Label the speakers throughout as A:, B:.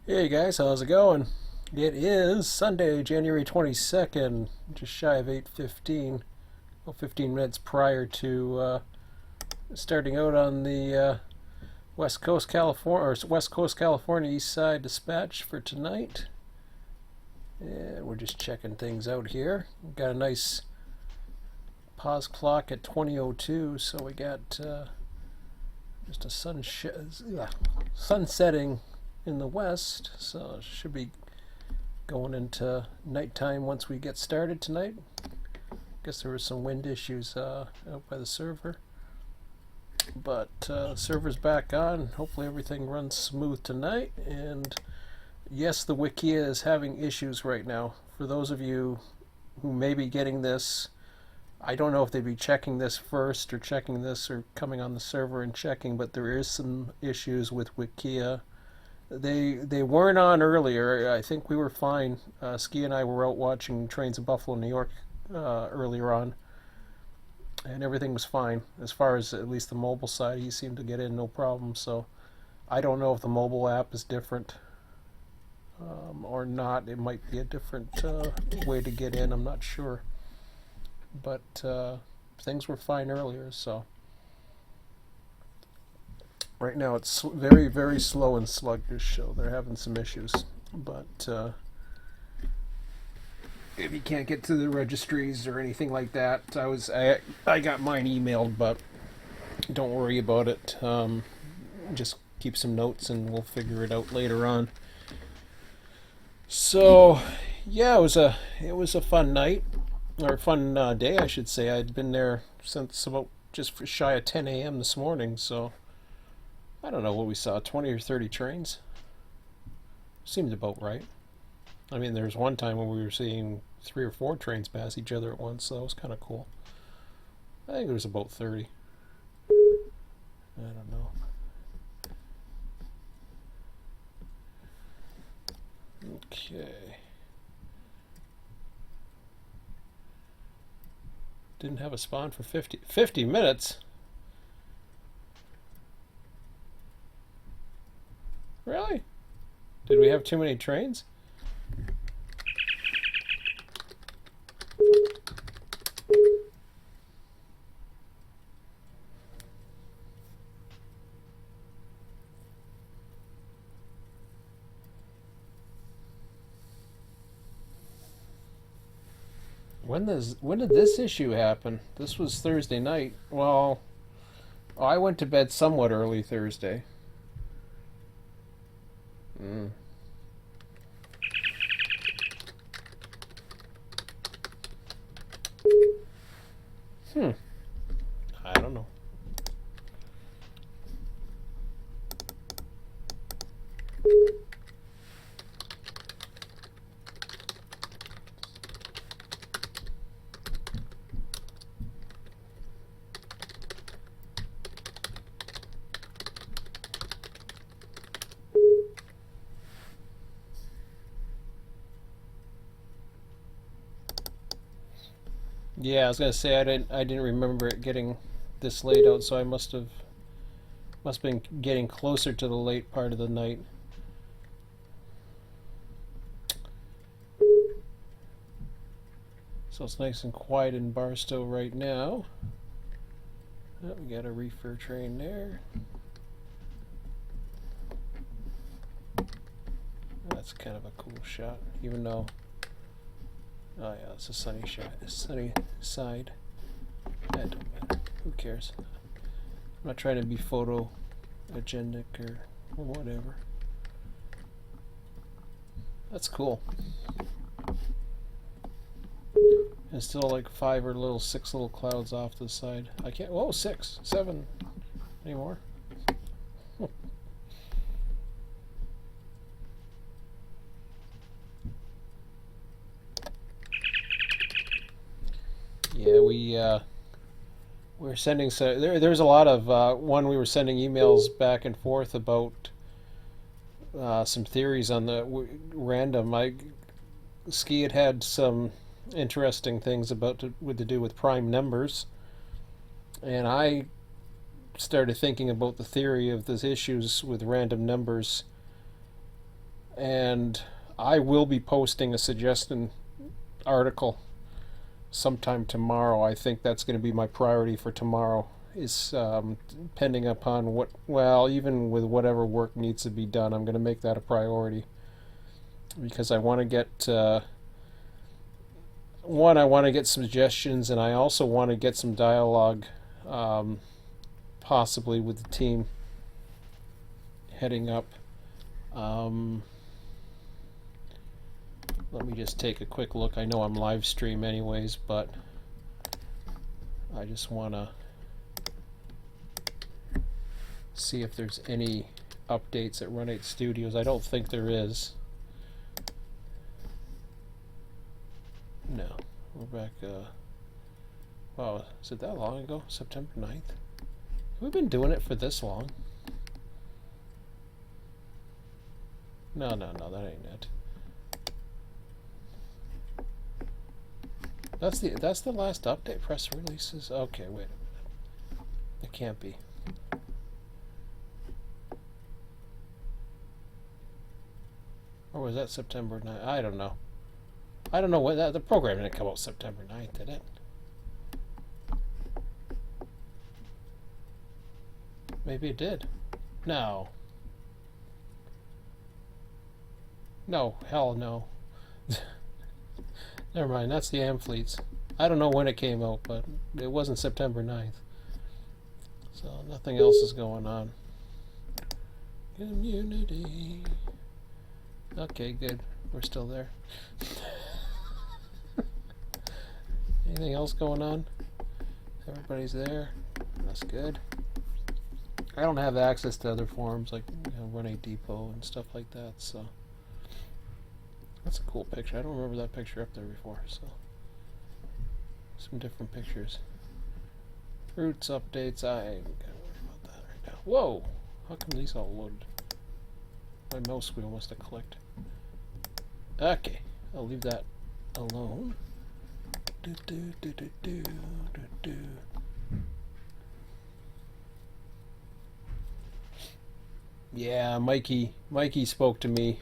A: Hey guys, how's it going? It is Sunday, January 22nd, just shy of 8:15. Well, 15 minutes prior to starting out on the West Coast California East Side dispatch for tonight. And we're just checking things out here. We've got a nice pause clock at 20:02, so we got just a sun setting in the west, so it should be going into nighttime once we get started tonight. Guess there were some wind issues out by the server, but the server's back on. Hopefully everything runs smooth tonight. And yes, the Wikia is having issues right now. For those of you who may be getting this, I don't know if they'd be checking this first or checking this or coming on the server and checking, but there is some issues with Wikia. They weren't on earlier. I think we were fine. Ski and I were out watching trains in Buffalo, New York earlier on, and everything was fine. As far as at least the mobile side, he seemed to get in no problem. So I don't know if the mobile app is different or not. It might be a different way to get in. I'm not sure. But things were fine earlier, so right now it's very, very slow and sluggish, so they're having some issues. But if you can't get to the registries or anything like that, I got mine emailed, but don't worry about it. Just keep some notes and we'll figure it out later on. So yeah, it was a fun night, or a fun day, I should say. I'd been there since about just shy of 10 a.m. this morning, so I don't know what we saw, 20 or 30 trains. Seemed about right. I mean, there was one time when we were seeing 3 or 4 trains pass each other at once, so that was kind of cool. I think it was about 30. I don't know. Okay. Didn't have a spawn for 50 minutes? Really? Did we have too many trains? When did this issue happen? This was Thursday night. Well, I went to bed somewhat early Thursday. Mm. Hmm. I don't know. Yeah, I was gonna say I didn't remember it getting this late out, so I must have been getting closer to the late part of the night. So it's nice and quiet in Barstow right now. Oh, we got a reefer train there. That's kind of a cool shot, even though, oh yeah, it's a sunny shot, sunny side. That don't matter. Who cares? I'm not trying to be photogenic or whatever. That's cool. And still like 6 little clouds off to the side. I can't. Whoa, 6, 7 anymore. Yeah, we're sending, so there's a lot of one, we were sending emails back and forth about some theories on the random. Ski had some interesting things with to do with prime numbers, and I started thinking about the theory of the issues with random numbers and I will be posting a suggestion article sometime tomorrow. I think that's going to be my priority for tomorrow. Is depending upon what, well, even with whatever work needs to be done, I'm going to make that a priority because I want to get one. I want to get suggestions, and I also want to get some dialogue, possibly with the team heading up. Let me just take a quick look. I know I'm live stream anyways, but I just want to see if there's any updates at Run8 Studios. I don't think there is. No. We're back. Wow, is it that long ago? September 9th? We've been doing it for this long. No, that ain't it. That's the last update. Press releases. Okay, wait a minute. It can't be. Or was that September 9th? I don't know. I don't know when the program didn't come out September 9th, did it? Maybe it did. No. No, hell no. Never mind, that's the Amfleets. I don't know when it came out, but it wasn't September 9th. So nothing else is going on. Community. Okay, good. We're still there. Anything else going on? Everybody's there. That's good. I don't have access to other forums like Run8 Depot and stuff like that, so that's a cool picture. I don't remember that picture up there before, so some different pictures. Routes updates. I ain't gonna worry about that right now. Whoa! How come these all loaded? My mouse wheel must have clicked. Okay, I'll leave that alone. Yeah, Mikey spoke to me.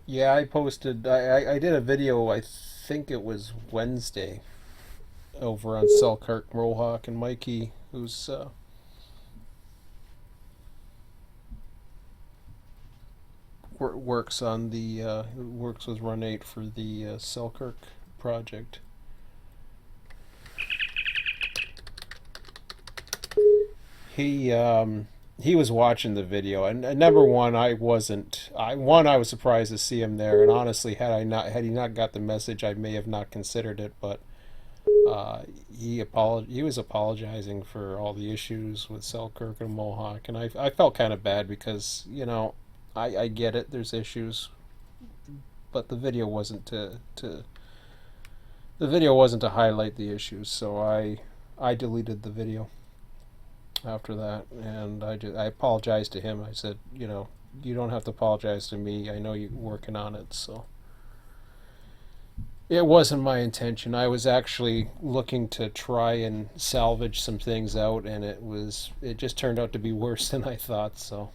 A: Yeah, I posted. I did a video. I think it was Wednesday, over on Selkirk Mohawk, and Mikey, who's works on the works with Run8 for the Selkirk project. He was watching the video, and number one, I wasn't. I was surprised to see him there, and honestly, had he not got the message, I may have not considered it. But he was apologizing for all the issues with Selkirk and Mohawk, and I felt kind of bad because I get it. There's issues, but the video wasn't to highlight the issues, so I deleted the video after that, and I apologized to him. I said, you don't have to apologize to me. I know you're working on it, so it wasn't my intention. I was actually looking to try and salvage some things out, and it just turned out to be worse than I thought. So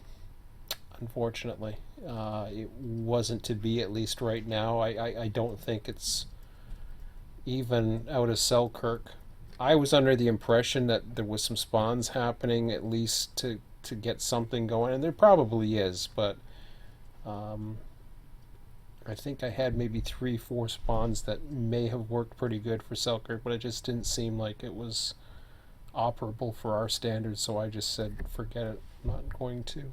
A: unfortunately, it wasn't to be, at least right now. I don't think it's even out of Selkirk. I was under the impression that there was some spawns happening, at least to get something going, and there probably is, but I think I had maybe 3-4 spawns that may have worked pretty good for Selkirk, but it just didn't seem like it was operable for our standards, so I just said, forget it. I'm not going to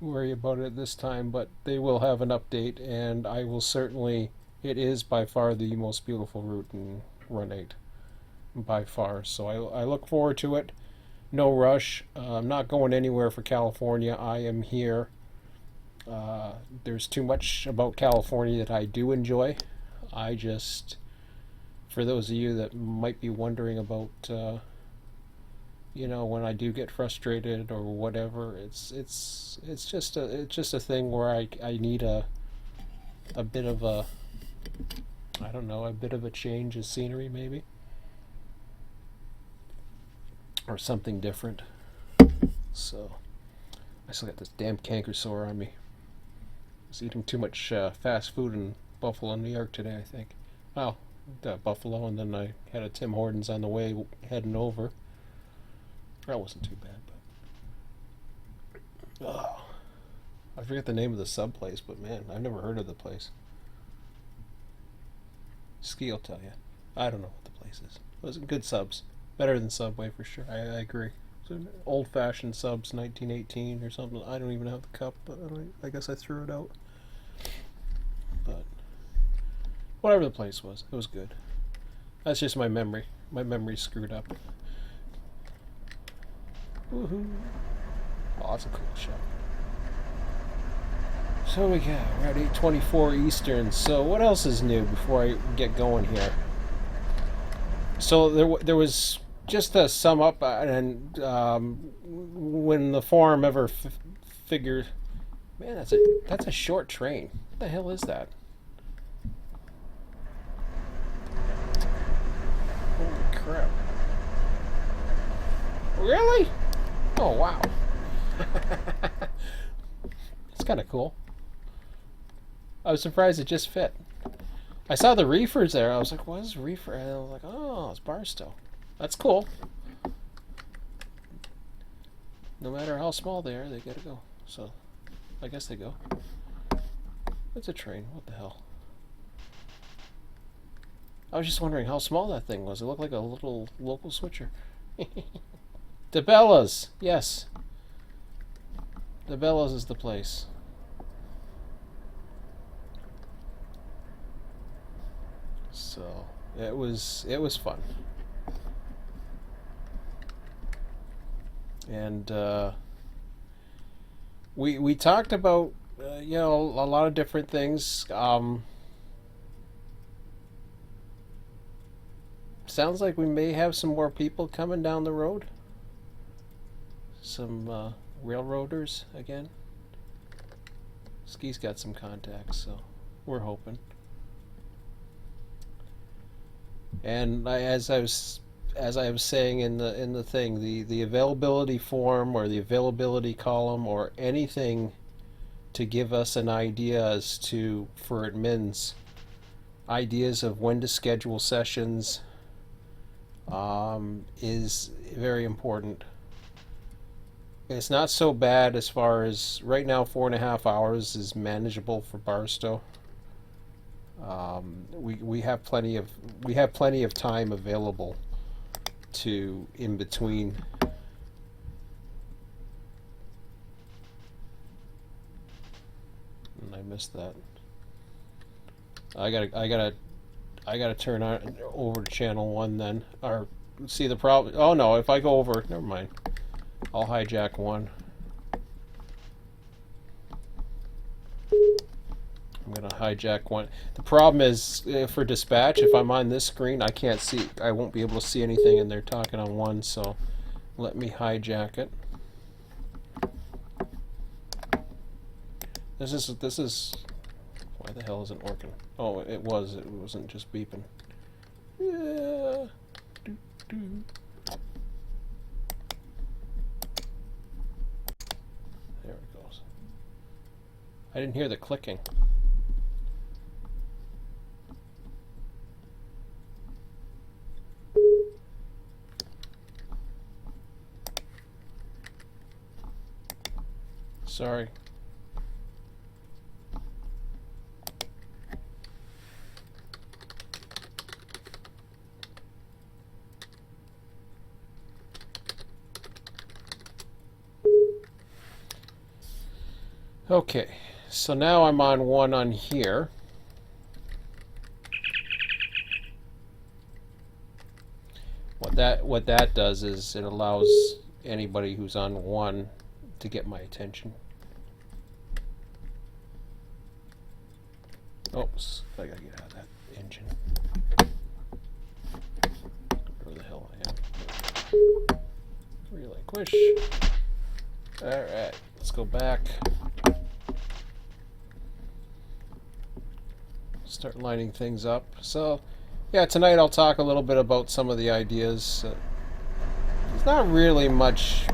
A: worry about it this time, but they will have an update, and I will certainly. It is by far the most beautiful route in Run8. By far, so I look forward to it. No rush. I'm not going anywhere for California. I am here. There's too much about California that I do enjoy. I just, for those of you that might be wondering about, when I do get frustrated or whatever, it's just a thing where I need a bit of a I don't know, a bit of a change of scenery maybe, or something different. So I still got this damn canker sore on me. I was eating too much fast food in Buffalo, New York today, I think. Well, Buffalo, and then I had a Tim Hortons on the way heading over. That wasn't too bad, but I forget the name of the sub place, but man, I've never heard of the place. Ski will tell you. I don't know what the place is. It was good subs. Better than Subway for sure. I agree. Old-fashioned subs, 1918 or something. I don't even have the cup, but I guess I threw it out. But whatever the place was, it was good. That's just my memory. My memory's screwed up. Woohoo! Oh, that's a cool shot. So we're at 8:24 Eastern. So what else is new before I get going here? So there was, just to sum up, and when the forum ever figured, man, that's a short train. What the hell is that? Holy crap! Really? Oh wow! It's kind of cool. I was surprised it just fit. I saw the reefers there. I was like, what is reefer? And I was like, oh, it's Barstow. That's cool. No matter how small they are, they gotta go. So, I guess they go. It's a train. What the hell? I was just wondering how small that thing was. It looked like a little local switcher. DeBella's. Yes. DeBella's is the place. So it was fun, and we talked about you know, a lot of different things. Sounds like we may have some more people coming down the road. Some railroaders again. Ski's got some contacts, so we're hoping. And as I was saying in the thing, the availability form or the availability column or anything to give us an idea as to, for admins, ideas of when to schedule sessions is very important. It's not so bad as far as right now. 4.5 hours is manageable for Barstow. We have plenty of time available to in between. And I missed that. I gotta turn on over to channel 1 then, or see the problem. Oh no, if I go over, never mind. I'll hijack 1. I'm gonna hijack 1. The problem is for dispatch, if I'm on this screen, I can't see. I won't be able to see anything, and they're talking on 1. So let me hijack it. This is. Why the hell isn't working? Oh, it was. It wasn't just beeping. Yeah. There it goes. I didn't hear the clicking. Sorry. Okay, so now I'm on 1 on here. What that does is it allows anybody who's on 1 to get my attention. Oops, I gotta get out of that engine. Where the hell I am. Relinquish. Alright, let's go back. start lining things up. So, yeah, tonight I'll talk a little bit about some of the ideas. There's not really much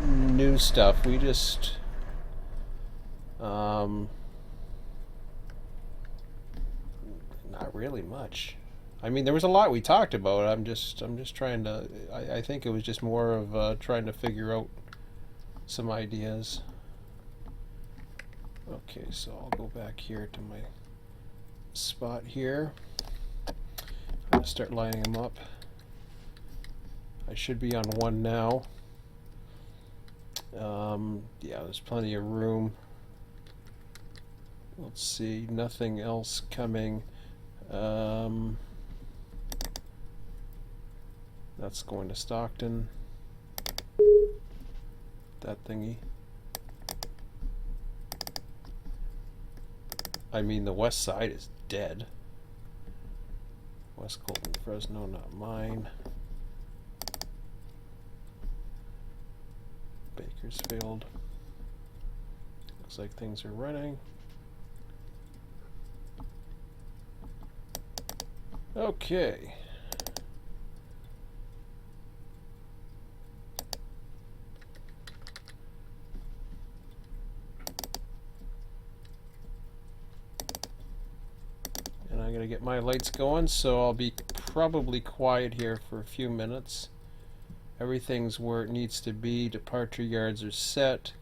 A: new stuff. We just not really much. I mean, there was a lot we talked about. I'm just trying to. I think it was just more of trying to figure out some ideas. Okay, so I'll go back here to my spot here. I'm gonna start lining them up. I should be on one now. Yeah, there's plenty of room. Let's see, nothing else coming. That's going to Stockton. That thingy. I mean, the west side is dead. West Colton, Fresno, not mine. Bakersfield. Looks like things are running. Okay. And I'm going to get my lights going, so I'll be probably quiet here for a few minutes. Everything's where it needs to be. Departure yards are set.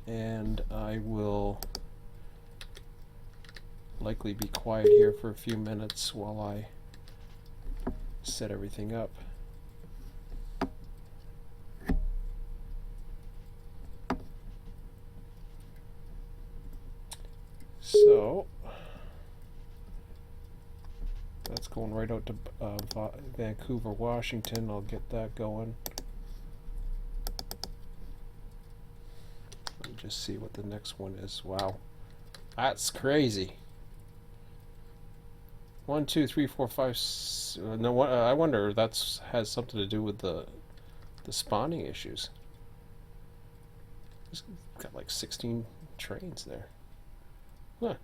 A: And I will likely be quiet here for a few minutes while I set everything up. So that's going right out to Vancouver, Washington. I'll get that going. Let me just see what the next one is. Wow, that's crazy. 1, 2, 3, 4, 5. No, I wonder if that has something to do with the spawning issues. It's got like 16 trains there. Huh.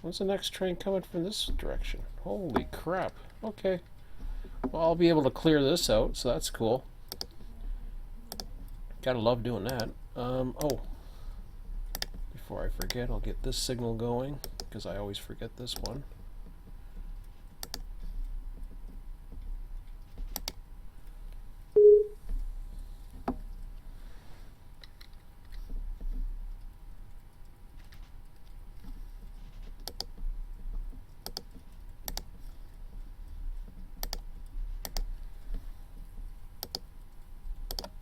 A: When's the next train coming from this direction? Holy crap. Okay. Well, I'll be able to clear this out, so that's cool. Gotta love doing that. Oh. Before I forget, I'll get this signal going, because I always forget this one.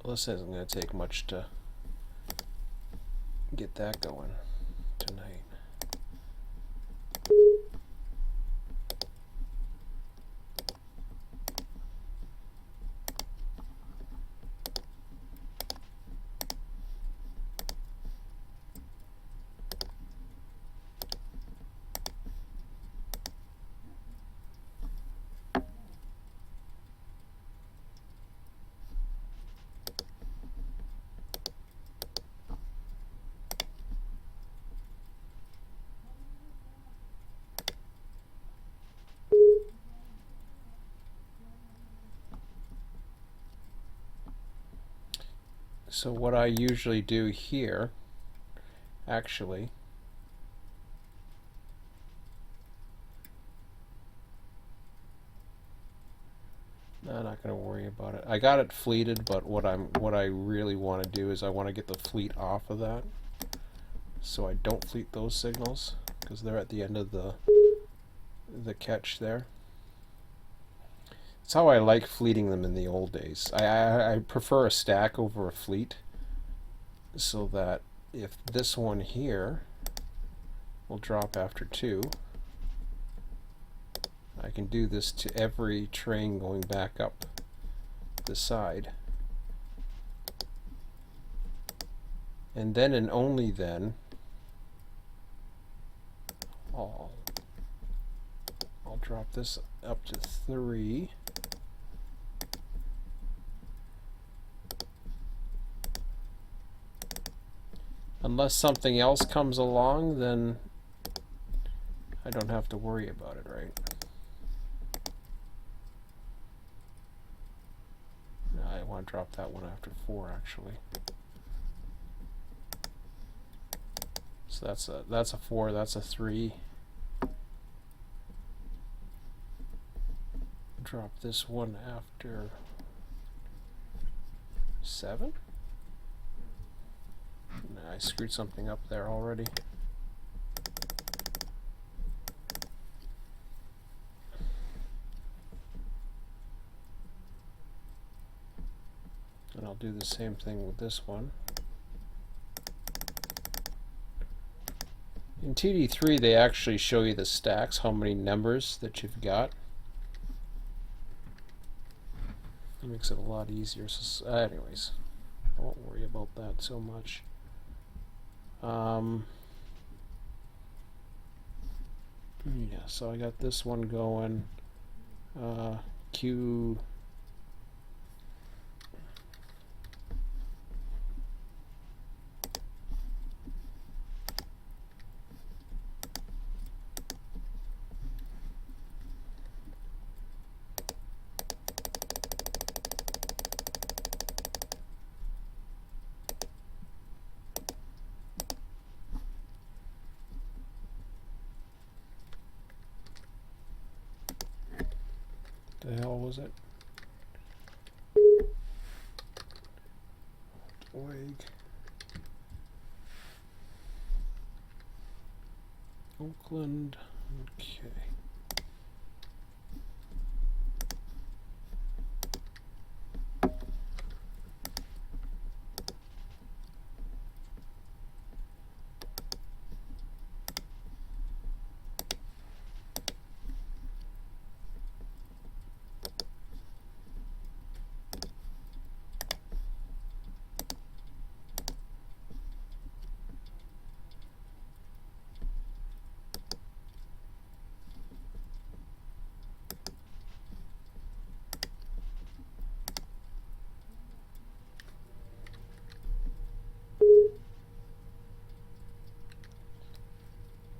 A: Well, this isn't going to take much to get that going tonight. So what I usually do here, actually, no, I'm not going to worry about it. I got it fleeted, but what I really want to do is I want to get the fleet off of that, so I don't fleet those signals because they're at the end of the catch there. It's how I like fleeting them in the old days. I prefer a stack over a fleet, so that if this one here will drop after 2, I can do this to every train going back up the side. And then and only then I'll drop this up to 3. Unless something else comes along, then I don't have to worry about it, right? No, I want to drop that one after 4 actually. So that's a 4, that's a 3. Drop this one after 7. Nah, I screwed something up there already. And I'll do the same thing with this one. In TD3 they actually show you the stacks, how many numbers that you've got. It makes it a lot easier. So, anyways, I won't worry about that so much. Yeah, so I got this one going. Q. The hell was it? Wig. Oakland. Okay.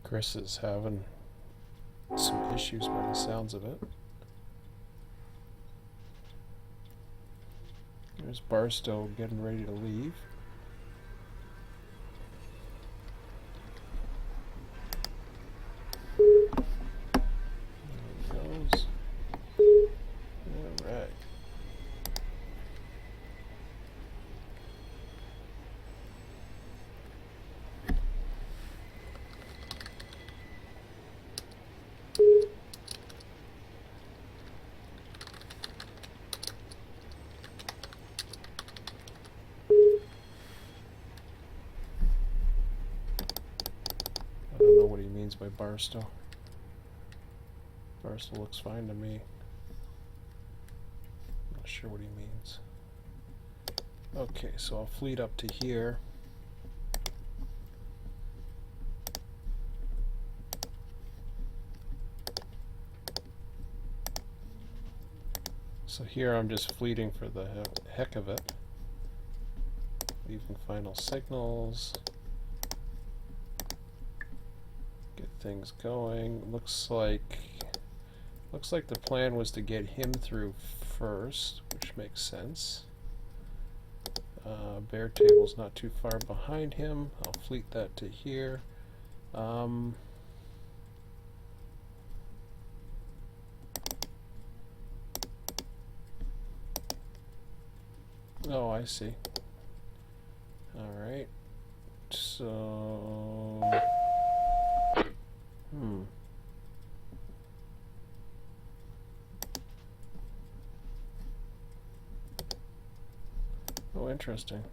A: Chris is having some issues by the sounds of it. There's Barstow getting ready to leave. There he goes. Alright. I don't know what he means by Barstow. Barstow looks fine to me. Not sure what he means. Okay, so I'll fleet up to here. So here I'm just fleeting for the heck of it. Leaving final signals. Get things going. Looks like the plan was to get him through first, which makes sense. Bear table's not too far behind him. I'll fleet that to here. Oh, I see. Alright. So... Oh, interesting.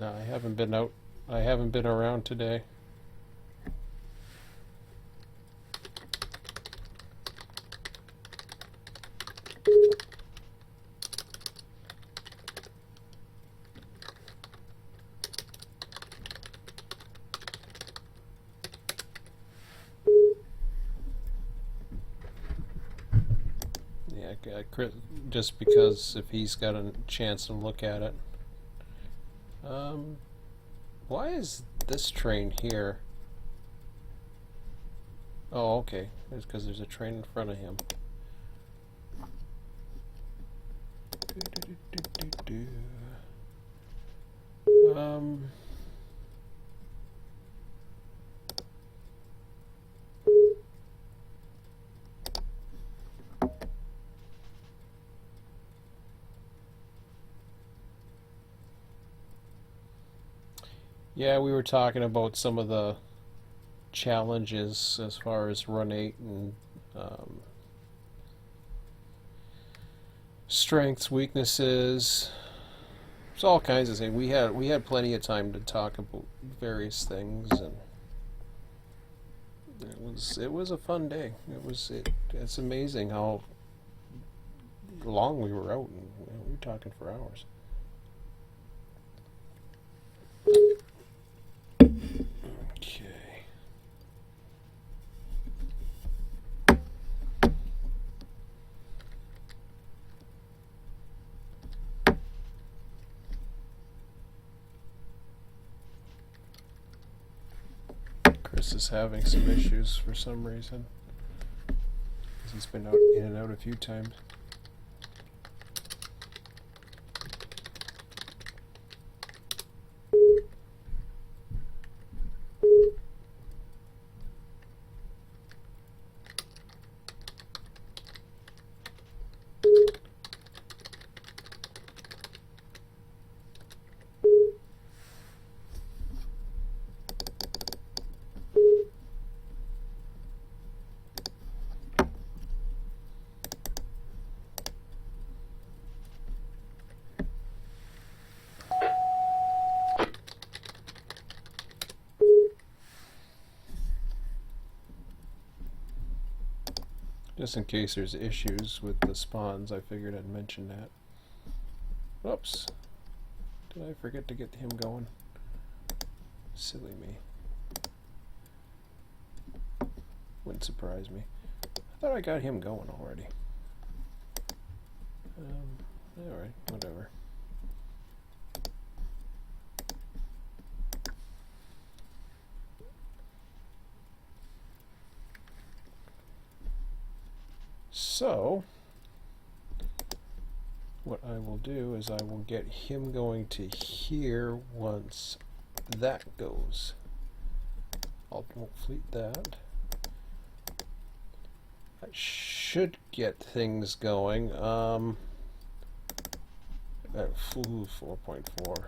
A: No, I haven't been out. I haven't been around today. just because if he's got a chance to look at it. Why is this train here? Oh, okay. It's because there's a train in front of him. Yeah, we were talking about some of the challenges as far as Run8 and strengths, weaknesses. There's all kinds of things. We had plenty of time to talk about various things, and it was a fun day. It's amazing how long we were out, and we were talking for hours. Okay. Chris is having some issues for some reason. He's been in and out a few times. Just in case there's issues with the spawns, I figured I'd mention that. Whoops. Did I forget to get him going? Silly me. Wouldn't surprise me. I thought I got him going already. Alright, whatever. So, what I will do is I will get him going to here once that goes. Won't fleet that. That should get things going. At 4.4,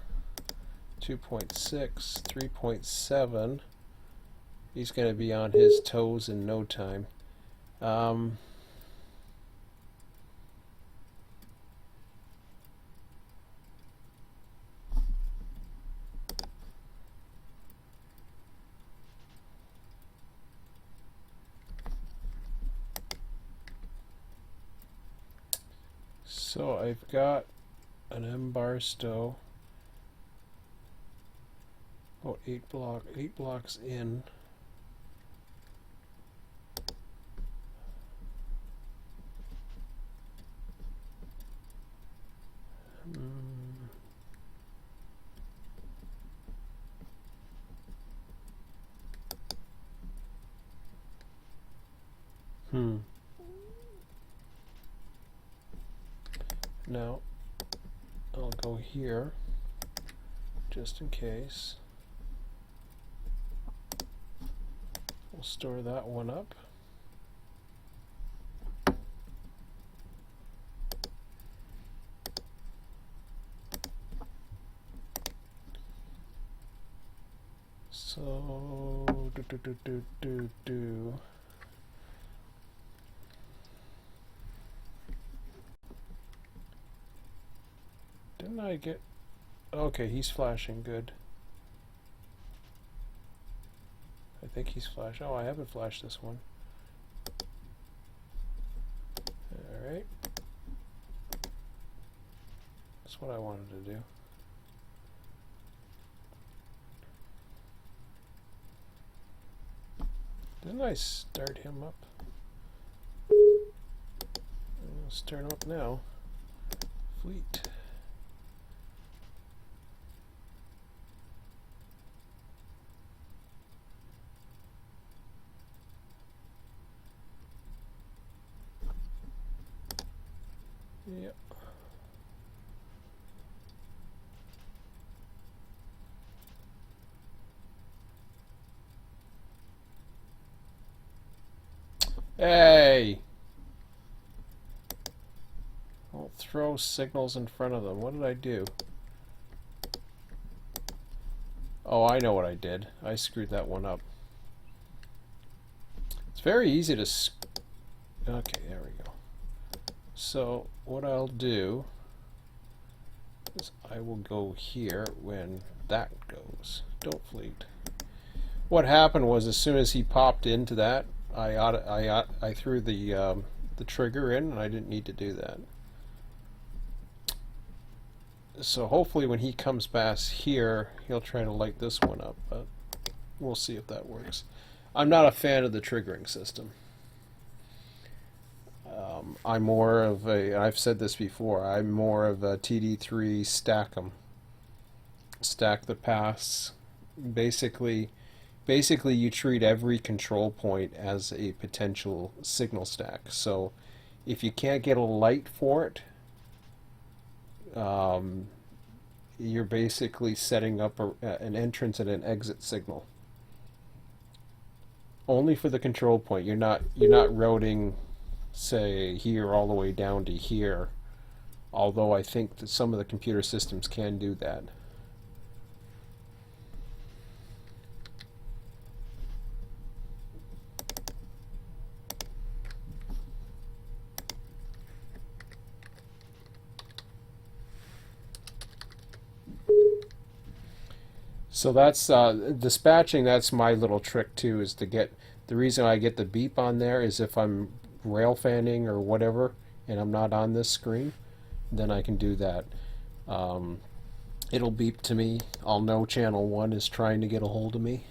A: 2.6, 3.7. He's going to be on his toes in no time. So I've got an Barstow about 8 blocks in. Now I'll go here just in case. We'll store that one up. So Didn't I get... Okay, he's flashing, good. I think he's flashed. Oh, I haven't flashed this one. Alright. That's what I wanted to do. Didn't I start him up? Let's turn up now. Fleet. Yep. Hey! Don't throw signals in front of them. What did I do? Oh, I know what I did. I screwed that one up. It's very easy to... Okay, there we go. So, what I'll do is I will go here when that goes. Don't fleet. What happened was, as soon as he popped into that, I threw the trigger in, and I didn't need to do that. So hopefully when he comes past here, he'll try to light this one up, but we'll see if that works. I'm not a fan of the triggering system. I'm more of a, I've said this before, I'm more of a TD3 stack 'em. Stack the paths. Basically you treat every control point as a potential signal stack. So if you can't get a light for it, you're basically setting up an entrance and an exit signal. Only for the control point. You're not routing, say, here all the way down to here. Although I think that some of the computer systems can do that. So that's dispatching. That's my little trick too. Is to get the reason I get the beep on there is if I'm rail fanning or whatever, and I'm not on this screen, then I can do that. It'll beep to me. I'll know channel 1 is trying to get a hold of me,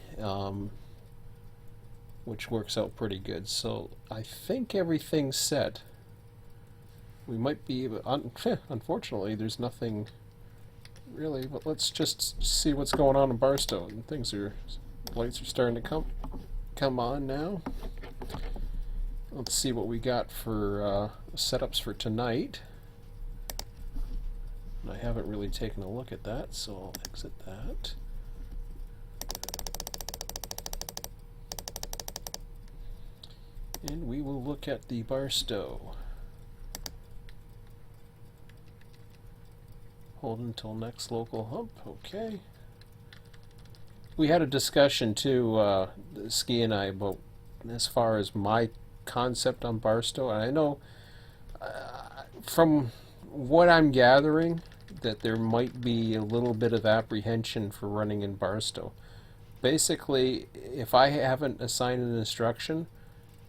A: which works out pretty good. So I think everything's set. We might be. Unfortunately, there's nothing. Really, but let's just see what's going on in Barstow. And lights are starting to come on now. Let's see what we got for setups for tonight. I haven't really taken a look at that, so I'll exit that. And we will look at the Barstow. Hold until next local hump. Okay. We had a discussion too, Ski and I, about as far as my concept on Barstow. And I know from what I'm gathering that there might be a little bit of apprehension for running in Barstow. Basically, if I haven't assigned an instruction,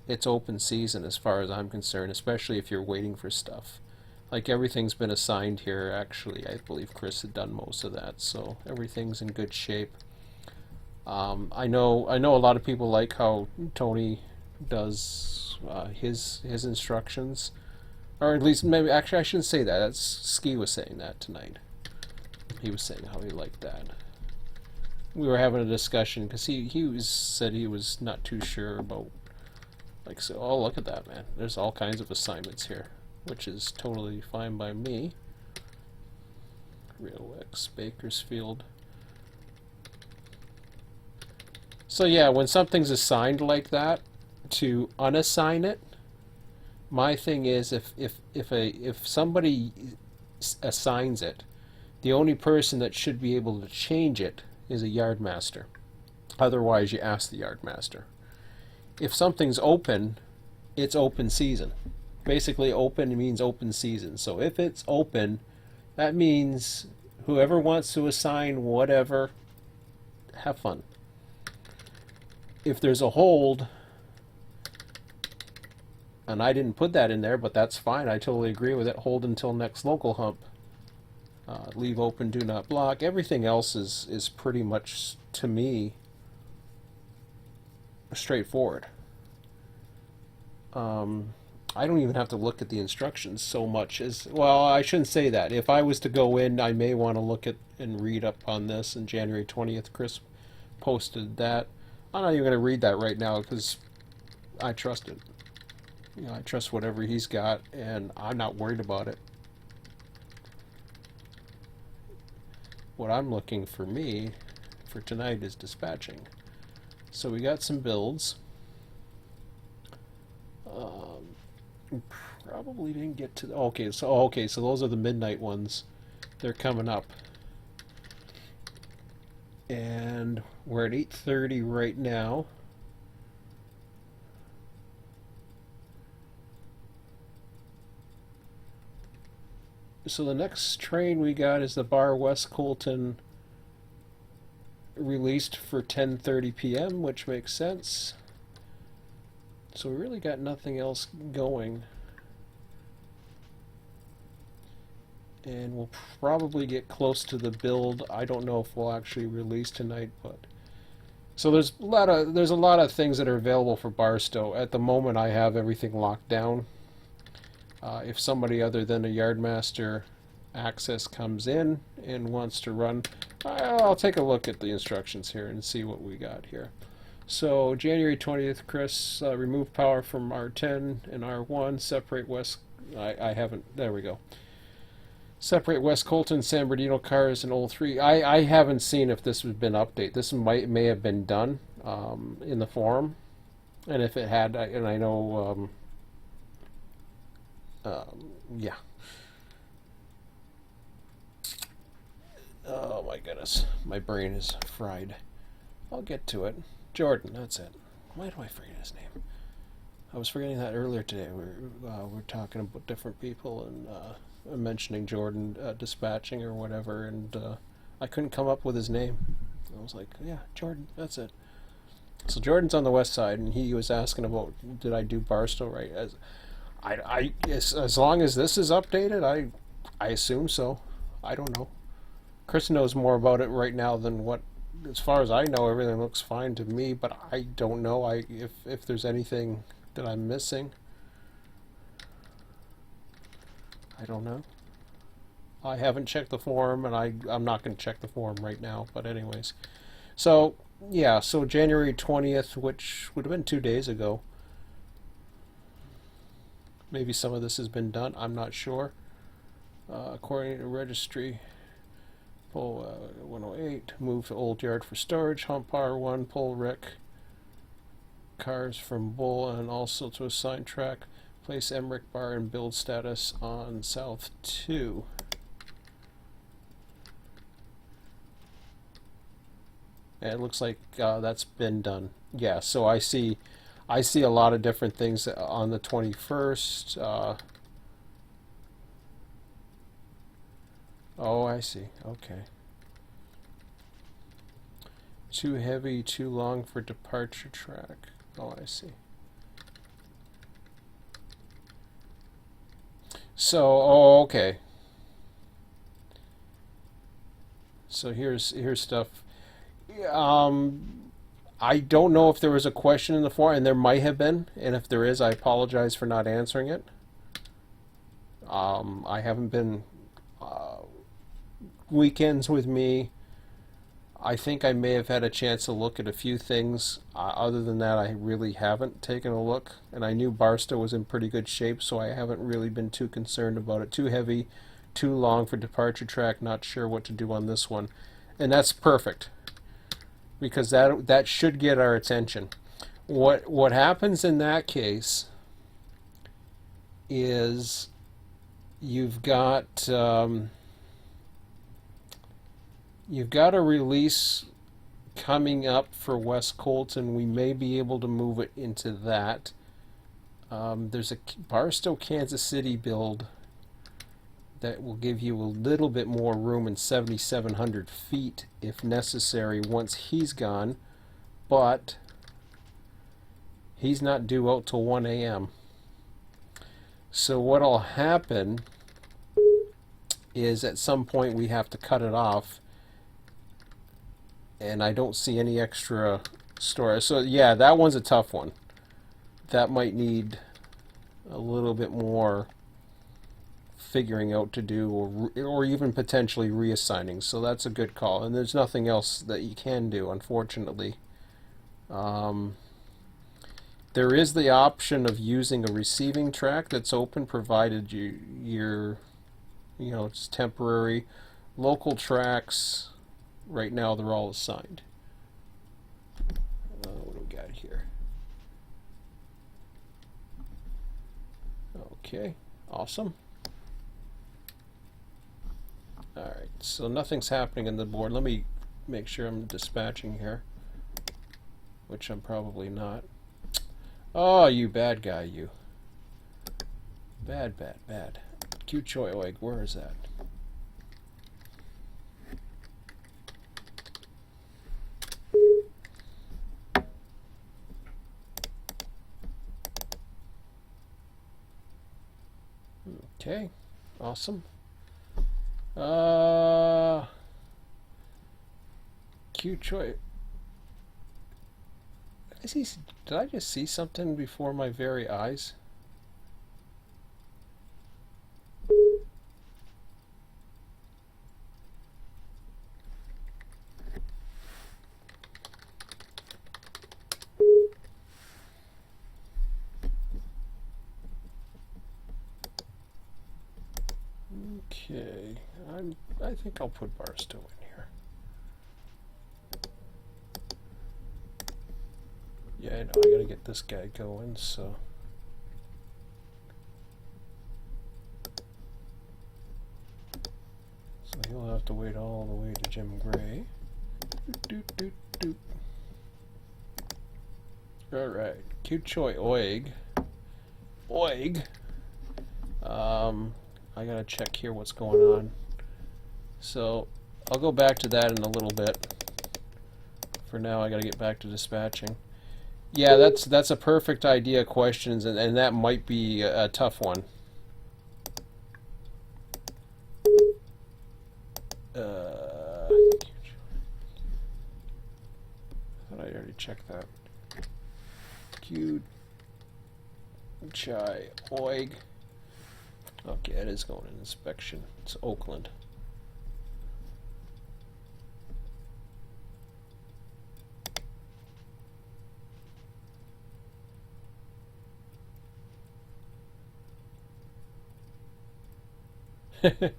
A: it's open season as far as I'm concerned, especially if you're waiting for stuff. Like everything's been assigned here. Actually, I believe Chris had done most of that, so everything's in good shape. I know a lot of people like how Tony does his instructions, or at least maybe actually I shouldn't say that. That's Ski was saying that tonight. He was saying how he liked that. We were having a discussion because said he was not too sure about, like, so oh, look at that, man. There's all kinds of assignments here, which is totally fine by me. RealX, Bakersfield. So yeah, when something's assigned like that, to unassign it, my thing is if somebody assigns it, the only person that should be able to change it is a yardmaster. Otherwise, you ask the yardmaster. If something's open, it's open season. Basically, open means open season. So if it's open, that means whoever wants to assign whatever, have fun. If there's a hold, and I didn't put that in there, but that's fine. I totally agree with it. Hold until next local hump. Leave open, do not block. Everything else is pretty much, to me, straightforward. I don't even have to look at the instructions so much as, well, I shouldn't say that. If I was to go in, I may want to look at and read up on this. And January 20th, Chris posted that. I'm not even going to read that right now because I trust it. You know, I trust whatever he's got, and I'm not worried about it. What I'm looking for me for tonight is dispatching. So we got some builds. Probably didn't get to. Okay, so those are the midnight ones. They're coming up, and we're at 8:30 right now. So the next train we got is the Bar West Colton, released for 10:30 p.m., which makes sense. So we really got nothing else going. And we'll probably get close to the build. I don't know if we'll actually release tonight, but so there's a lot of things that are available for Barstow. At the moment I have everything locked down. If somebody other than a Yardmaster Access comes in and wants to run, I'll take a look at the instructions here and see what we got here. So January 20th, Chris, remove power from R10 and R1, separate West, I haven't, there we go. Separate West Colton, San Bernardino cars and old 3. I haven't seen if this has been updated. This may have been done in the forum, and if it had, and I know, yeah. Oh my goodness, my brain is fried. I'll get to it. Jordan, that's it. Why do I forget his name? I was forgetting that earlier today. We're talking about different people and mentioning Jordan dispatching or whatever, and I couldn't come up with his name. I was like, yeah, Jordan, that's it. So Jordan's on the west side, and he was asking about, did I do Barstow right? As long as this is updated, I assume so. I don't know. Chris knows more about it right now than what, as far as I know, everything looks fine to me, but I don't know if there's anything that I'm missing. I don't know. I haven't checked the forum, and I'm not going to check the forum right now, but anyways. So, yeah, so January 20th, which would have been 2 days ago. Maybe some of this has been done, I'm not sure. According to registry, pull 108, move to Old Yard for storage, hump R1, pull Rick cars from Bull, and also to assign track. Place Emmerich bar and build status on South 2. And it looks like that's been done. Yeah, so I see a lot of different things on the 21st. Oh, I see. Okay. Too heavy, too long for departure track. Oh, I see. So, oh, okay. So here's stuff. I don't know if there was a question in the forum, and there might have been, and if there is, I apologize for not answering it. I haven't been weekends with me. I think I may have had a chance to look at a few things. Other than that, I really haven't taken a look. And I knew Barstow was in pretty good shape, so I haven't really been too concerned about it. Too heavy, too long for departure track, not sure what to do on this one. And that's perfect, because that should get our attention. What happens in that case is you've got a release coming up for West Colton. We may be able to move it into that. There's a Barstow, Kansas City build that will give you a little bit more room in 7,700 feet if necessary once he's gone, but he's not due out till 1 a.m. So what'll happen is at some point we have to cut it off, and I don't see any extra storage. So yeah, that one's a tough one. That might need a little bit more figuring out to do, or even potentially reassigning. So that's a good call. And there's nothing else that you can do, unfortunately. There is the option of using a receiving track that's open, provided you're, it's temporary. Local tracks, right now they're all assigned. What do we got here? Okay, awesome. Alright, so nothing's happening in the board. Let me make sure I'm dispatching here, which I'm probably not. Oh, you bad guy, you. Bad, bad, bad. Q Choi Oig, where is that? Okay, awesome. Q Choi. Did I just see something before my very eyes? Okay, I think I'll put Barstow in here. Yeah, I know, I gotta get this guy going, so. So he'll have to wait all the way to Jim Gray. Doot, doot, doot. Alright, Q Choi Oig. Oig. I gotta check here what's going on. So I'll go back to that in a little bit. For now, I gotta get back to dispatching. Yeah, that's a perfect idea, questions, and that might be a tough one. I thought I already checked that. Q Chai Oig. Okay, it is going in inspection. It's Oakland.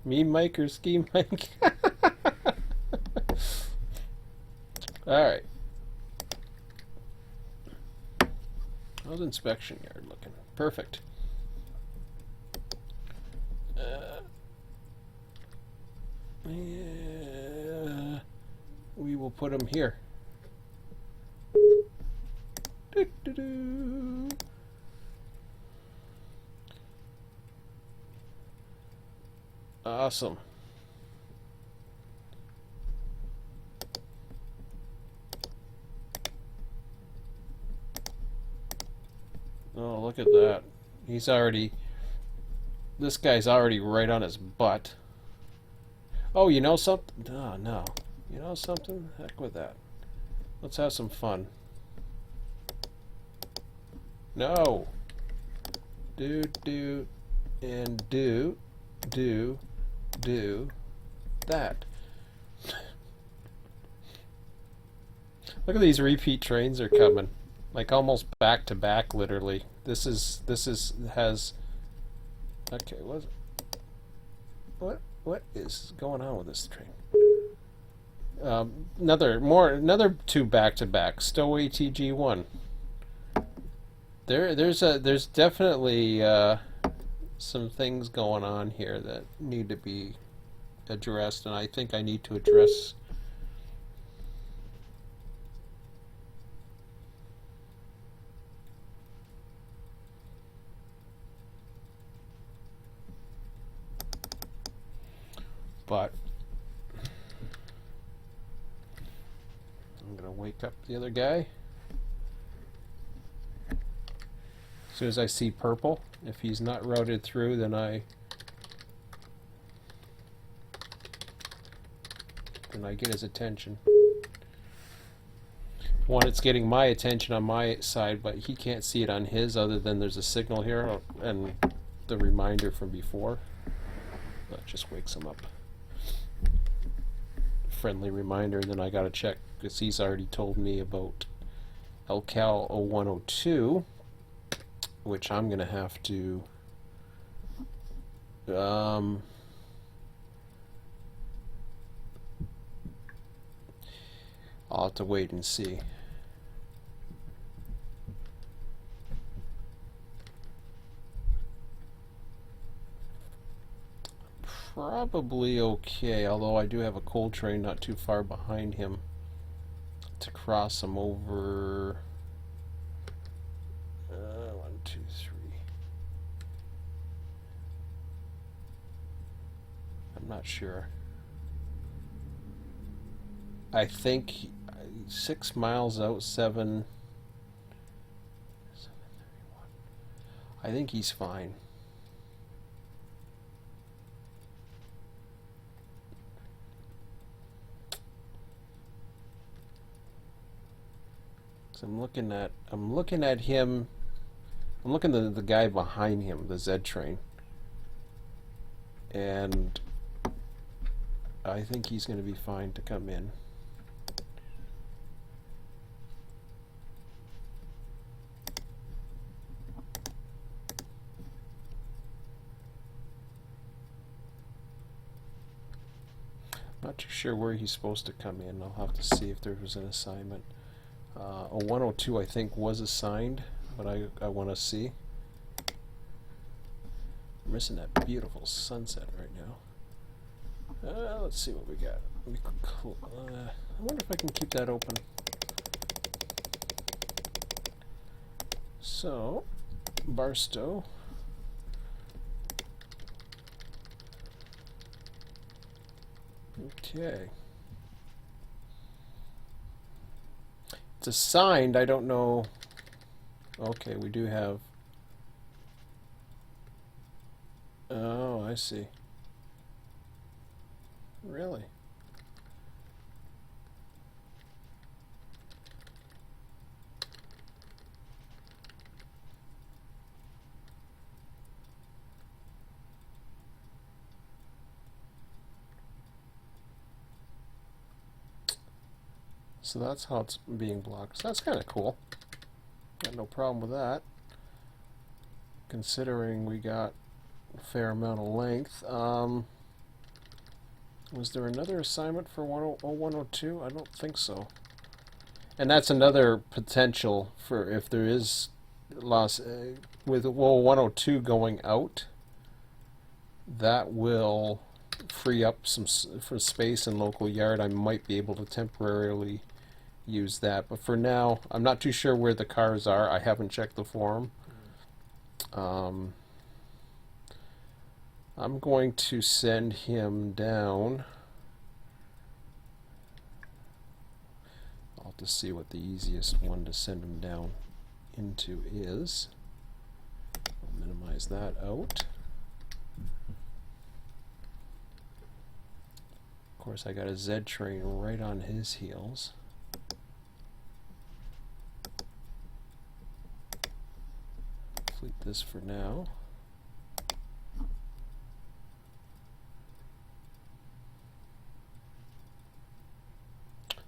A: Me, Mike, or Ski Mike? Alright. How's the inspection yard looking? Perfect. We will put him here. Awesome. Oh, look at that. He's already... This guy's already right on his butt. Oh, you know something? Oh, no. You know something? Heck with that. Let's have some fun. No. Do, and do that. Look at these repeat trains are coming. Like almost back to back, literally. This has... Okay, what is going on with this train? Another two back to back. Stow ATG1. There's definitely some things going on here that need to be addressed, and I think I need to address. But I'm gonna wake up the other guy. As soon as I see purple, if he's not routed through, then I get his attention. one, it's getting my attention on my side, but he can't see it on his, other than there's a signal here and the reminder from before. That just wakes him up. Friendly reminder, and then I gotta check, because he's already told me about LCal 0102, which I'm gonna have to I'll have to wait and see. Probably okay, although I do have a coal train not too far behind him to cross him over. 1, 2, 3. I'm not sure. I think 6 miles out, 7. I think he's fine. So I'm looking at him. I'm looking at the guy behind him, the Z train, and I think he's going to be fine to come in. Not too sure where he's supposed to come in. I'll have to see if there was an assignment. A 102 I think was assigned, but I want to see. I'm missing that beautiful sunset right now. Let's see what we got. I wonder if I can keep that open. So, Barstow. Okay. It's assigned, I don't know. Okay, we do have. Oh, I see. Really? So that's how it's being blocked. So that's kind of cool. Got no problem with that, considering we got a fair amount of length. Was there another assignment for 102? I don't think so. And that's another potential for if there is loss with 102 going out. That will free up some for space in local yard. I might be able to temporarily use that, but for now I'm not too sure where the cars are. I haven't checked the forum. I'm going to send him down. I'll have to see what the easiest one to send him down into is. I'll minimize that out. Of course, I got a Z train right on his heels. Delete this for now.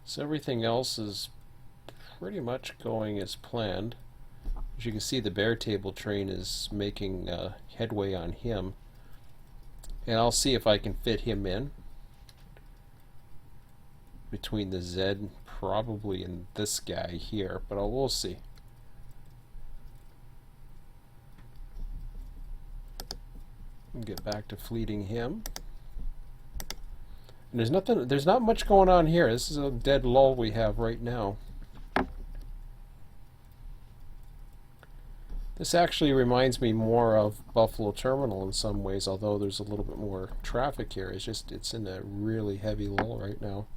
A: So everything else is pretty much going as planned. As you can see, the bare table train is making headway on him. And I'll see if I can fit him in between the Z, probably, and this guy here, but we'll see. Get back to fleeting him. And there's not much going on here. This is a dead lull we have right now. This actually reminds me more of Buffalo Terminal in some ways, although there's a little bit more traffic here. It's in a really heavy lull right now.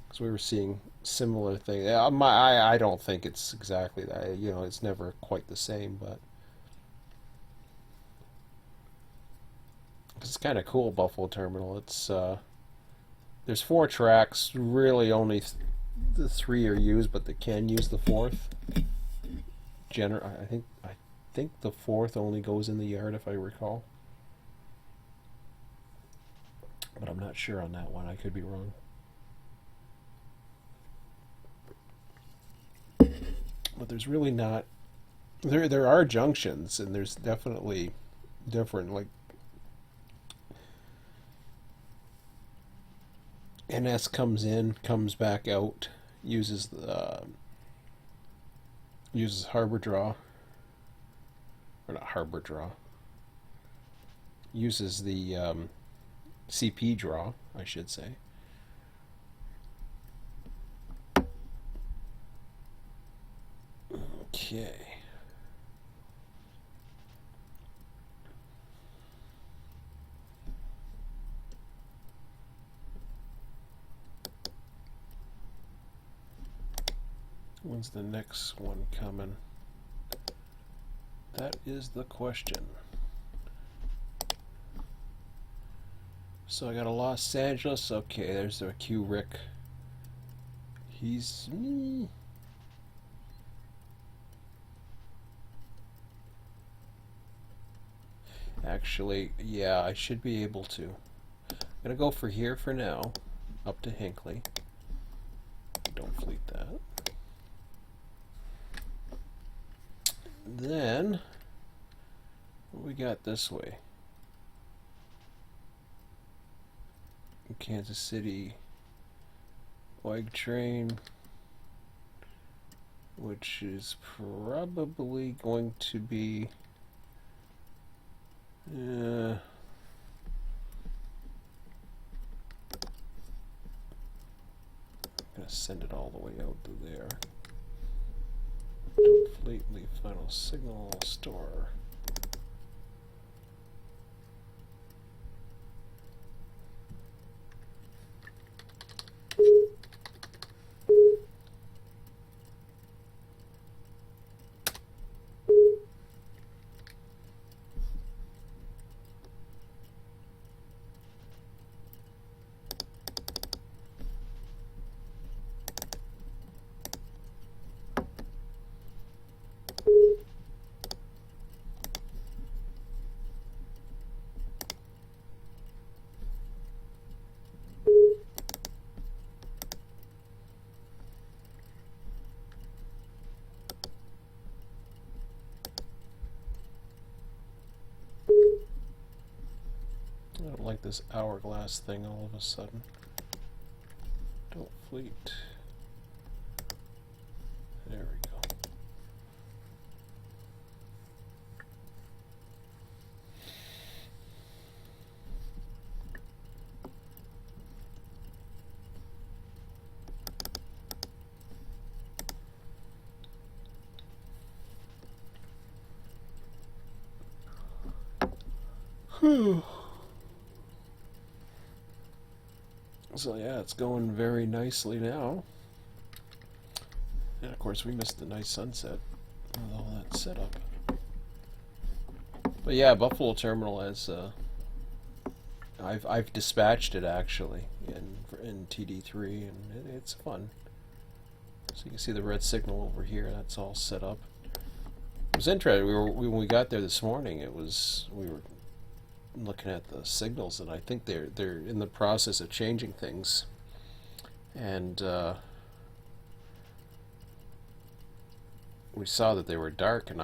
A: Because we were seeing similar things. I don't think it's exactly that. You know, it's never quite the same, but it's kind of cool. Buffalo Terminal. It's there's 4 tracks. Really, only the three are used, but they can use the fourth. I think the fourth only goes in the yard, if I recall. But I'm not sure on that one. I could be wrong. But there's really not. There are junctions, and there's definitely different, like NS comes in, comes back out, uses harbor draw, or not harbor draw. Uses the CP draw, I should say. Okay. When's the next one coming? That is the question. So I got a Los Angeles. Okay, there's a Q Rick. He's me. Actually, yeah, I should be able to. I'm gonna go for here for now, up to Hinckley. Don't fleet that. Then, what we got this way? Kansas City, Wag Train, which is probably going to be gonna send it all the way out to there. Completely final signal store. I don't like this hourglass thing all of a sudden. Don't fleet. There we go. Whew. So yeah, it's going very nicely now. And of course we missed the nice sunset with all that setup. But yeah, Buffalo Terminal has I've dispatched it actually in TD3, and it's fun. So you can see the red signal over here. That's all set up. It was interesting. When we got there this morning, we were looking at the signals, and I think they're in the process of changing things, and we saw that they were dark, and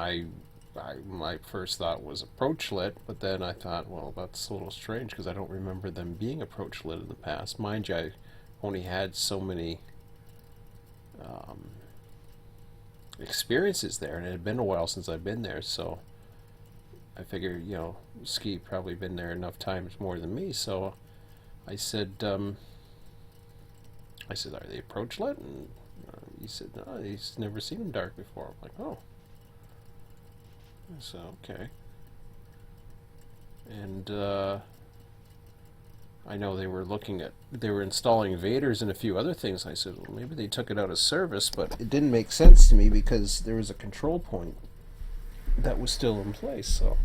A: my first thought was approach lit, but then I thought, well, that's a little strange because I don't remember them being approach lit in the past. Mind you, I only had so many experiences there, and it had been a while since I've been there, so I figure, you know, Ski probably been there enough times more than me, so I said, are they approach lit? And he said, no, he's never seen them dark before. I'm like, oh. So, okay. And I know they were installing Vaders and a few other things. I said, well, maybe they took it out of service, but it didn't make sense to me because there was a control point that was still in place, so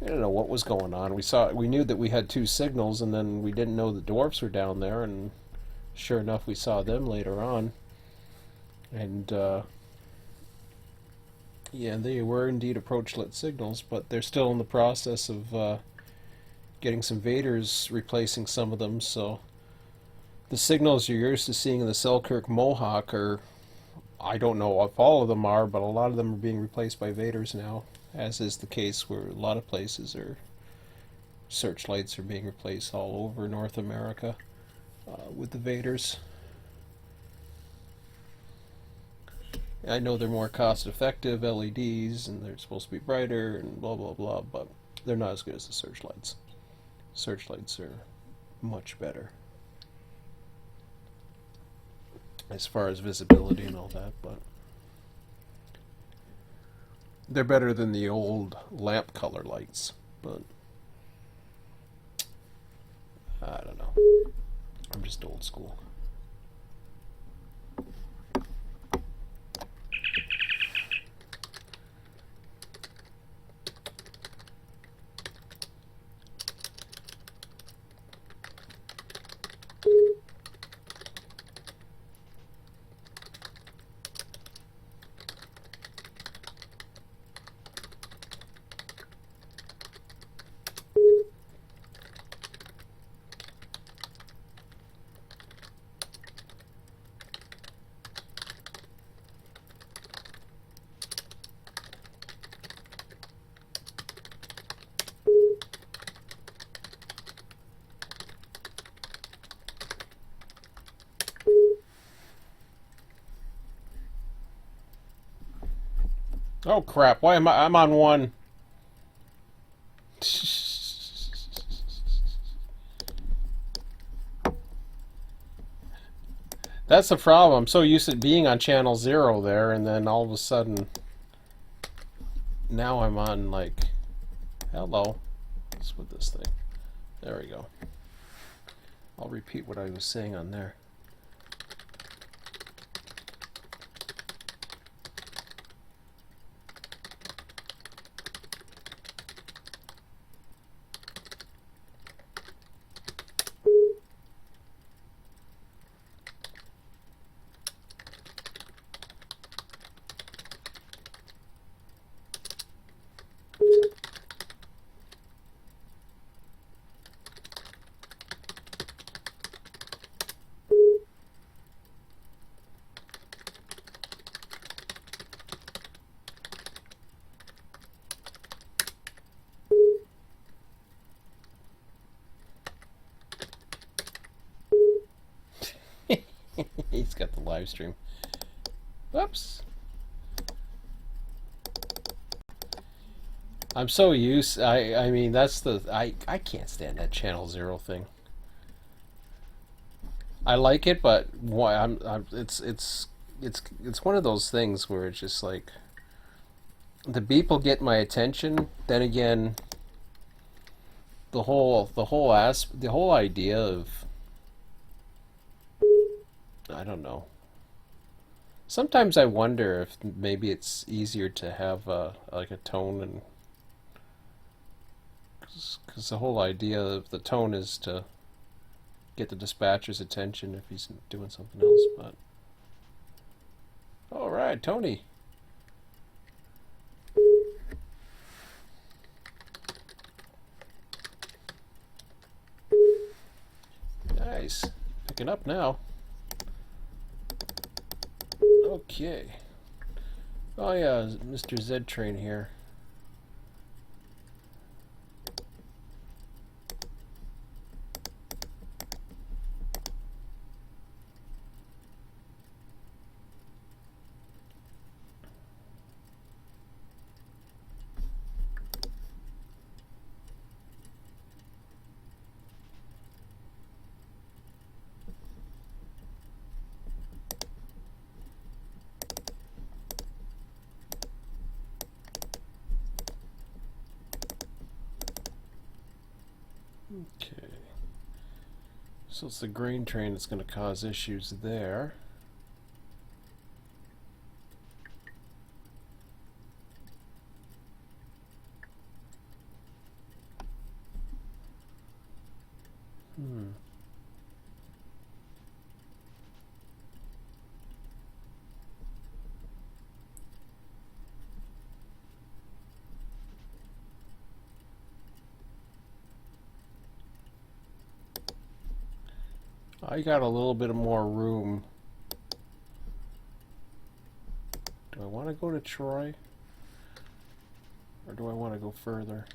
A: I don't know what was going on. We knew that we had two signals, and then we didn't know the dwarfs were down there, and sure enough we saw them later on. And yeah, they were indeed approach-lit signals, but they're still in the process of getting some Vaders replacing some of them, so the signals you're used to seeing in the Selkirk Mohawk are, I don't know if all of them are, but a lot of them are being replaced by Vaders now, as is the case where a lot of places are, searchlights are being replaced all over North America with the Vaders. I know they're more cost-effective LEDs, and they're supposed to be brighter, and blah blah blah, but they're not as good as the searchlights. Searchlights are much better as far as visibility and all that, but they're better than the old lamp color lights, but I don't know. I'm just old school. Oh crap, why am I'm on one? That's the problem. I'm so used to being on channel 0 there, and then all of a sudden, now I'm on, like, hello. What's with this thing? There we go. I'll repeat what I was saying on there. He's got the live stream. Whoops. I'm so used. I mean, that's the I can't stand that channel 0 thing. I like it, but why it's one of those things where it's just like the beep will get my attention. Then again, the whole idea of, I don't know. Sometimes I wonder if maybe it's easier to have like a tone, and because the whole idea of the tone is to get the dispatcher's attention if he's doing something else. But all right, Tony. Nice, picking up now. Okay. Oh yeah, Mr. Z Train here. Okay. So it's the grain train that's going to cause issues there. I got a little bit more room. Do I want to go to Troy? Or do I want to go further?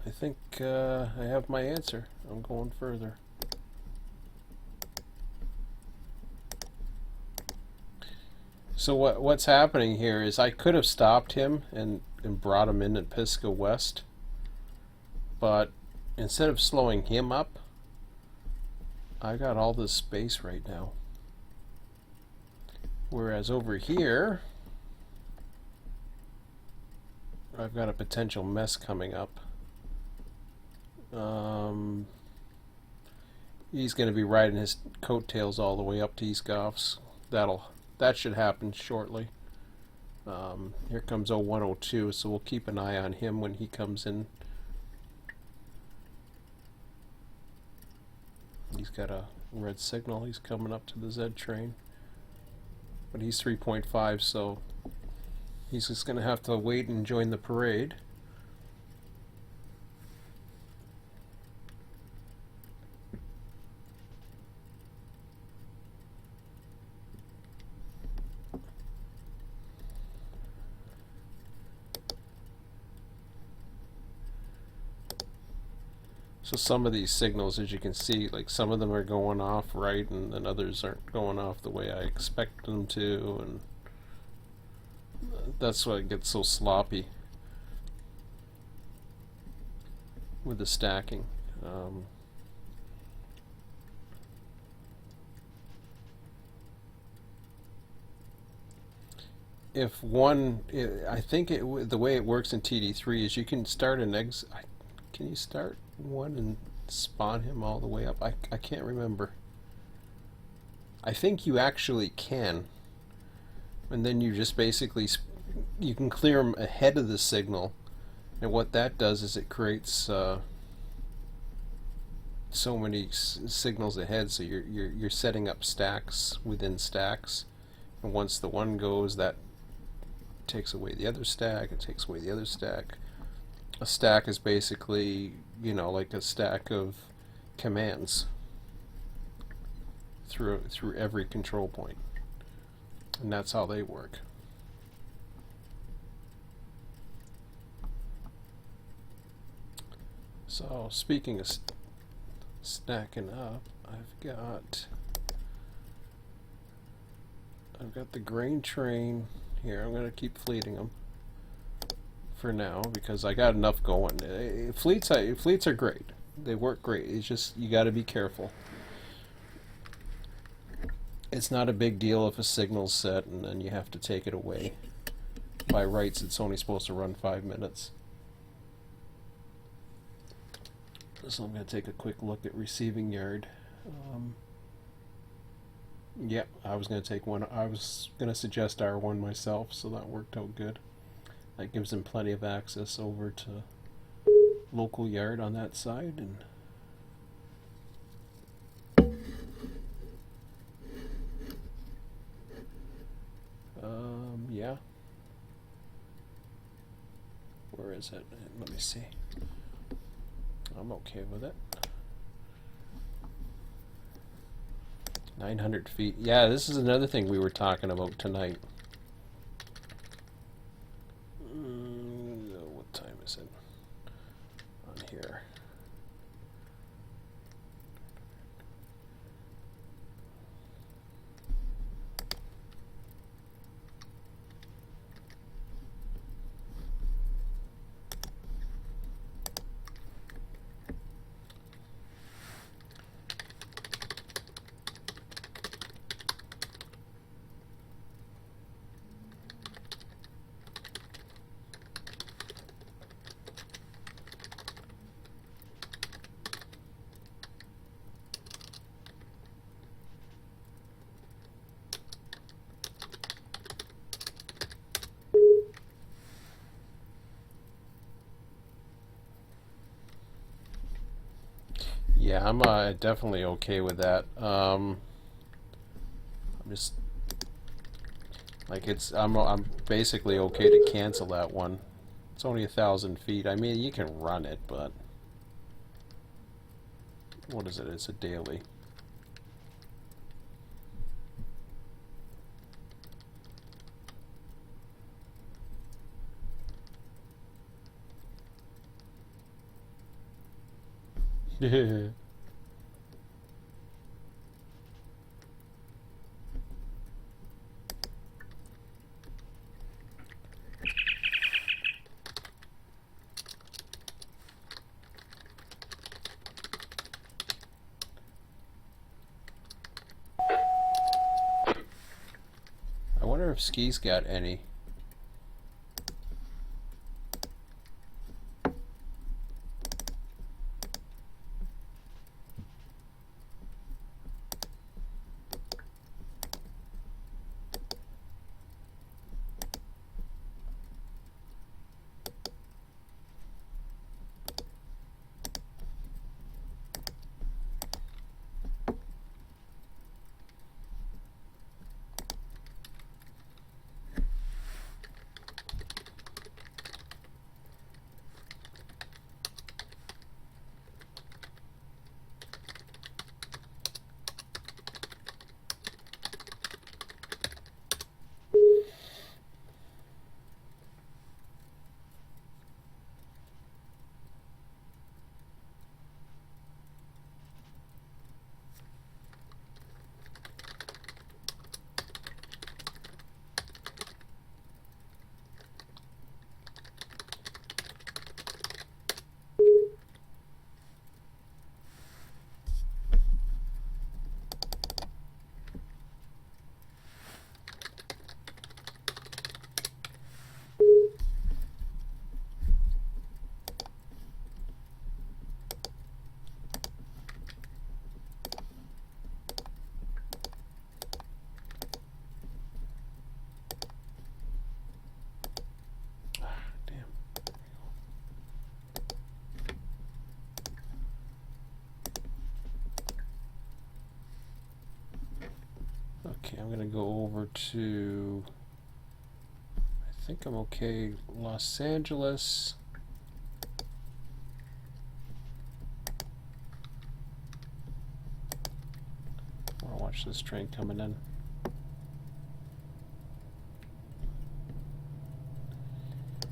A: I think I have my answer. I'm going further. So what's happening here is I could have stopped him and brought him in at Pisgah West, but instead of slowing him up, I got all this space right now. Whereas over here, I've got a potential mess coming up. He's going to be riding his coattails all the way up to East Goffs. That should happen shortly. Here comes 0102, so we'll keep an eye on him when he comes in. He's got a red signal. He's coming up to the Z train. But he's 3.5, so he's just going to have to wait and join the parade. So some of these signals, as you can see, like some of them are going off right, and then others aren't going off the way I expect them to, and that's why it gets so sloppy with the stacking. If one, I think the way it works in TD3 is you can start an can you start one and spawn him all the way up? I can't remember. I think you actually can, and then you just basically you can clear them ahead of the signal, and what that does is it creates so many signals ahead, so you're setting up stacks within stacks, and once the one goes, that takes away the other stack, it takes away the other stack. A stack is basically, you know, like a stack of commands through every control point, and that's how they work. So speaking of stacking up, I've got the grain train here. I'm going to keep fleeting them for now because I got enough going. Fleets are great. They work great. It's just you got to be careful. It's not a big deal if a signal's set and then you have to take it away. By rights, it's only supposed to run 5 minutes. So I'm going to take a quick look at receiving yard. Yeah, I was going to take one. I was going to suggest R1 myself, so that worked out good. That gives them plenty of access over to local yard on that side, and yeah. Where is it? Let me see. I'm okay with it. 900 feet. Yeah, this is another thing we were talking about tonight. What time is it on here? Yeah, I'm definitely okay with that. I'm just like I'm basically okay to cancel that one. It's only 1,000 feet. I mean, you can run it, but what is it? It's a daily. I wonder if Ski's got any. Okay, I'm gonna go over to, I think I'm okay, Los Angeles. I wanna watch this train coming in.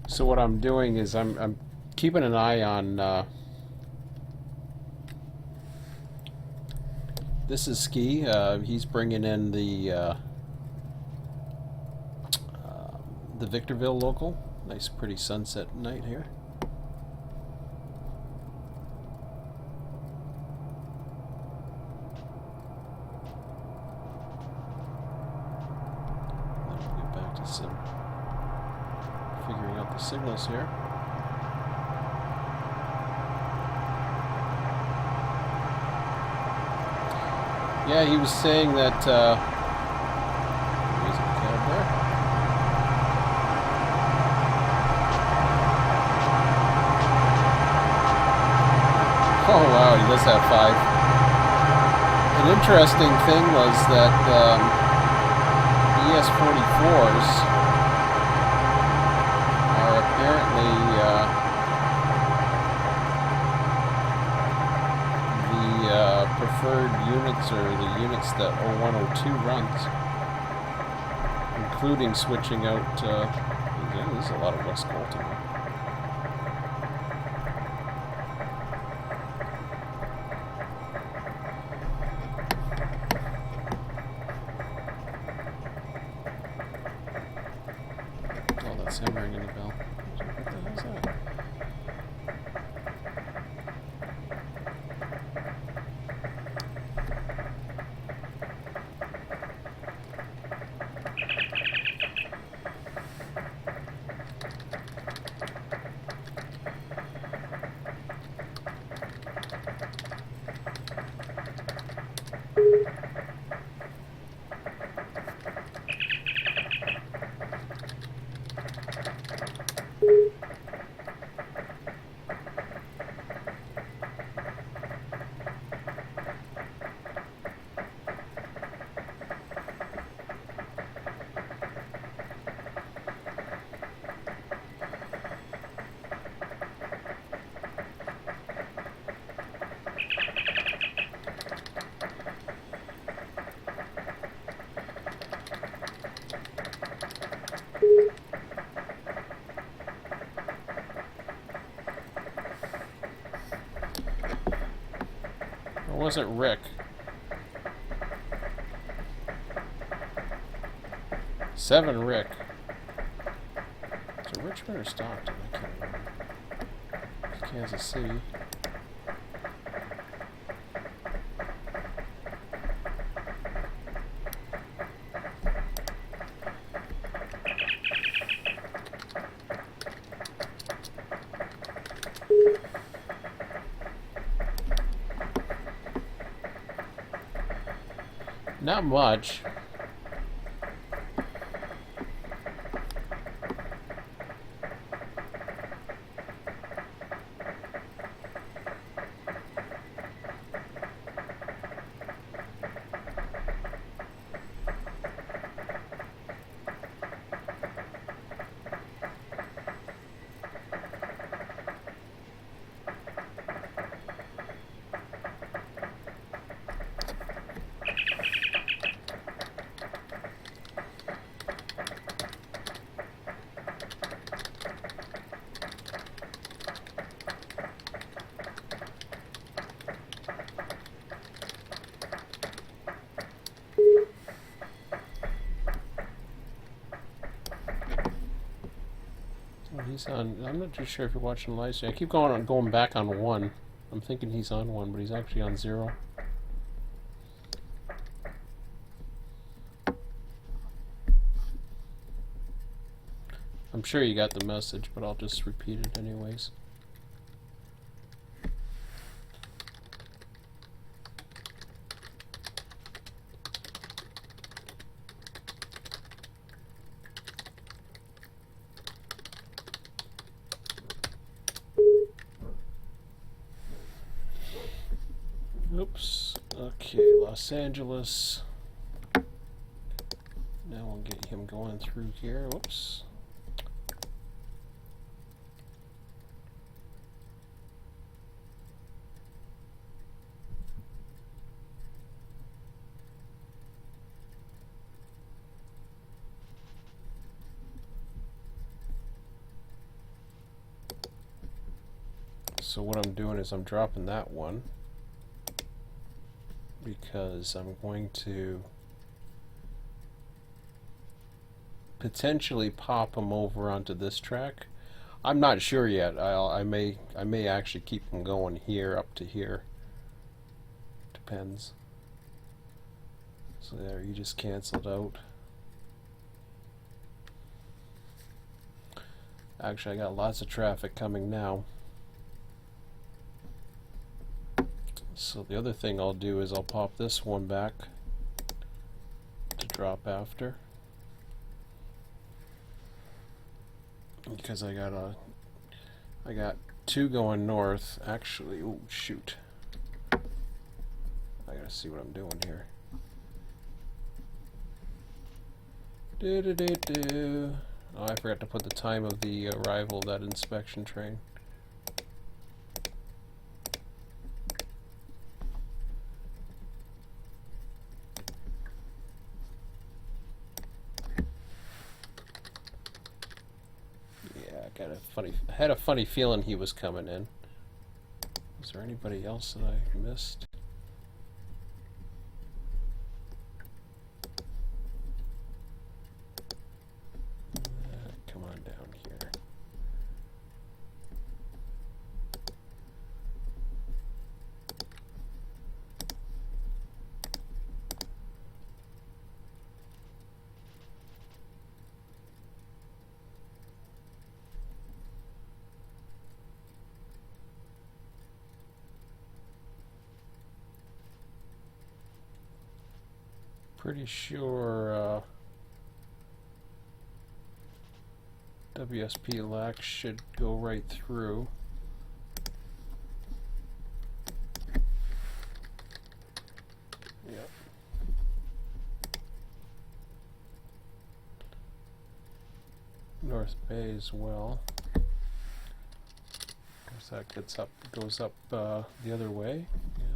A: So what I'm doing is I'm keeping an eye on this is Ski. He's bringing in the Victorville local. Nice, pretty sunset night here. Then we'll get back to some figuring out the signals here. Yeah, he was saying that here's a cab there. Oh wow, he does have 5. An interesting thing was that ES44s are apparently preferred units, or the units that 0102 runs, including switching out again, there's a lot of West Colton. Oh, that's him ringing the bell. What the hell's that? Or was it Rick? Seven Rick. Is it Richmond or Stockton? I can't remember. It's Kansas City. Not much. He's on. I'm not too sure if you're watching the live stream. I keep going back on 1. I'm thinking he's on 1, but he's actually on 0. I'm sure you got the message, but I'll just repeat it anyways. Oops. Okay, Los Angeles. Now we'll get him going through here. Whoops. So what I'm doing is I'm dropping that one, because I'm going to potentially pop them over onto this track. I'm not sure yet. I may actually keep them going here up to here. Depends. So there, you just canceled out. Actually, I got lots of traffic coming now. So the other thing I'll do is I'll pop this one back to drop after, because I got 2 going north. Actually, oh shoot, I gotta see what I'm doing here. Oh, I forgot to put the time of the arrival of that inspection train. I had a funny feeling he was coming in. Is there anybody else that I missed? Come on down here. Pretty sure WSP lax should go right through. Yep. North Bay as well. Guess that goes up the other way. Yep.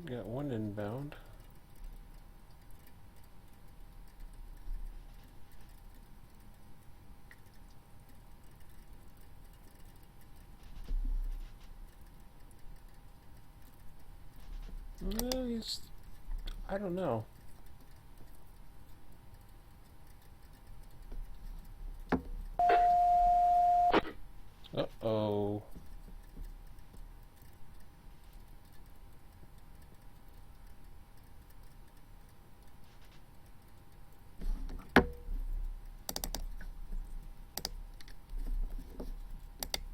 A: Got one inbound. I don't know. Uh-oh.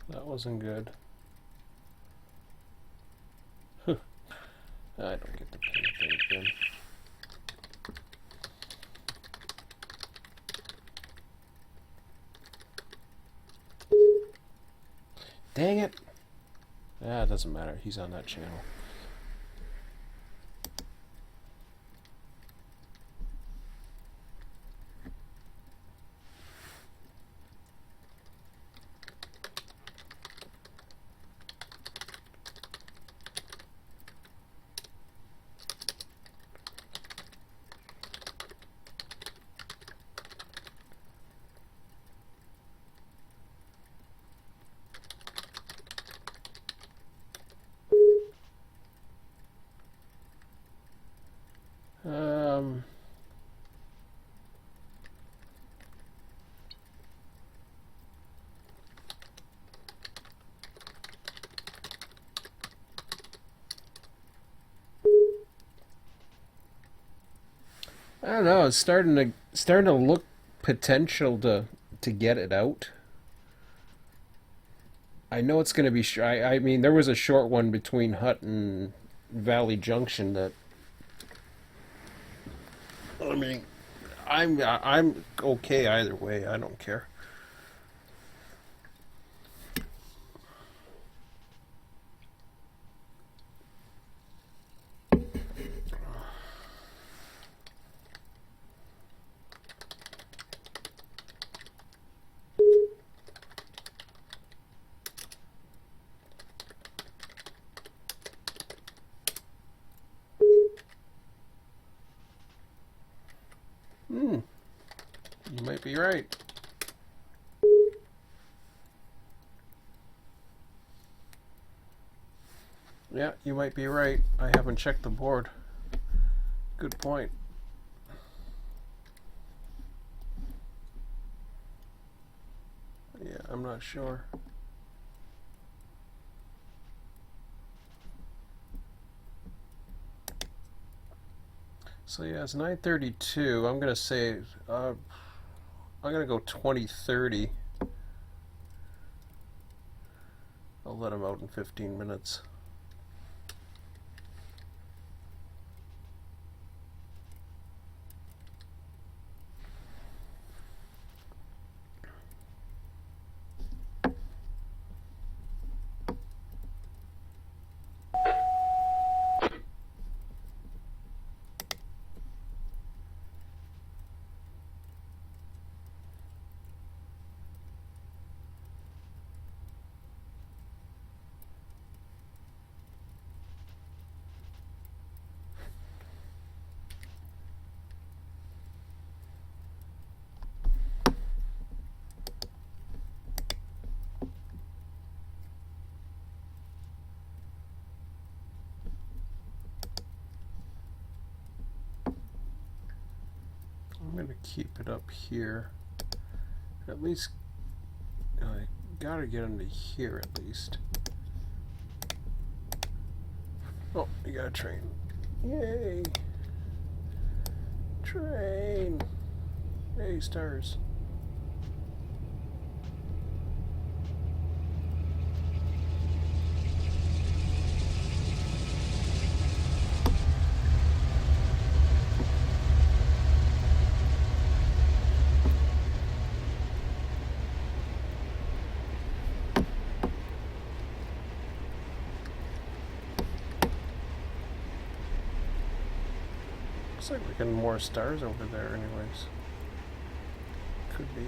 A: That wasn't good. I don't get the pin thing again. Dang it! Ah, it doesn't matter. He's on that channel. I don't know. It's starting to look potential to get it out. I know it's going to be. I mean, there was a short one between Hut and Valley Junction that. I mean, I'm okay either way. I don't care. You might be right. Yeah, you might be right. I haven't checked the board. Good point. Yeah, I'm not sure. So yeah, it's 9:32. I'm gonna say I'm gonna go 20:30. I'll let him out in 15 minutes. I'm going to keep it up here. At least, I gotta get into here at least. Oh, you got a train. Yay! Train! Hey, stars. Looks like we're getting more stars over there anyways. Could be.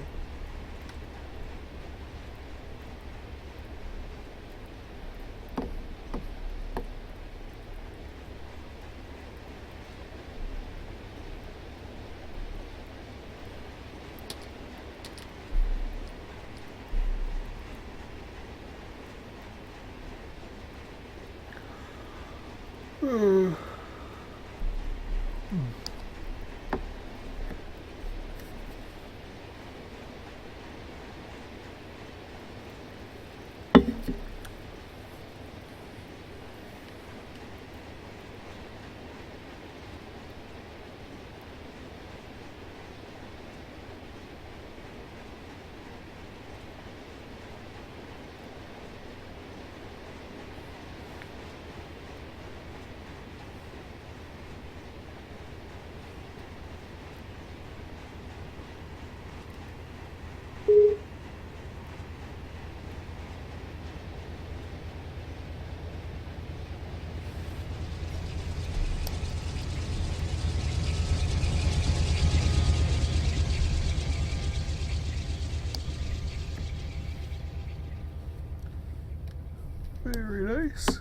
A: Very nice.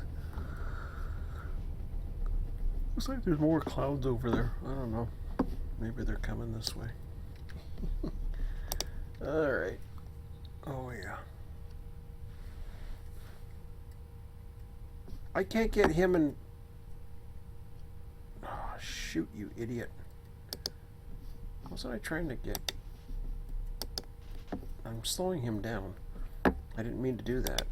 A: Looks like there's more clouds over there. I don't know. Maybe they're coming this way. Alright. Oh yeah. I can't get him and... Oh, shoot, you idiot. What was I trying to get? I'm slowing him down. I didn't mean to do that.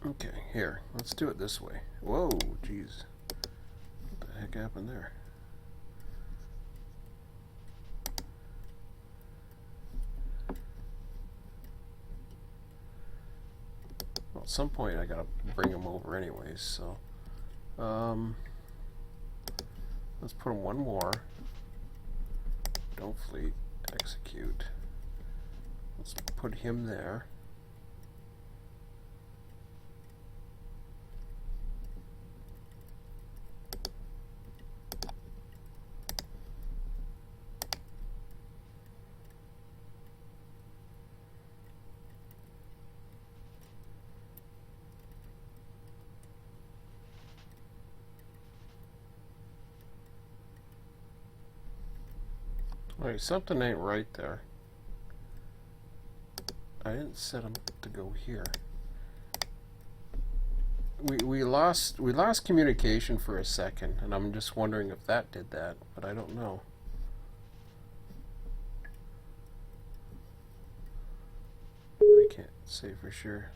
A: Okay, here. Let's do it this way. Whoa, jeez. What the heck happened there? Well, at some point I gotta bring him over anyways, so... let's put him one more. Don't fleet. Execute. Let's put him there. Wait, something ain't right there. I didn't set him to go here. We lost communication for a second, and I'm just wondering if that did that, but I don't know. I can't say for sure.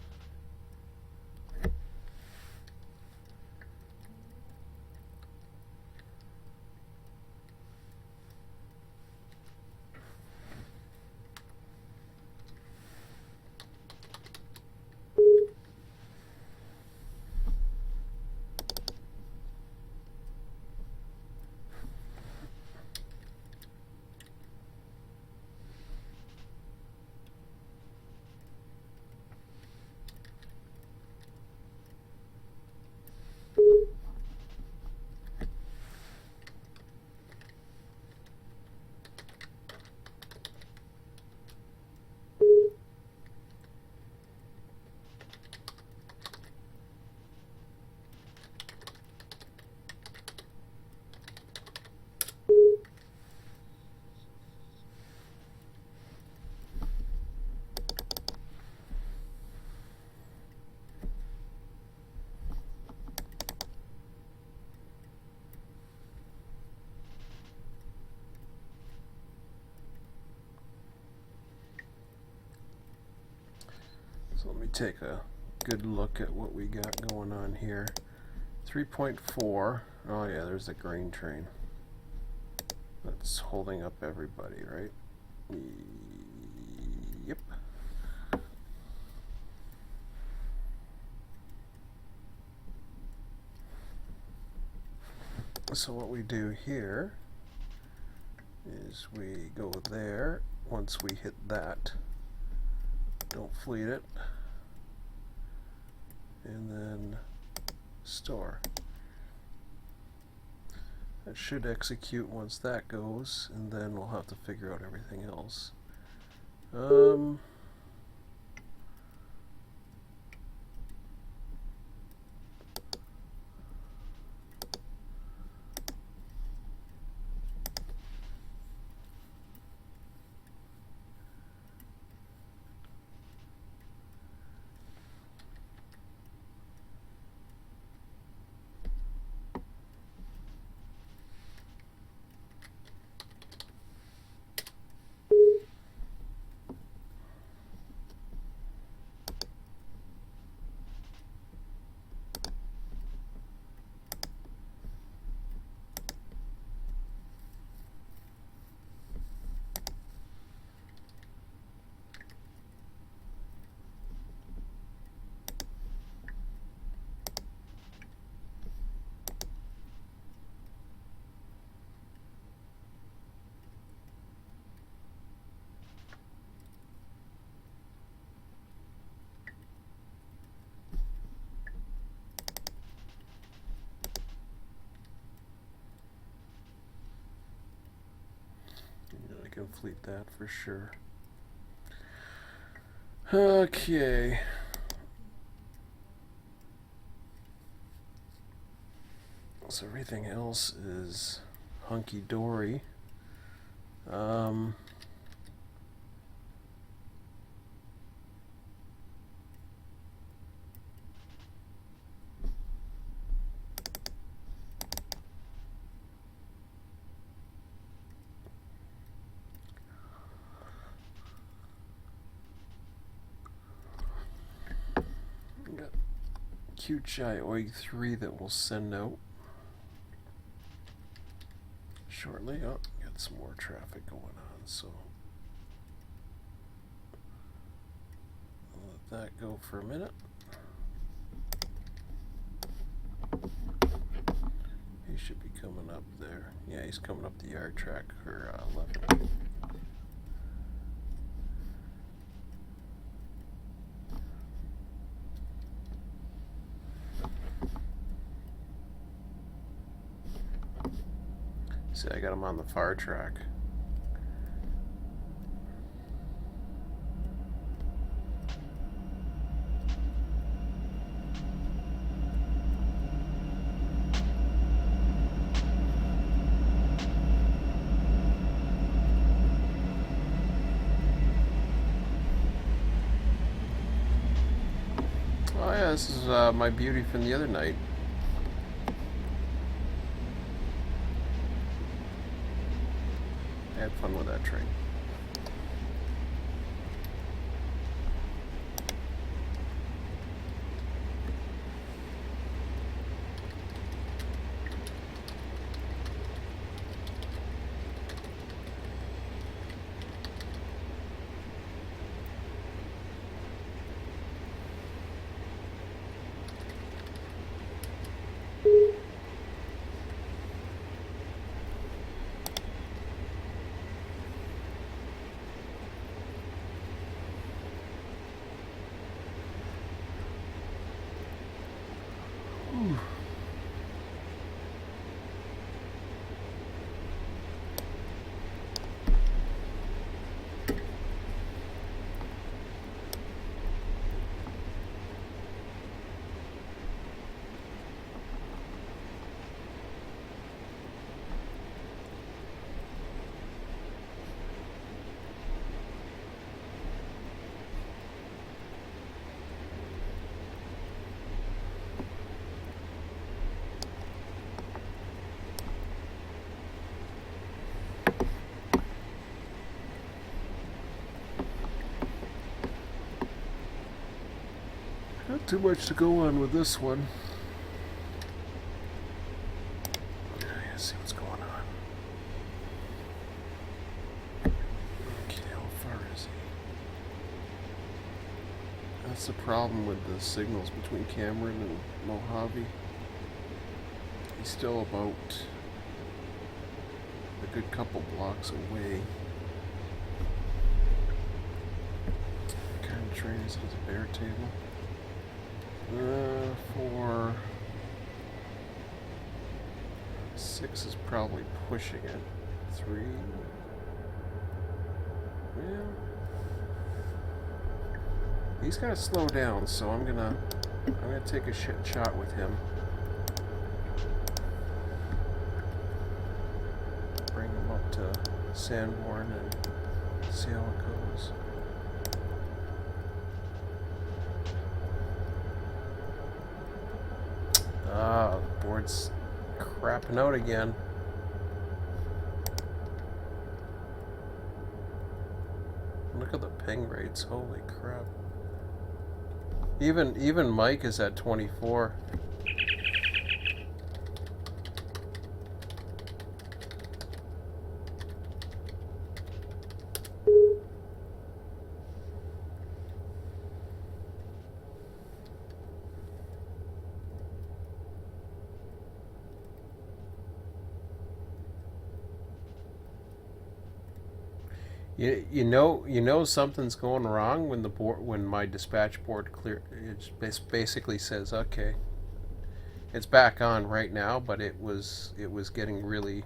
A: So let me take a good look at what we got going on here. 3.4. Oh yeah, there's the grain train. That's holding up everybody, right? Yep. So what we do here is we go there. Once we hit that, don't fleet it, and then store. That should execute once that goes, and then we'll have to figure out everything else. I can fleet that for sure. Okay. So everything else is hunky-dory. Got QCHI OIG3 that we'll send out shortly. Oh, got some more traffic going on, so I'll let that go for a minute. He should be coming up there. Yeah, he's coming up the yard track for 11. See, I got him on the far track. Oh yeah, this is my beauty from the other night. I had fun with that train. Not too much to go on with this one. Let's see what's going on. Okay, how far is he? That's the problem with the signals between Cameron and Mojave. He's still about a good couple blocks away. What kind of train is it? It's a bare table. For 6 is probably pushing it. 3. Yeah. He's gotta slow down, so I'm gonna take a shot with him. Bring him up to Sanborn and see how it goes. Ah, the board's crapping out again. Look at the ping rates, holy crap. Even Mike is at 24. You know something's going wrong when when my dispatch board it basically says okay, it's back on right now, but it was getting really,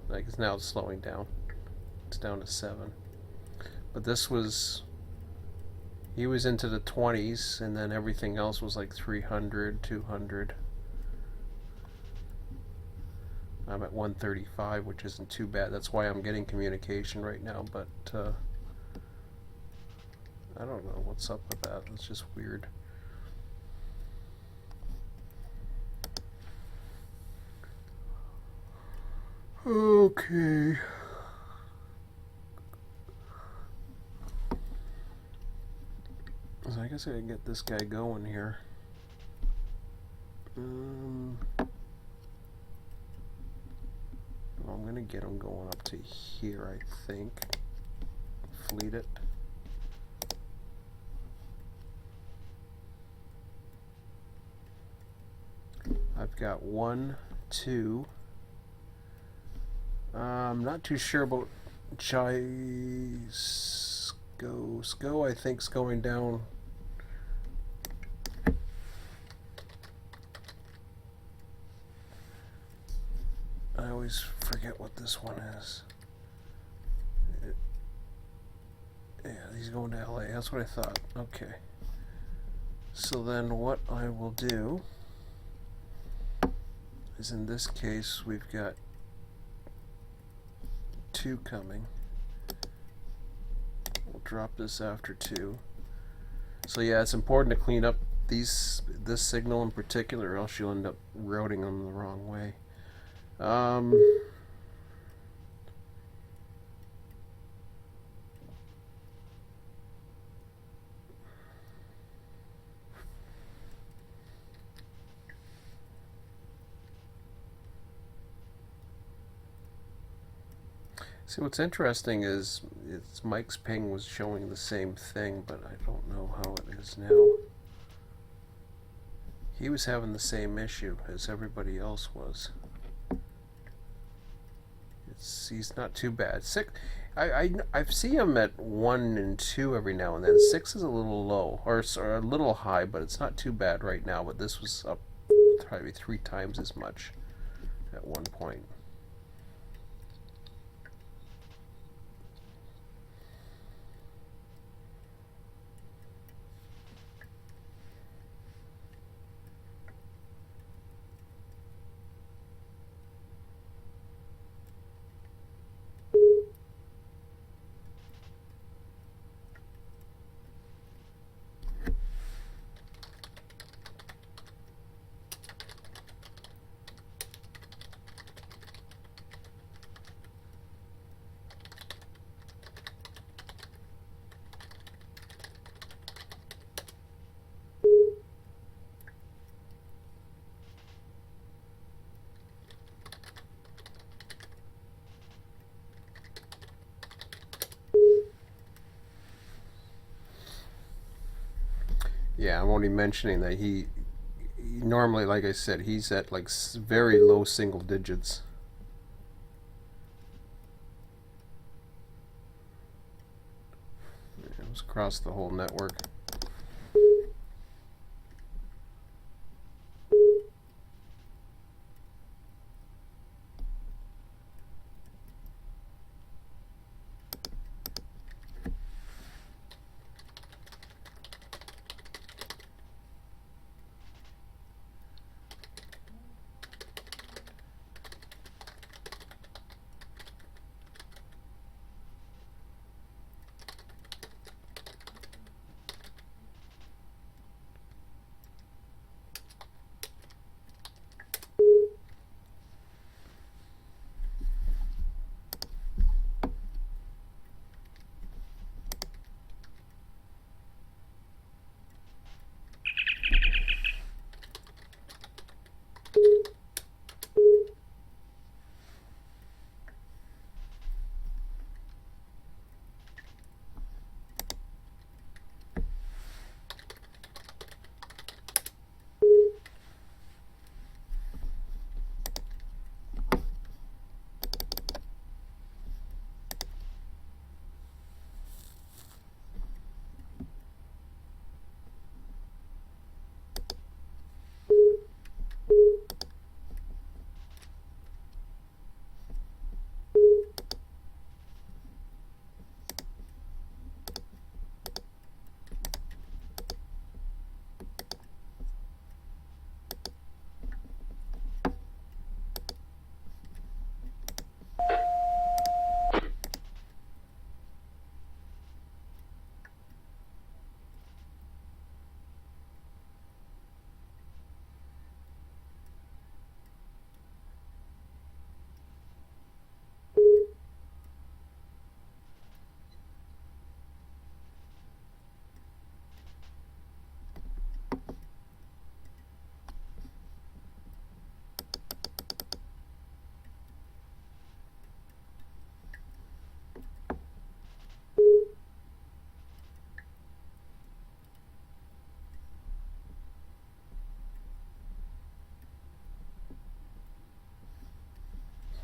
A: like, it's now slowing down. It's down to 7, but this was He was into the 20s, and then everything else was like 300, 200. I'm at 135, which isn't too bad. That's why I'm getting communication right now, but I don't know what's up with that. It's just weird. Okay. So I guess I can get this guy going here. Well, I'm gonna get him going up to here, I think. Fleet it. I've got 1, 2. I'm not too sure about Sco, I think's going down. I always forget what this one is. Yeah, he's going to LA. That's what I thought. Okay. So then what I will do is, in this case, we've got 2 coming. We'll drop this after 2. So yeah, it's important to clean up this signal in particular, or else you'll end up routing them the wrong way. See, what's interesting is Mike's ping was showing the same thing, but I don't know how it is now. He was having the same issue as everybody else was. He's not too bad. 6, I see him at 1 and 2 every now and then. 6 is a little low, or a little high, but it's not too bad right now. But this was up probably 3 times as much at one point. Yeah, I'm only mentioning that he normally, like I said, he's at like very low single digits. It was across the whole network.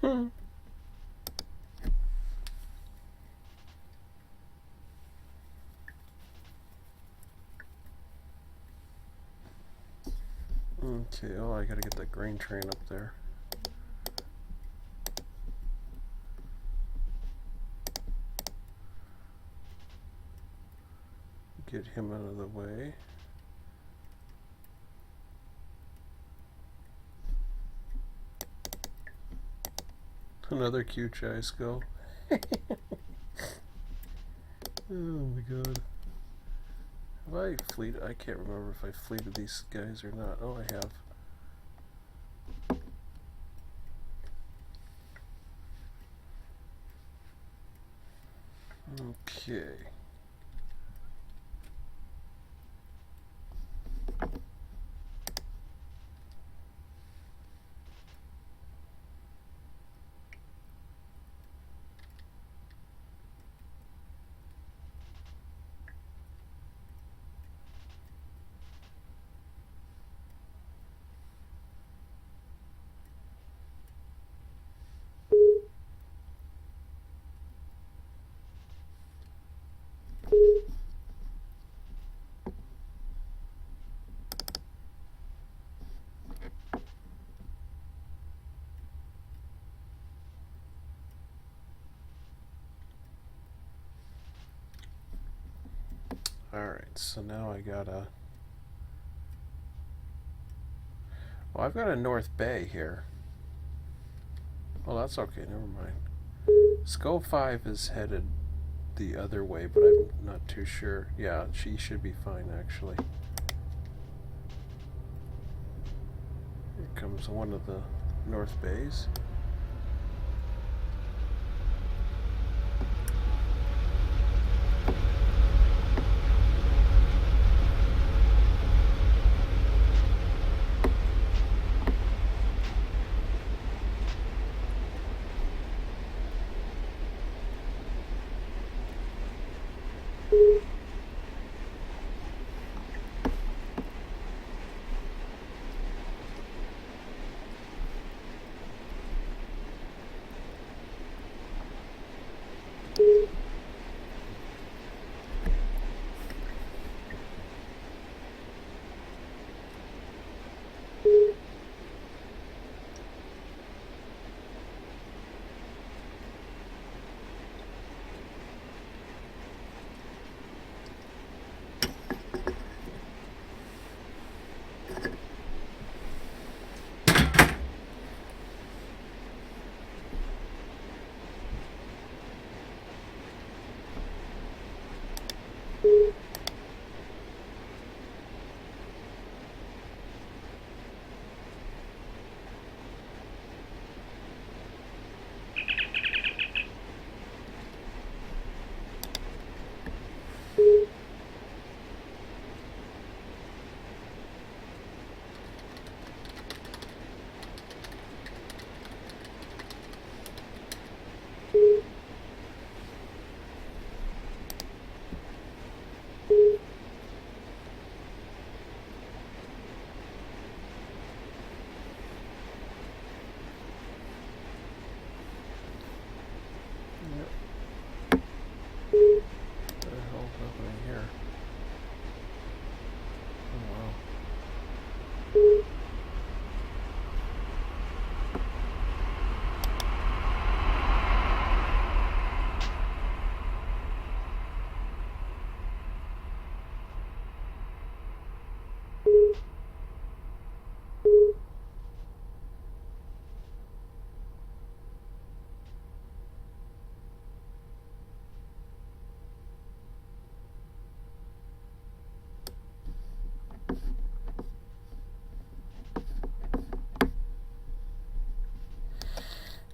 A: Okay, oh, I gotta get that grain train up there. Get him out of the way. Another cute chai skull. Oh my god. Have I fleeted? I can't remember if I fleeted these guys or not. Oh, I have. Okay. Alright, so now I gotta... Oh, I've got a North Bay here. Well, that's okay, never mind. SCO 5 is headed the other way, but I'm not too sure. Yeah, she should be fine, actually. Here comes one of the North Bays.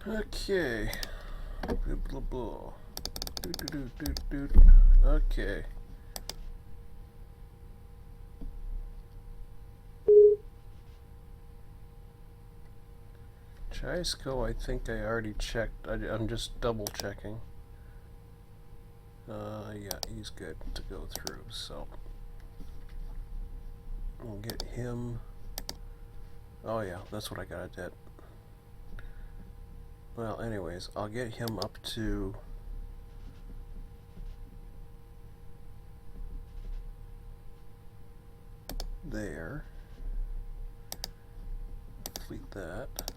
A: Okay. Blah, blah, blah. Okay. Chisco, I think I already checked. I'm just double checking. Yeah, he's good to go through, so we'll get him. Oh yeah, that's what I got at. Well, anyways, I'll get him up to there. Complete that.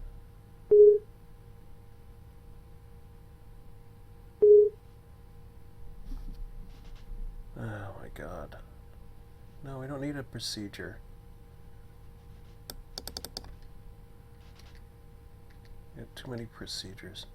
A: Oh my god. No, we don't need a procedure. We have too many procedures.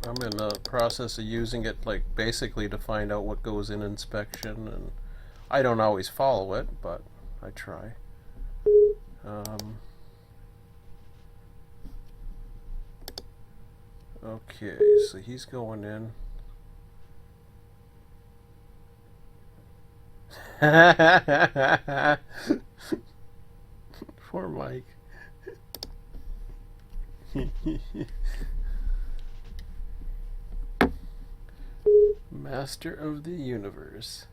A: I'm in the process of using it, like, basically to find out what goes in inspection, and I don't always follow it, but I try. Okay, so he's going in. Poor Mike. Master of the universe.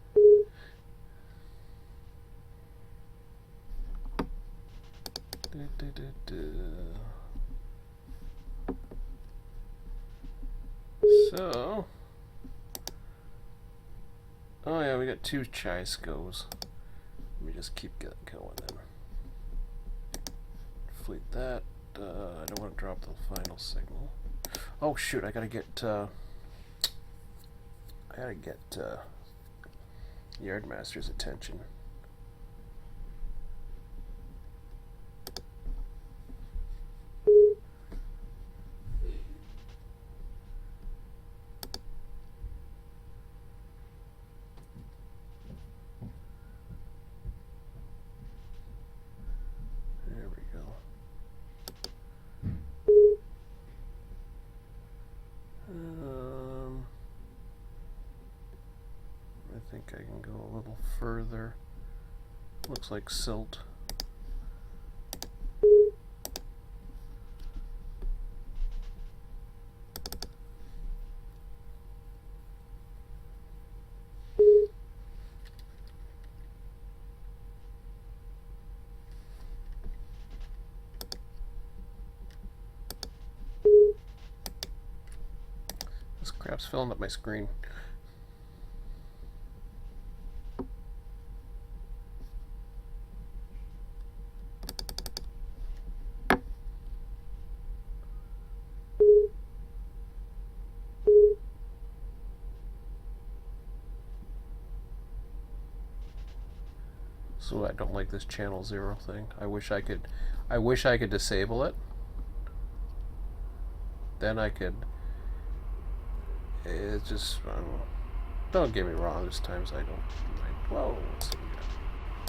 A: So, oh yeah, we got 2 chai scos. Let me just keep going then. Fleet that. I don't want to drop the final signal. Oh shoot! I gotta get Yardmaster's attention. There we go. I think I can go a little further. Looks like silt. This crap's filling up my screen. So I don't like this channel 0 thing. I wish I could disable it. Then I could. It's just, I don't know. Don't get me wrong, there's times I don't mind. Whoa, what's the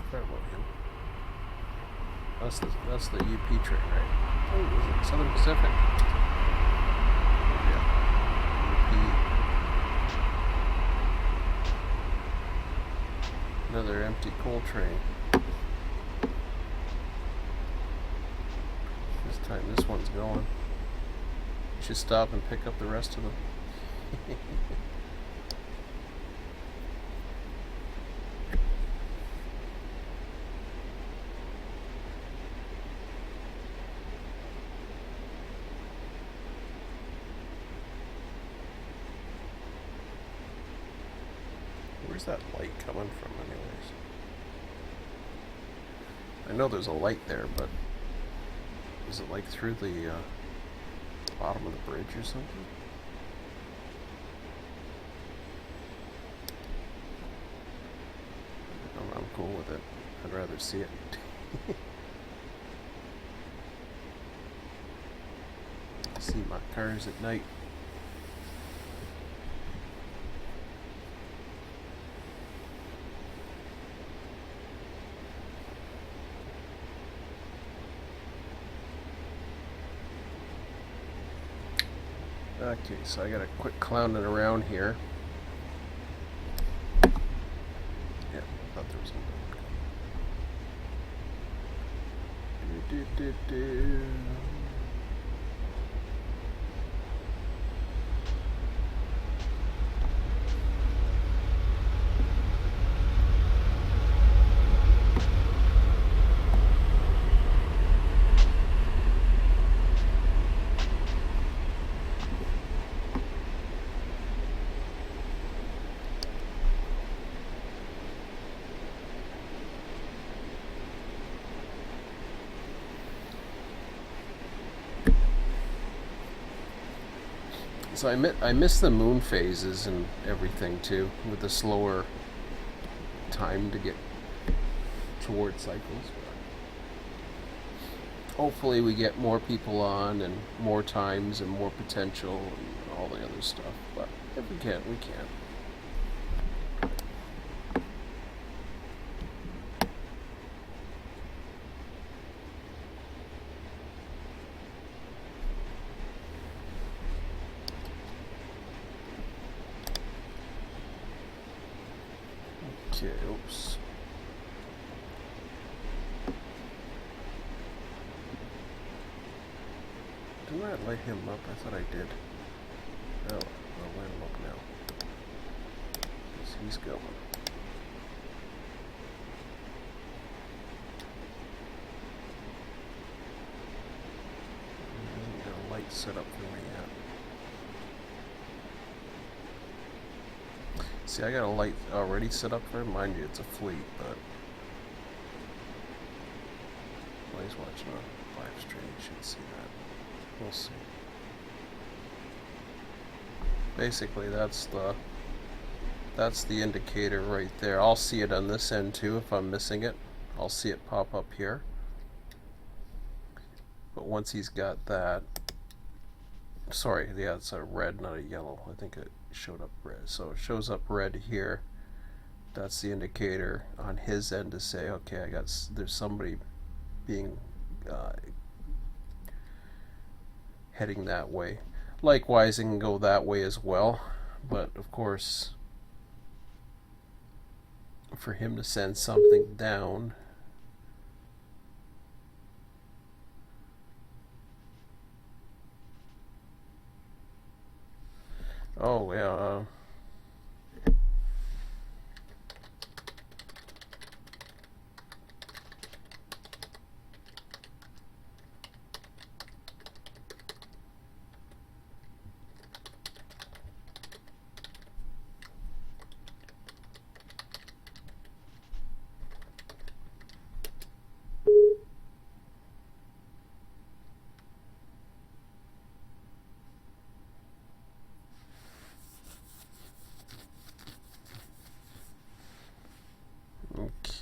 A: about him? That's the UP train, right? Oh, is it Southern Pacific? Yeah. UP. Another empty coal train. This time this one's going. Should stop and pick up the rest of them. Where's that light coming from anyways? I know there's a light there, but is it like through the bottom of the bridge or something? I'm cool with it. I'd rather see it. See my cars at night. Okay, so I gotta quit clowning around here. thought there was a note. Do. So I miss the moon phases and everything too, with the slower time to get toward cycles. Hopefully we get more people on and more times and more potential and all the other stuff. But if we can, we can. Okay, oops. Didn't I light him up? I thought I did. Oh, I'll light him up now. He's going. He hasn't got a light set up for me yet. See, I got a light already set up for him. Mind you, it's a fleet, but while he's watching a live stream, you should see that. We'll see. Basically, that's the indicator right there. I'll see it on this end too if I'm missing it. I'll see it pop up here. But once he's got that, sorry, yeah, it's a red, not a yellow. I think it showed up red. So it shows up red here. That's the indicator on his end to say, okay, there's somebody being heading that way. Likewise, it can go that way as well, but of course, for him to send something down, oh yeah,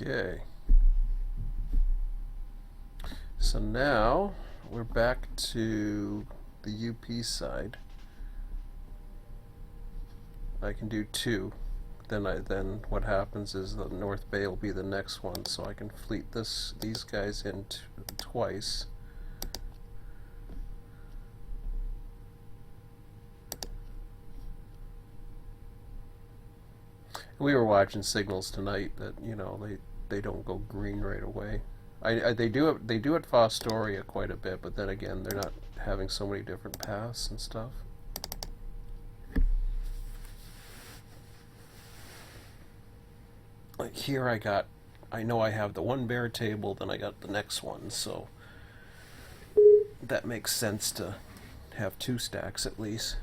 A: okay. So now we're back to the UP side. I can do 2. Then what happens is the North Bay will be the next one, so I can fleet these guys in twice. We were watching signals tonight that, you know, they don't go green right away. They do at Fostoria quite a bit, but then again, they're not having so many different paths and stuff. Like here I know I have the one bear table, then I got the next one, so that makes sense to have 2 stacks at least.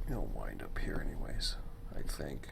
A: He'll wind up here anyways, I think.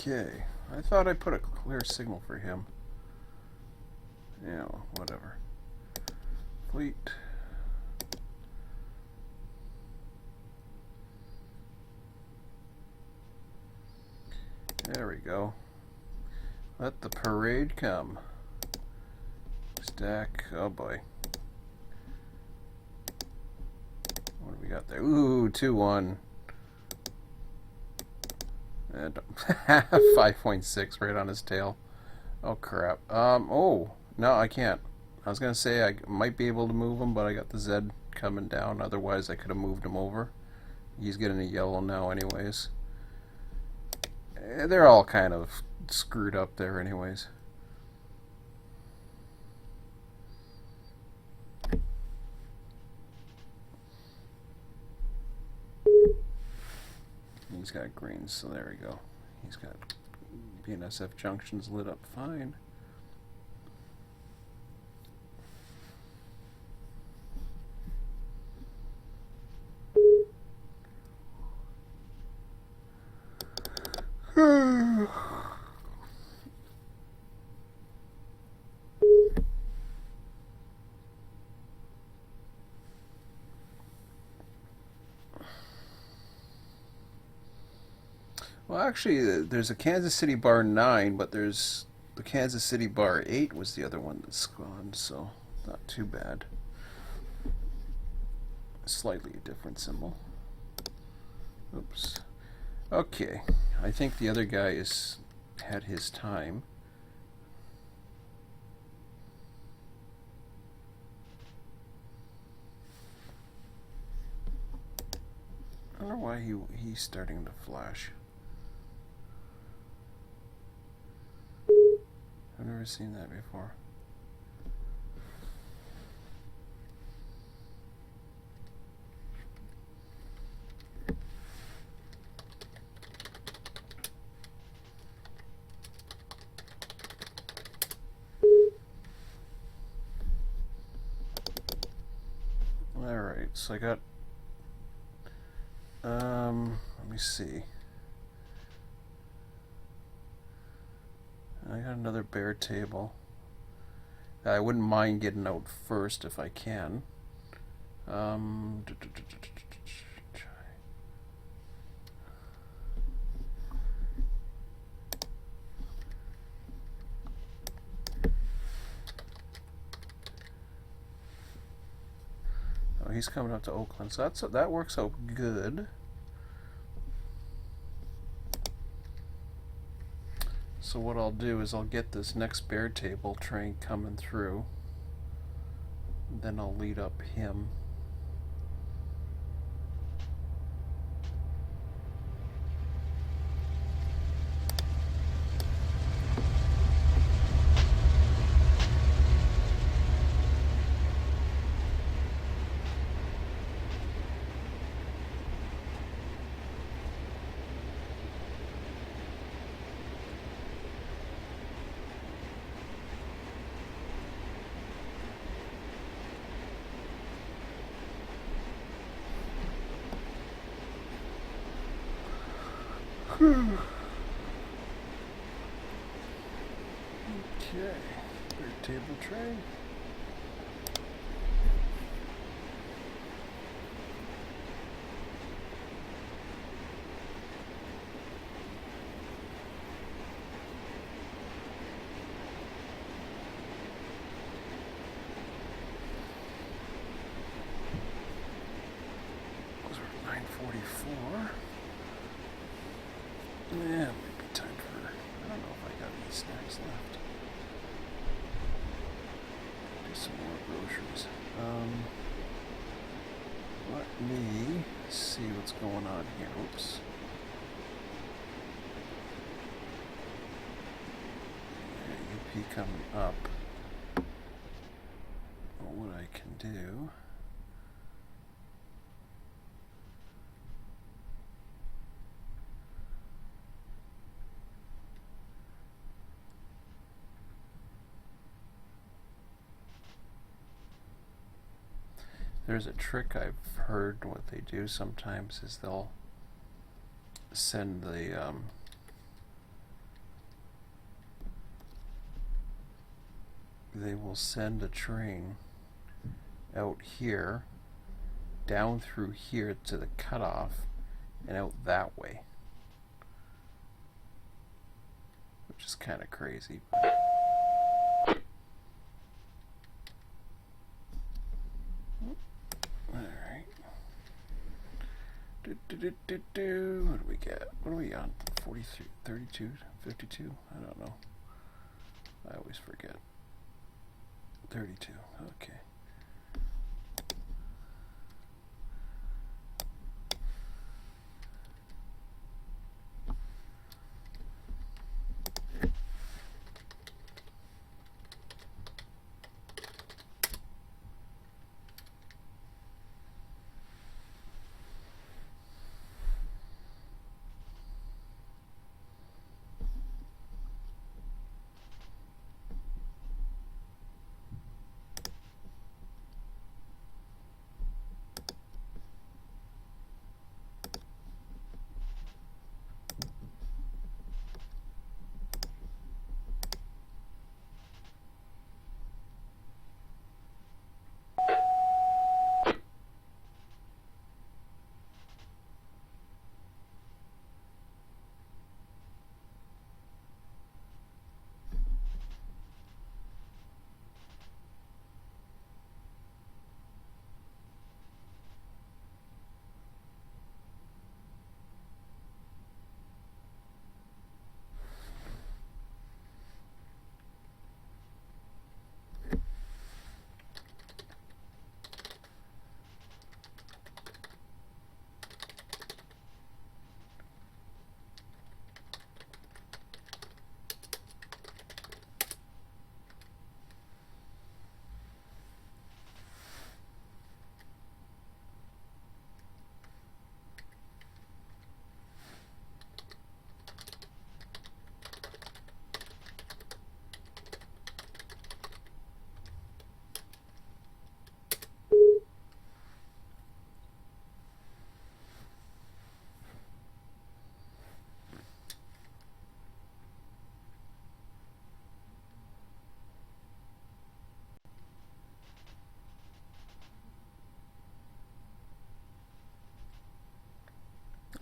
A: Okay, I thought I put a clear signal for him. Yeah, whatever. Fleet. There we go. Let the parade come. Stack. Oh boy. What do we got there? Ooh, 2-1. And 5.6 right on his tail. Oh crap. Oh, no, I can't. I was gonna say I might be able to move him, but I got the Z coming down. Otherwise, I could have moved him over. He's getting a yellow now, anyways. They're all kind of screwed up there, anyways. He's got greens, so there we go. He's got BNSF junctions lit up fine. Well, actually, there's a Kansas City bar 9, but there's the Kansas City bar 8 was the other one that's gone, so not too bad. Slightly a different symbol. Oops. Okay, I think the other guy has had his time. I don't know why he's starting to flash. I've never seen that before. Alright, so I got let me see. I got another bare table. I wouldn't mind getting out first if I can. Oh, he's coming up to Oakland, so that works out good. So what I'll do is I'll get this next bare table train coming through. Then I'll lead up him. Okay, bare table tray. Those are 9:44. Yeah, maybe time for, I don't know if I got any snacks left. Do some more groceries. Let me see what's going on here. Oops. Yeah, UP coming up. Well, what I can do. There's a trick I've heard what they do sometimes is they'll send the they will send a train out here, down through here to the cutoff, and out that way. Which is kind of crazy. Alright. What do we get? What are we on? 43, 32, 52? I don't know. I always forget. 32. Okay.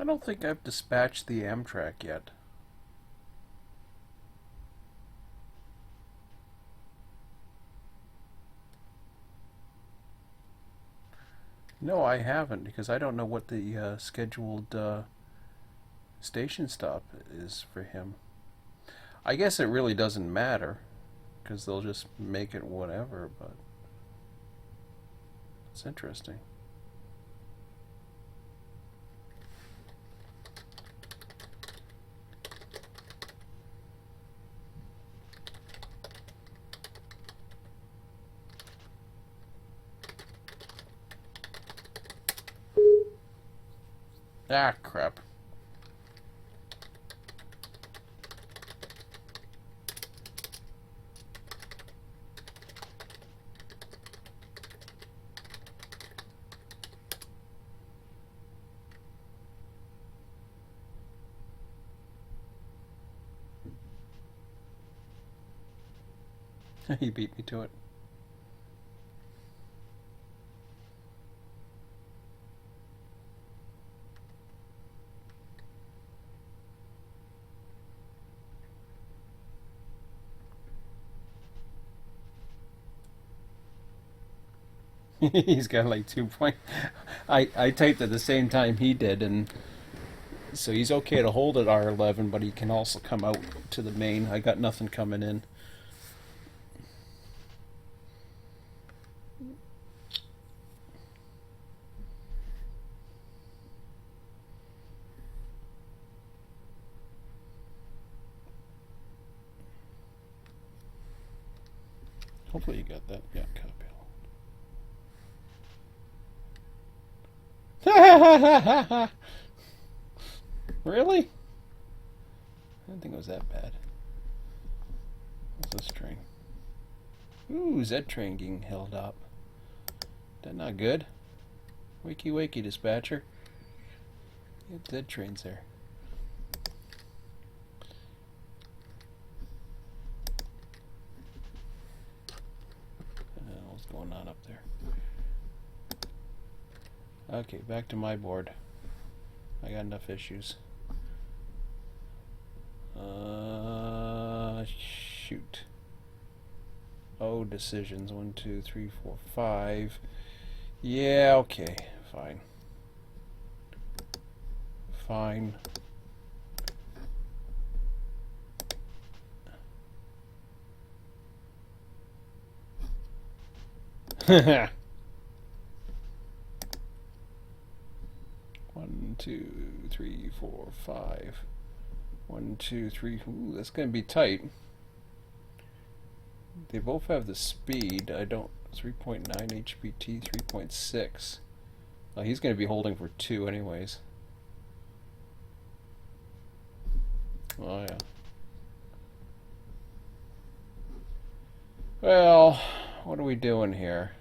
A: I don't think I've dispatched the Amtrak yet. No, I haven't, because I don't know what the scheduled station stop is for him. I guess it really doesn't matter, because they'll just make it whatever, but it's interesting. Ah, crap. He beat me to it. He's got like 2 point. I typed at the same time he did, and so he's okay to hold at R11, but he can also come out to the main. I got nothing coming in. Hopefully you got that. Yeah, copy. Really? I didn't think it was that bad. What's this train? Ooh, Z train getting held up. That not good? Wakey wakey, dispatcher. Get Z trains there. going on up there. Okay, back to my board. I got enough issues. Shoot. Oh, decisions. 1, 2, 3, 4, 5. Yeah, okay. Fine. Fine. One, two, three, 4, 5. 1, 2, 3. Ooh, that's gonna be tight. They both have the speed. I don't. 3.9 HPT, 3.6. He's gonna be holding for 2 anyways. Oh yeah. Well, what are we doing here?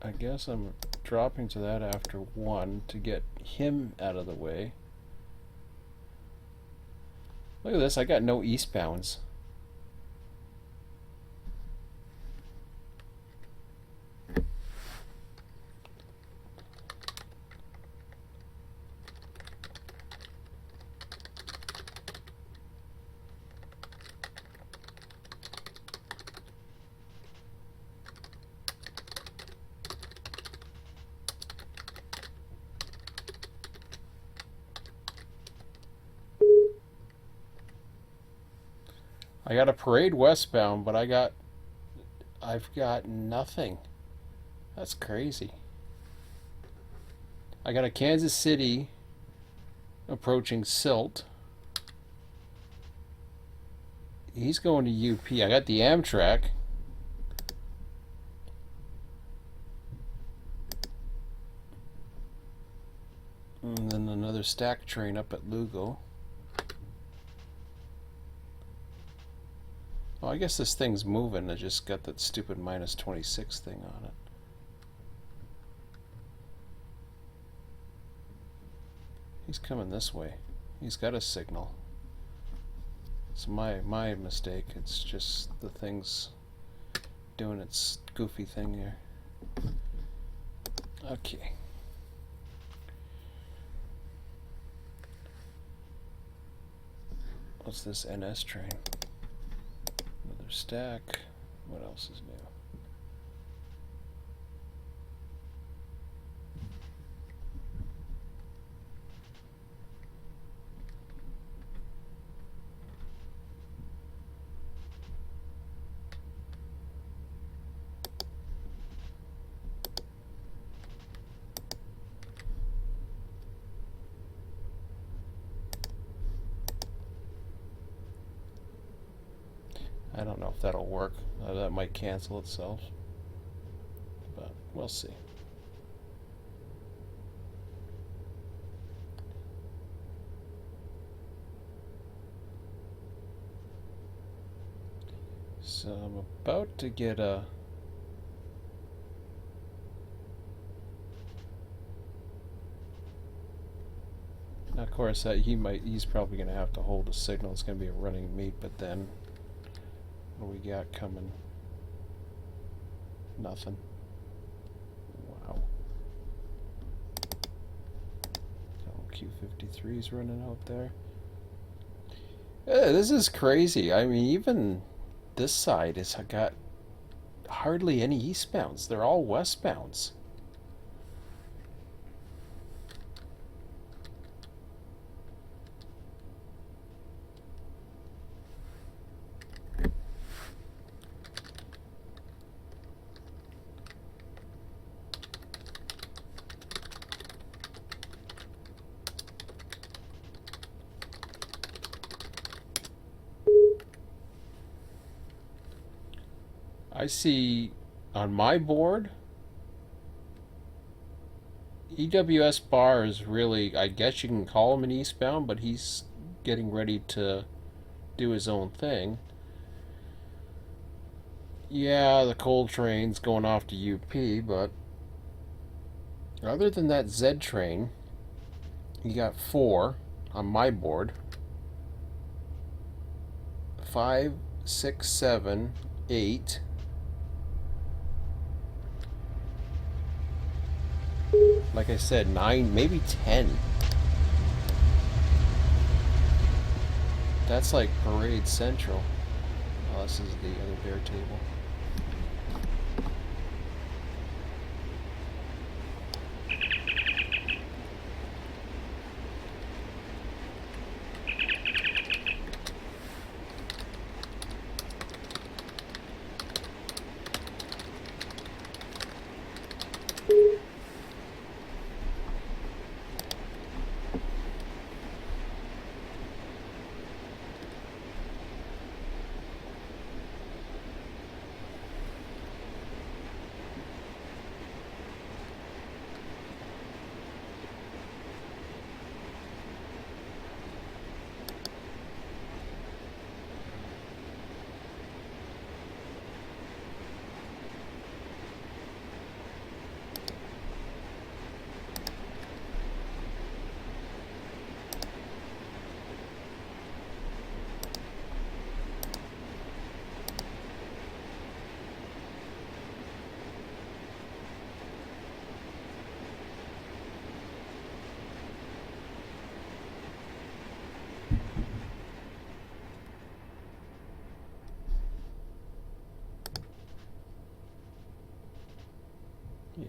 A: I guess I'm dropping to that after 1 to get him out of the way. Look at this, I got no eastbounds. I got a parade westbound, but I've got nothing. That's crazy. I got a Kansas City approaching Silt. He's going to UP. I got the Amtrak. And then another stack train up at Lugo. Oh, I guess this thing's moving. I just got that stupid -26 thing on it. He's coming this way. He's got a signal. It's my mistake. It's just the thing's doing its goofy thing here. Okay. What's this NS train? Another stack. What else is new? I don't know if that'll work. That might cancel itself. But we'll see. So I'm about to get a... Now, of course, he's probably going to have to hold a signal. It's going to be a running meet, but then... What do we got coming? Nothing. Wow. Q53's running out there. Yeah, this is crazy. I mean, even this side has got hardly any eastbounds. They're all westbounds. I see on my board, EWS bar is really, I guess you can call him an eastbound, but he's getting ready to do his own thing. Yeah, the coal train's going off to UP, but other than that Z train, you got 4. on my board. 5, 6, 7, 8. Like I said, 9, maybe 10. That's like Parade Central. Oh, this is the other bear table.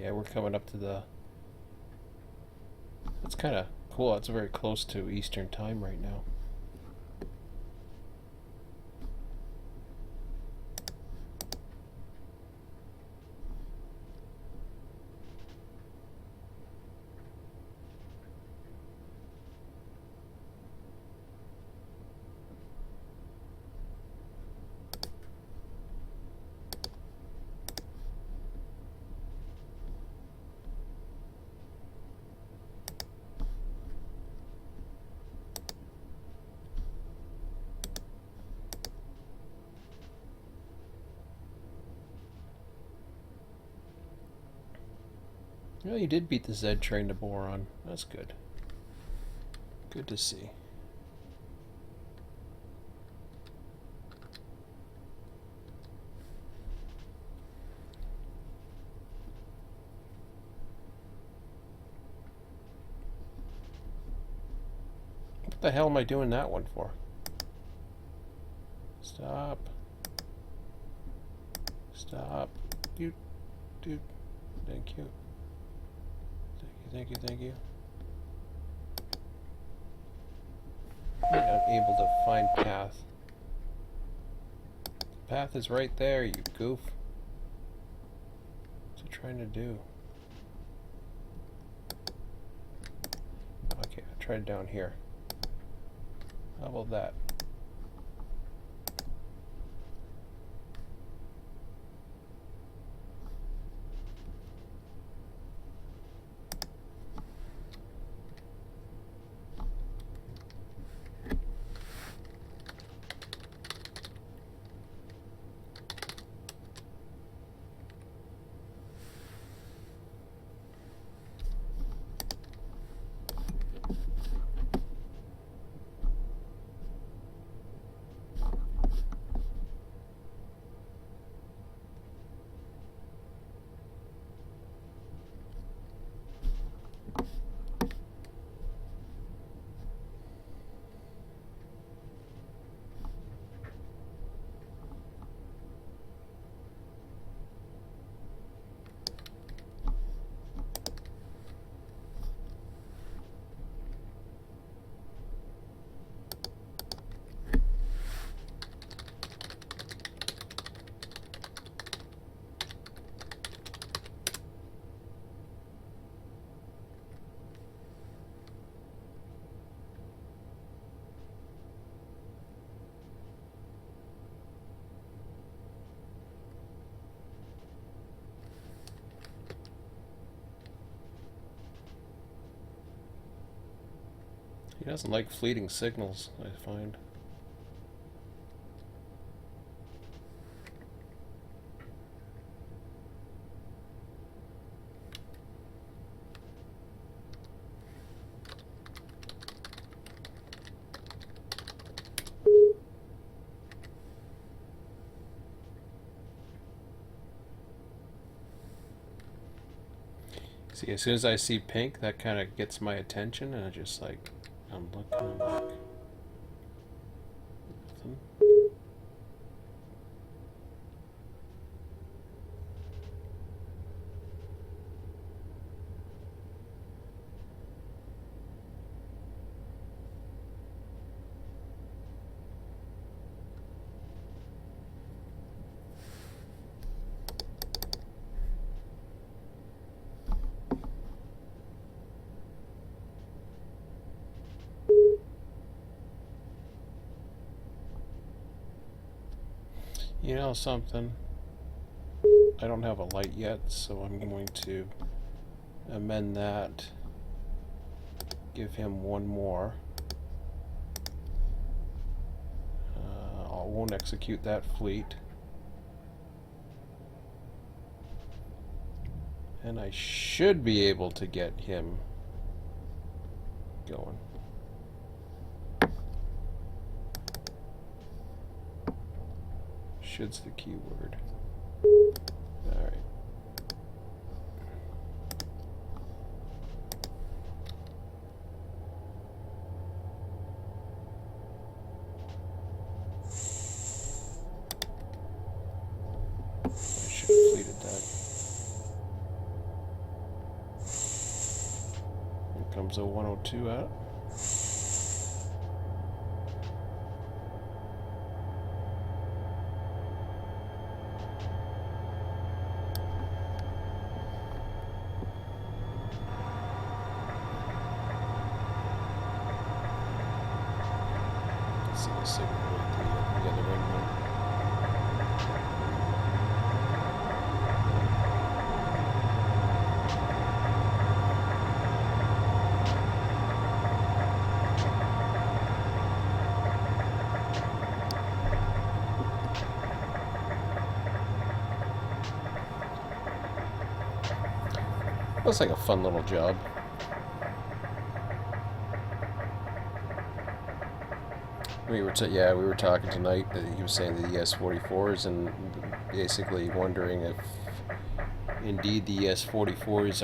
A: Yeah, we're coming up to the... It's kind of cool. It's very close to Eastern time right now. Well, you did beat the Z train to boron. That's good. Good to see. What the hell am I doing that one for? Stop. Stop. Dude. Dude. Thank you. Thank you, thank you. I'm able to find path. The path is right there, you goof. What's it trying to do? Okay, I tried down here. How about that? He doesn't like fleeting signals, I find. See, as soon as I see pink, that kind of gets my attention, and I just like, I'm looking, I'm like, nothing. You know something? I don't have a light yet, so I'm going to amend that. Give him one more. I won't execute that fleet. And I should be able to get him going. Should's the key word. Alright. I should have completed that. Here comes a 102 out. See the signal with the other end one. Looks like a fun little job. We were talking tonight that he was saying the ES44s, and basically wondering if indeed the ES44s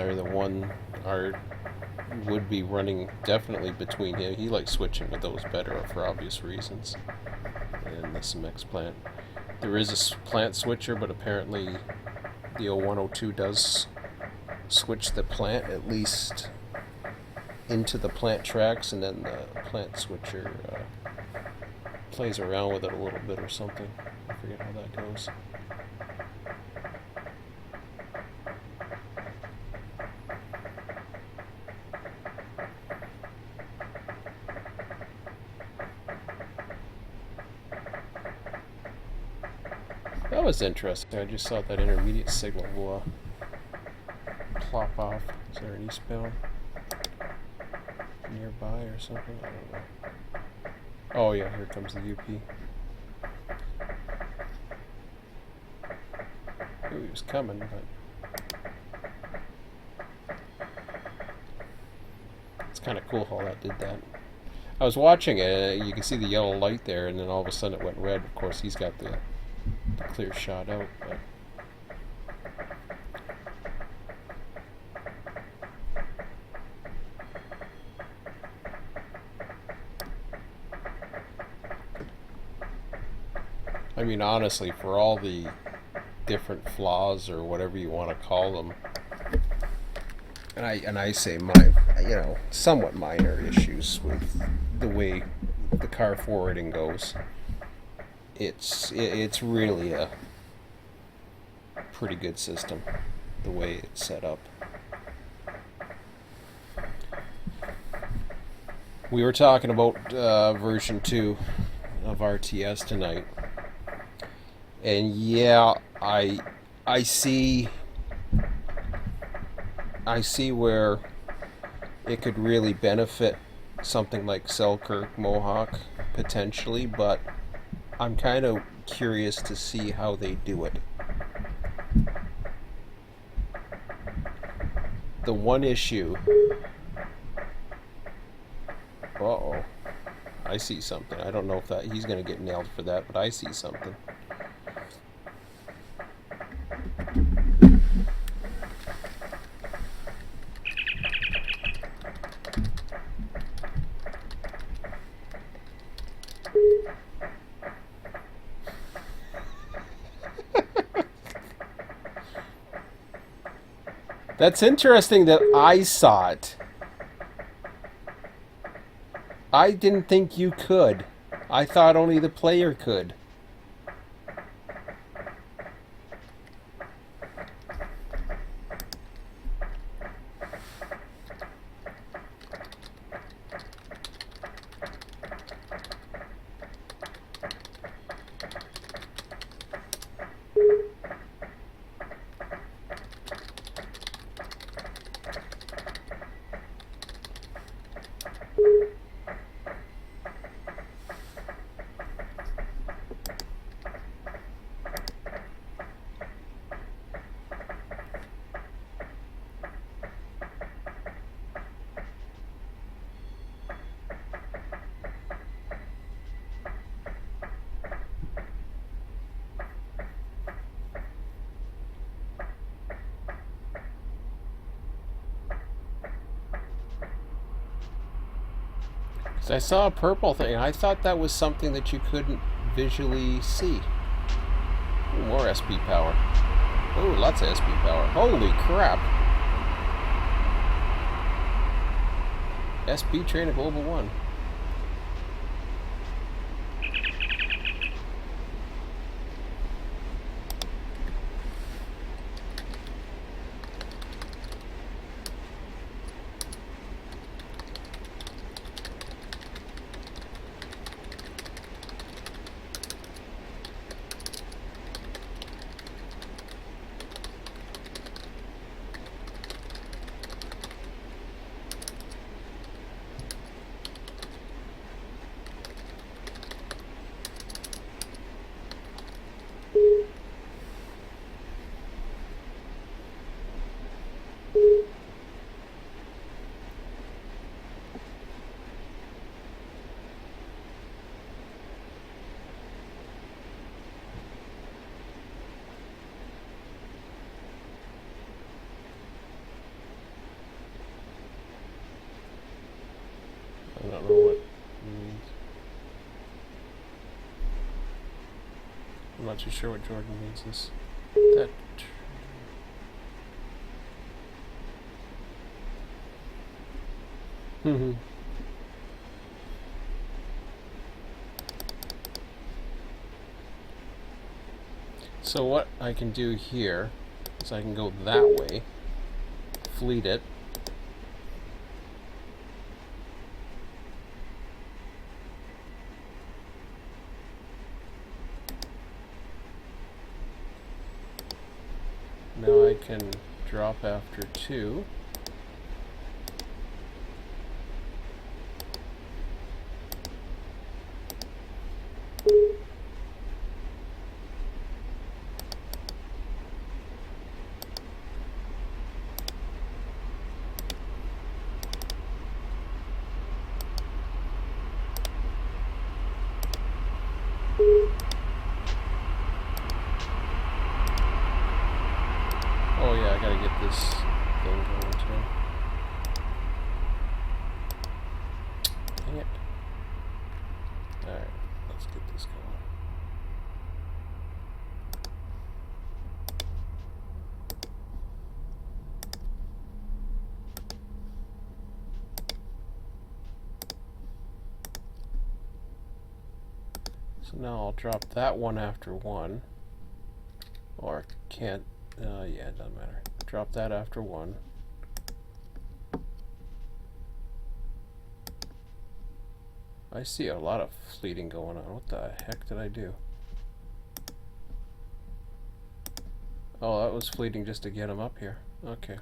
A: would be running definitely between him. He likes switching to those better for obvious reasons. And the SMX plant. There is a plant switcher, but apparently the 0102 does switch the plant at least into the plant tracks, and then the plant switcher plays around with it a little bit or something. I forget how that goes. That was interesting. I just saw that intermediate signal plop off. Is there an eastbound nearby or something? I don't know. Oh yeah, here comes the UP. Knew he was coming, but it's kind of cool how that did that. I was watching it, you can see the yellow light there, and then all of a sudden it went red. Of course, he's got the clear shot out, but I mean, honestly, for all the different flaws or whatever you want to call them, and I say somewhat minor issues with the way the car forwarding goes, it's really a pretty good system the way it's set up. We were talking about version 2 of RTS tonight. And yeah, I see where it could really benefit something like Selkirk Mohawk potentially, but I'm kind of curious to see how they do it. The one issue... Uh-oh. I see something. I don't know if he's going to get nailed for that, but I see something. That's interesting that I saw it. I didn't think you could. I thought only the player could. I saw a purple thing. I thought that was something that you couldn't visually see. Ooh, more SP power. Oh, lots of SP power. Holy crap. SP train of Global 1. I don't know what it means. I'm not too sure what Jordan means this. That. So what I can do here is I can go that way, fleet it. Now I can drop after 2. Oh yeah, I gotta get this thing going too. Dang it. Alright, let's get this going. So now I'll drop that one after 1. Or can't. Yeah, it doesn't matter. Drop that after 1. I see a lot of fleeting going on. What the heck did I do? Oh, that was fleeting just to get him up here. Okay.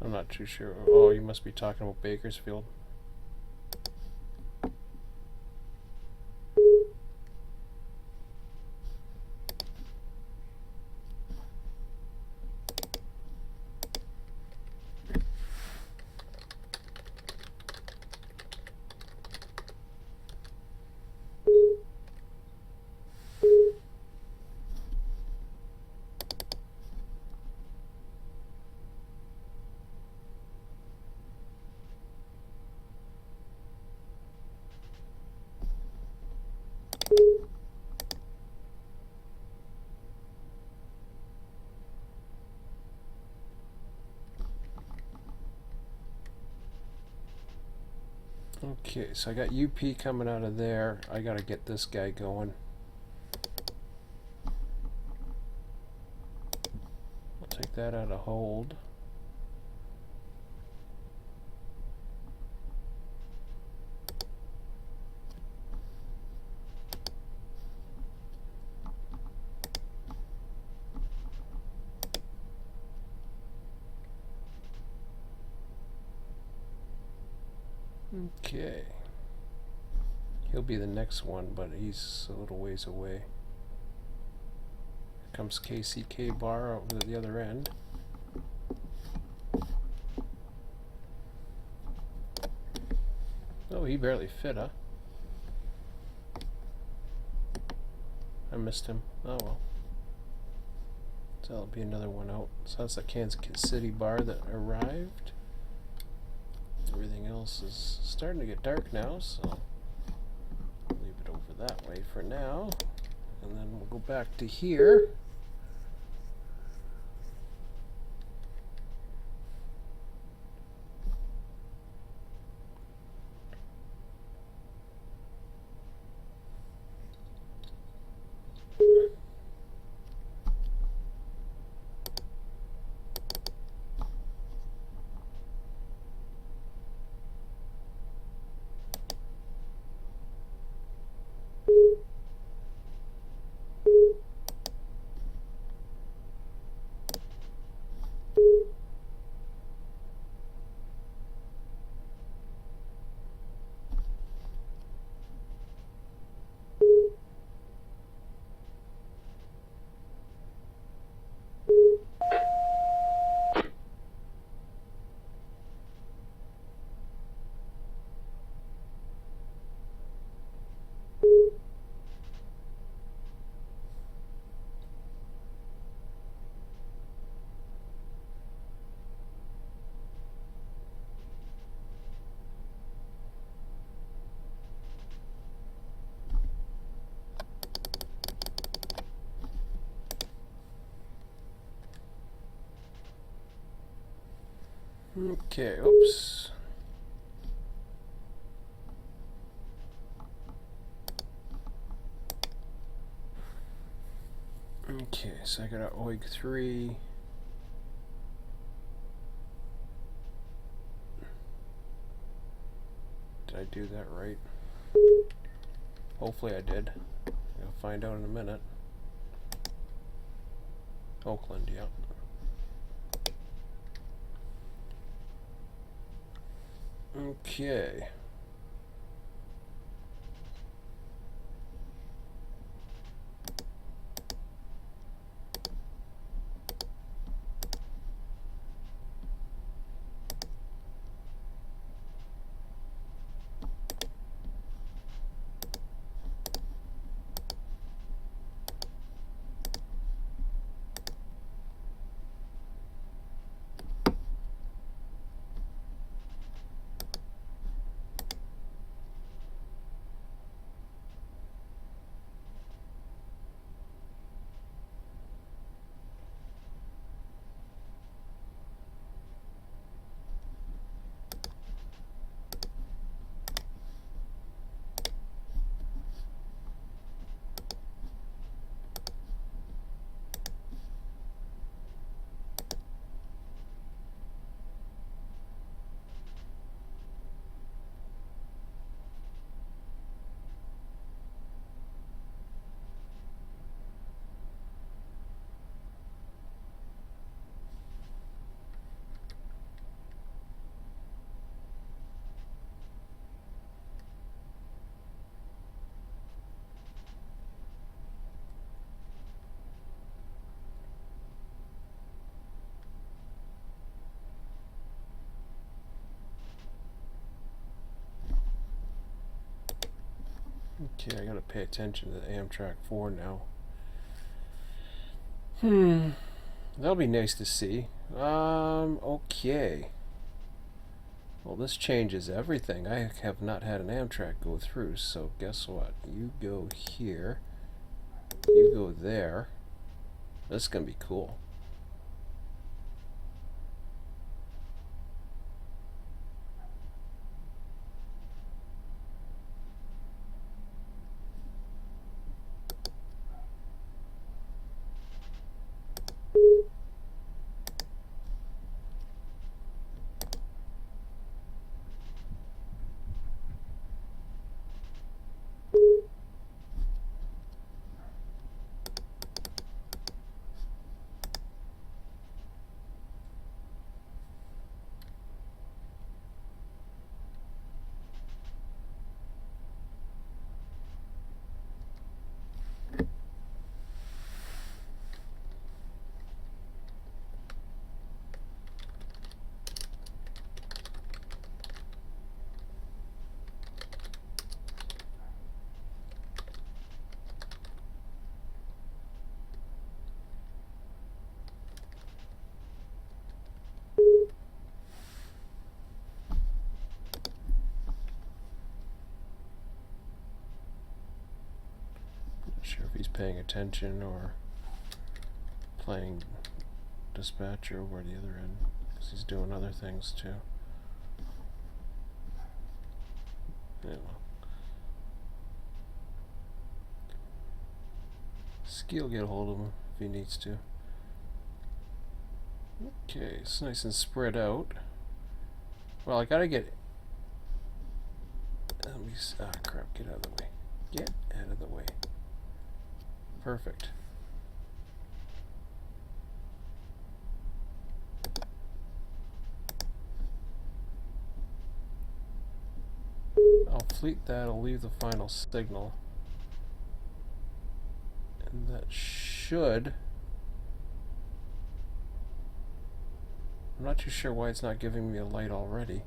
A: I'm not too sure. Oh, you must be talking about Bakersfield. Okay, so I got UP coming out of there. I gotta get this guy going. I'll take that out of hold. Okay. He'll be the next one, but he's a little ways away. Here comes KCK bar over at the other end. Oh, he barely fit, huh? I missed him. Oh well. So that'll be another one out. So that's the Kansas City bar that arrived. Everything else is starting to get dark now, so leave it over that way for now. And then we'll go back to here. Okay, oops. Okay, so I got a OIG 3. Did I do that right? Hopefully I did. I'll find out in a minute. Oakland, yeah. Okay. Okay, I gotta pay attention to the Amtrak 4 now. That'll be nice to see. Okay. Well, this changes everything. I have not had an Amtrak go through, so guess what? You go here. You go there. This is gonna be cool. sure if he's paying attention or playing dispatcher over the other end, because he's doing other things too. Yeah, well. Ski will get a hold of him if he needs to. Okay, it's nice and spread out. Well, I gotta get... Let me... Ah, crap, get out of the way. Get out of the way. Perfect. I'll fleet that, I'll leave the final signal. And that should... I'm not too sure why it's not giving me a light already.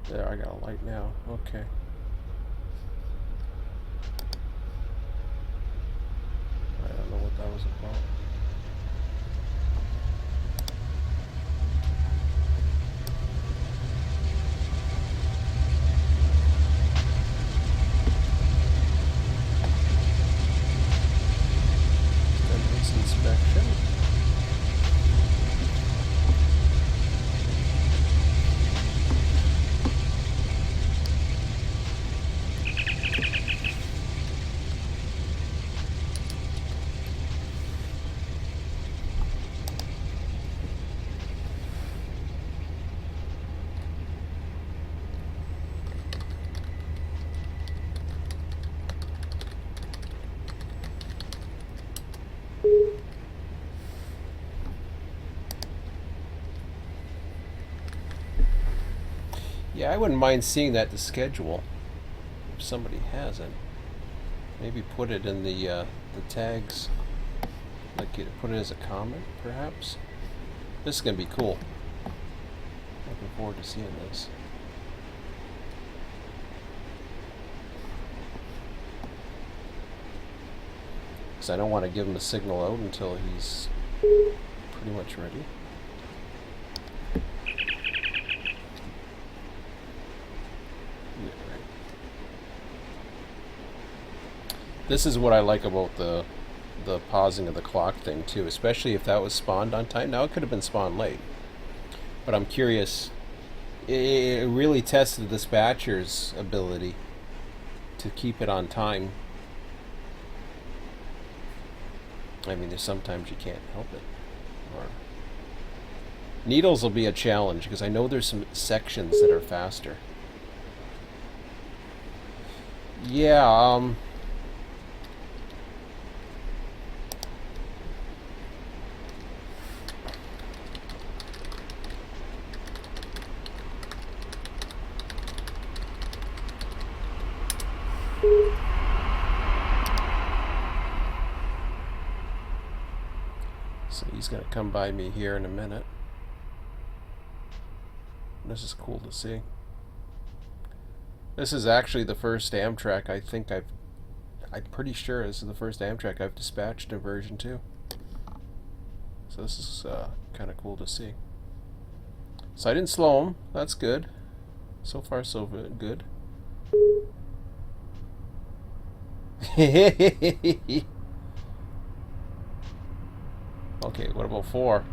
A: There, I got a light now. Okay. I don't know what that was about. Attendance inspection. Yeah, I wouldn't mind seeing that, the schedule, if somebody hasn't. Maybe put it in the tags, like put it as a comment, perhaps. This is gonna be cool. Looking forward to seeing this. Because I don't want to give him a signal out until he's pretty much ready. This is what I like about the pausing of the clock thing too, especially if that was spawned on time. Now it could have been spawned late, but I'm curious. It really tested the dispatcher's ability to keep it on time. I mean, there's sometimes you can't help it. Or needles will be a challenge because I know there's some sections that are faster. Yeah. So he's going to come by me here in a minute. This is cool to see. This is actually the first Amtrak I'm pretty sure this is the first Amtrak I've dispatched in version 2. So this is kind of cool to see. So I didn't slow him. That's good. So far so good. Okay, what about 4?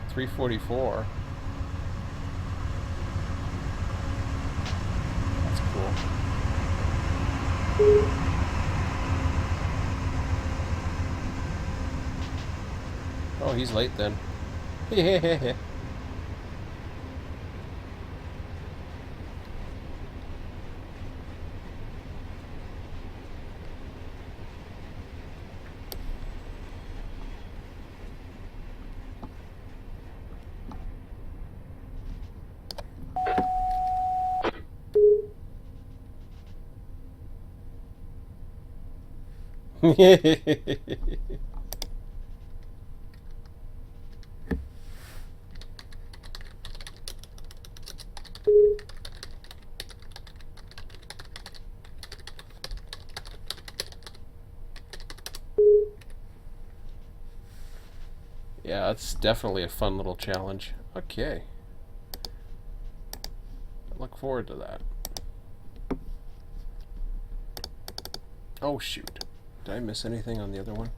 A: 344. That's cool. Oh, he's late then. Yeah, it's definitely a fun little challenge. Okay. I look forward to that. Oh, shoot. Did I miss anything on the other one?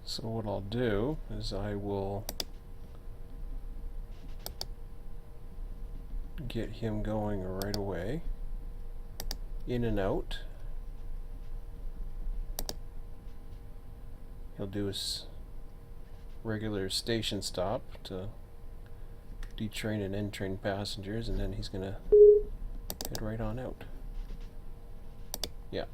A: So what I'll do is I will get him going right away. In and out. He'll do his regular station stop to detrain and entrain passengers, and then he's gonna head right on out. Yeah.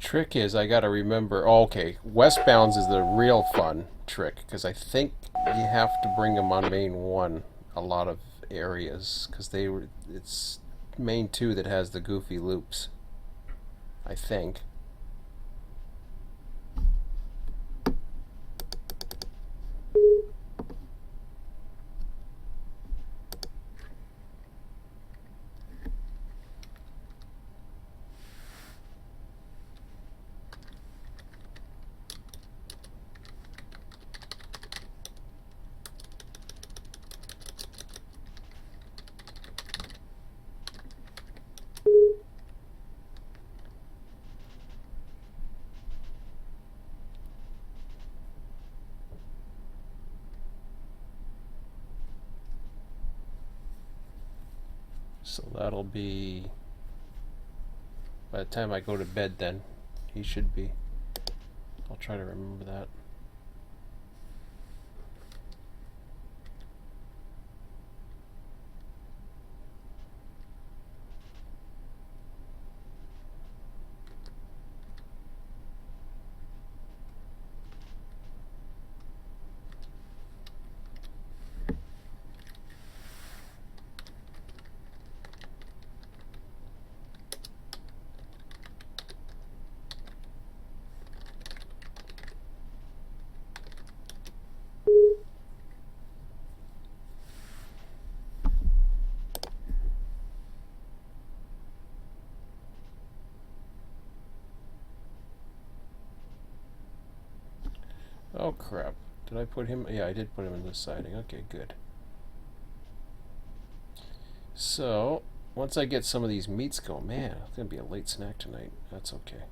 A: Trick is I gotta remember. Oh, okay, westbounds is the real fun trick because I think you have to bring them on main one a lot of areas because it's main two that has the goofy loops. I think. So that'll be, by the time I go to bed then, he should be. I'll try to remember that. Oh crap. Did I put him? Yeah, I did put him in this siding. Okay, good. So, once I get some of these meats going, man, it's going to be a late snack tonight. That's okay.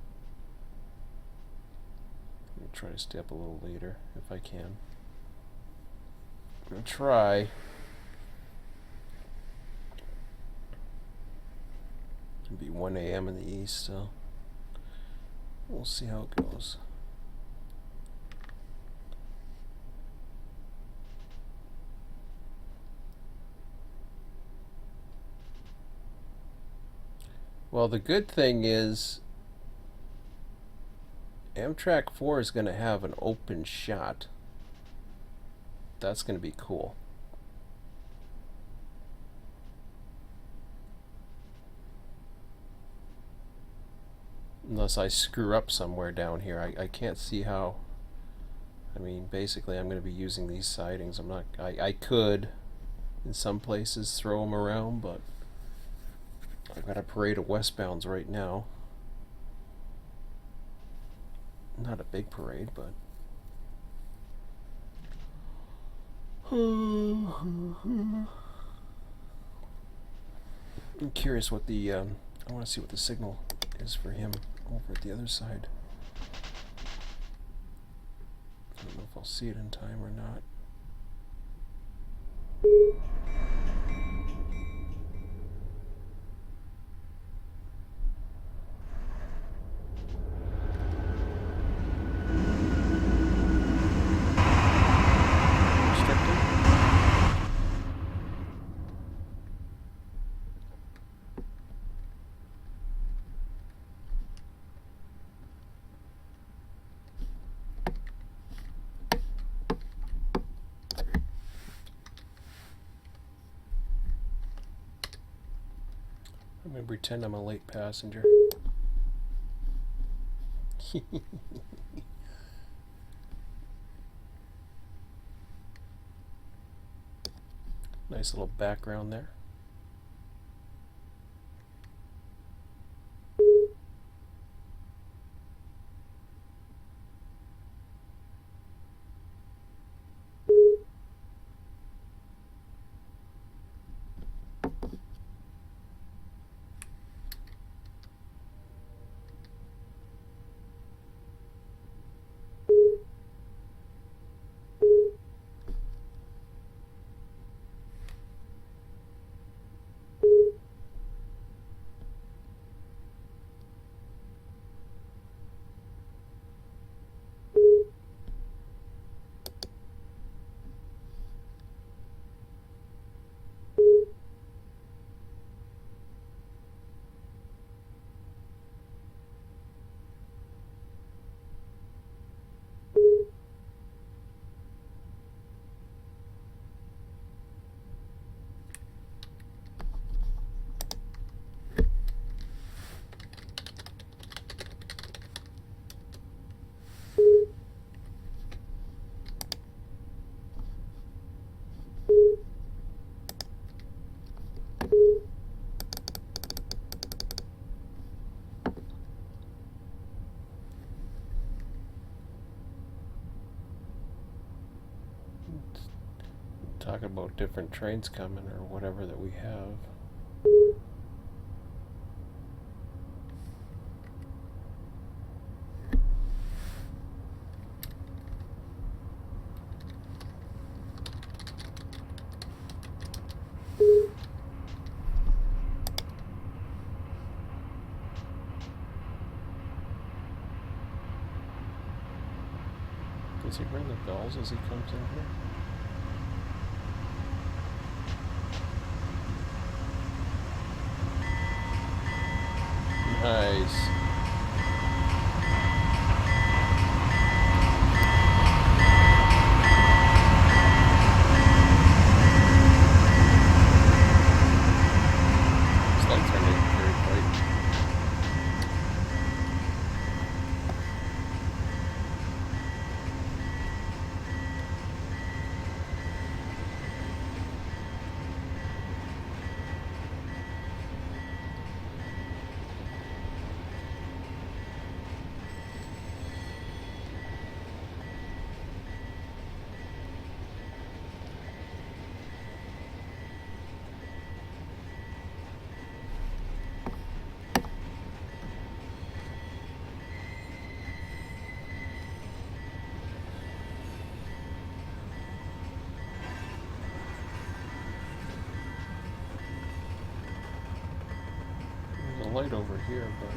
A: I'm going to try to stay up a little later if I can. I'm going to try. It'll be 1 a.m. in the east, so we'll see how it goes. Well, the good thing is Amtrak 4 is going to have an open shot. That's going to be cool. Unless I screw up somewhere down here. I can't see how. I mean, basically I'm going to be using these sidings. I could in some places throw them around, but I've got a parade of westbounds right now. Not a big parade, but I'm curious what the, I want to see what the signal is for him over at the other side. I don't know if I'll see it in time or not. I'm going to pretend I'm a late passenger. Nice little background there. Talking about different trains coming or whatever that we have. Does he ring the bells as he comes in here? Nice. These lights are making very bright. Light over here, but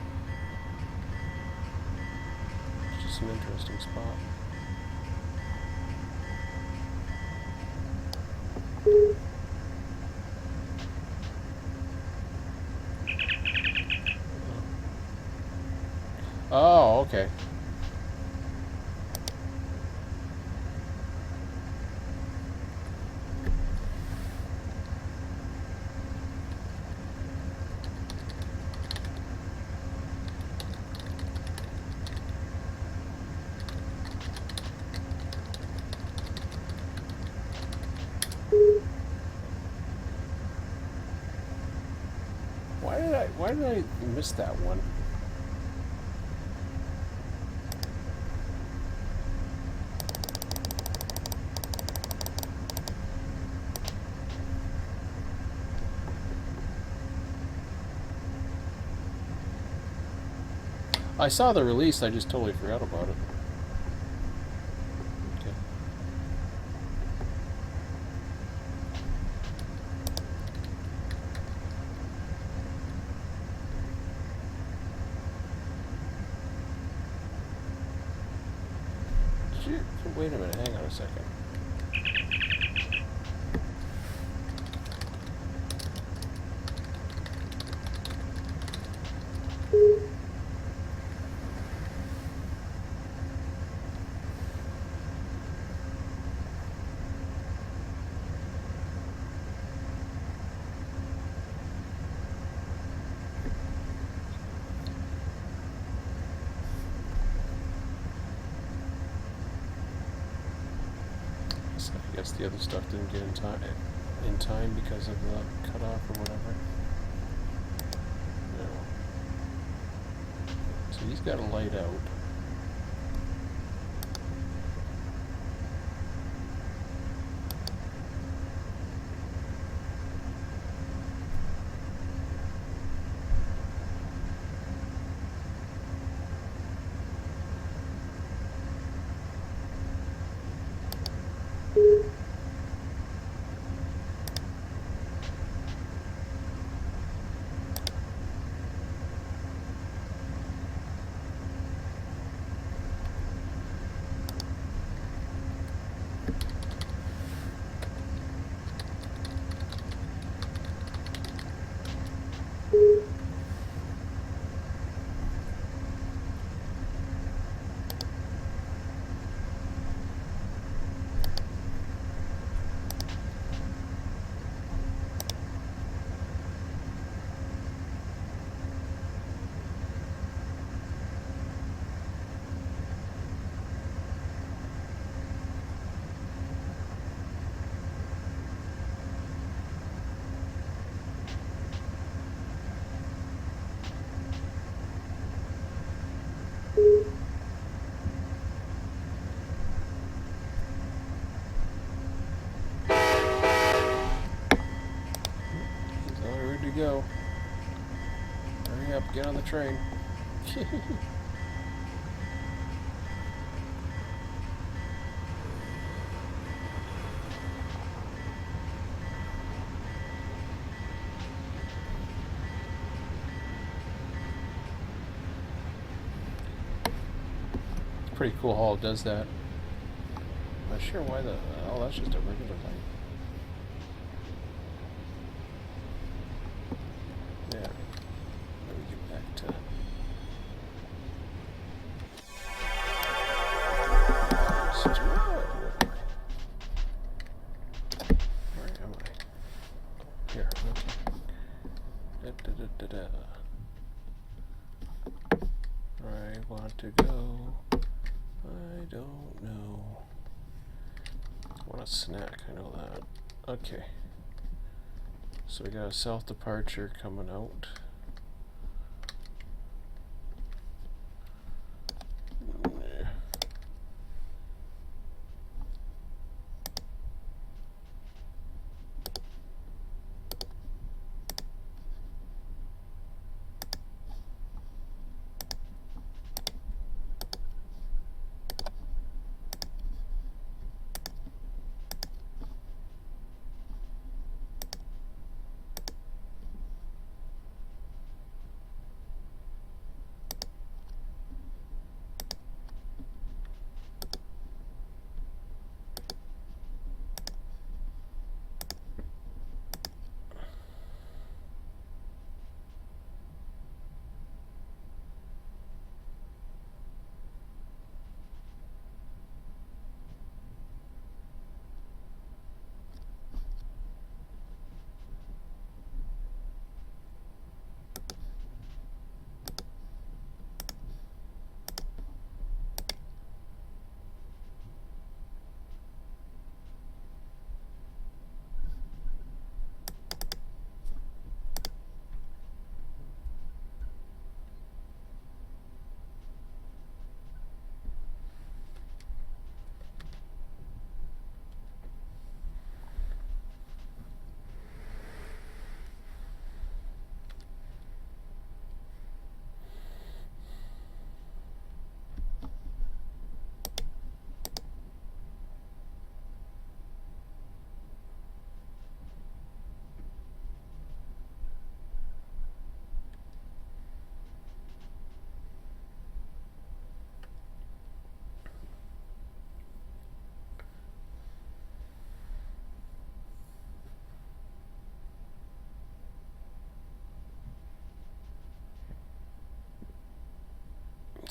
A: it's just an interesting spot. Oh, okay. Why did I miss that one? I saw the release, I just totally forgot about it. Okay. Shit. Wait a minute, hang on a second. I guess the other stuff didn't get in time because of the cutoff or whatever. No. So he's got a light out. Go. Hurry up, get on the train. Pretty cool how it does that. Not sure why oh, that's just a regular light. To go, I don't know. I want a snack, I know that. Okay, so we got a south departure coming out.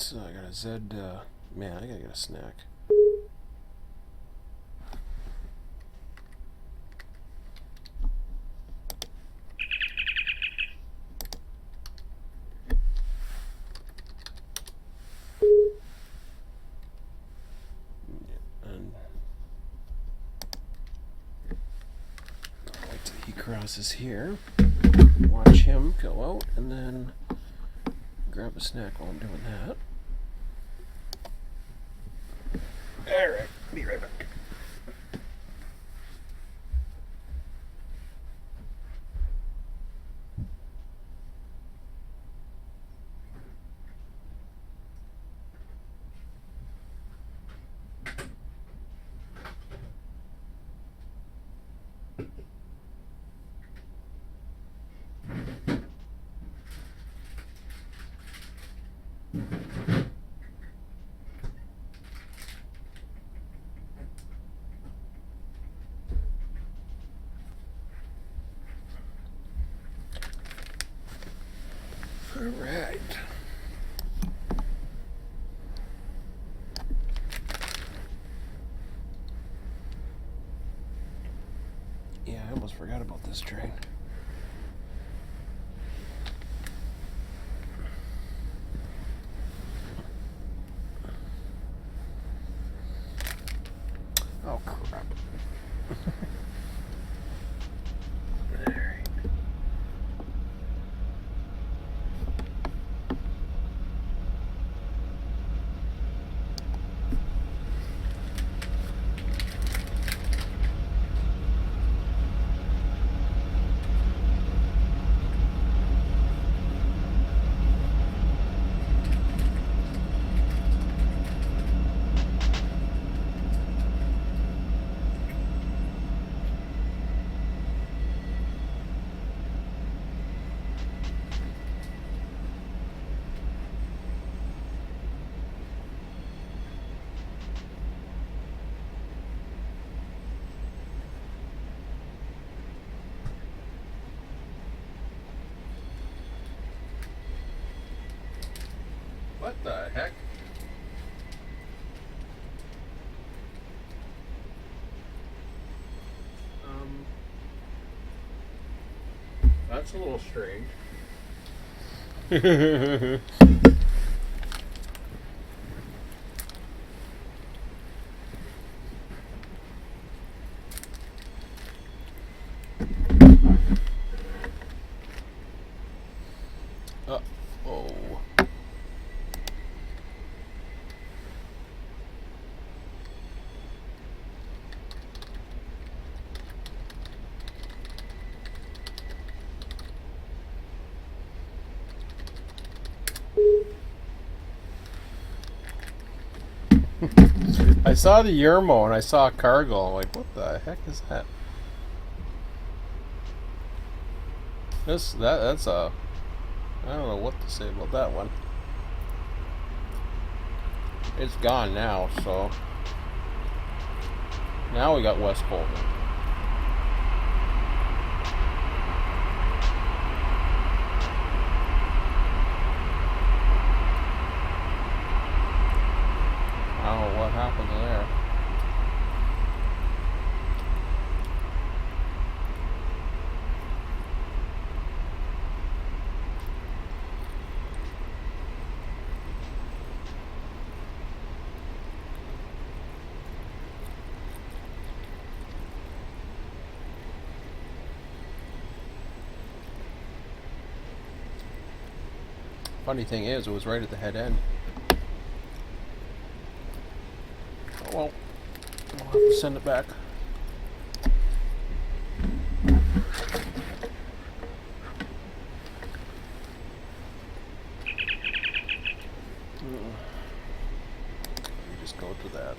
A: So I got a Z. Man, I gotta get a snack. And I'll wait till he crosses here. Watch him go out, and then grab a snack while I'm doing that. Alright, be right back. All right. Yeah, I almost forgot about this train. Oh, crap. What the heck? That's a little strange. Uh-oh. I saw the Yermo and I saw cargo. I'm like, what the heck is that? That's a... I don't know what to say about that one. It's gone now, so... Now we got West Colton. I don't know what happened there. Funny thing is, it was right at the head end. Oh well, we'll have to send it back. You just go to that.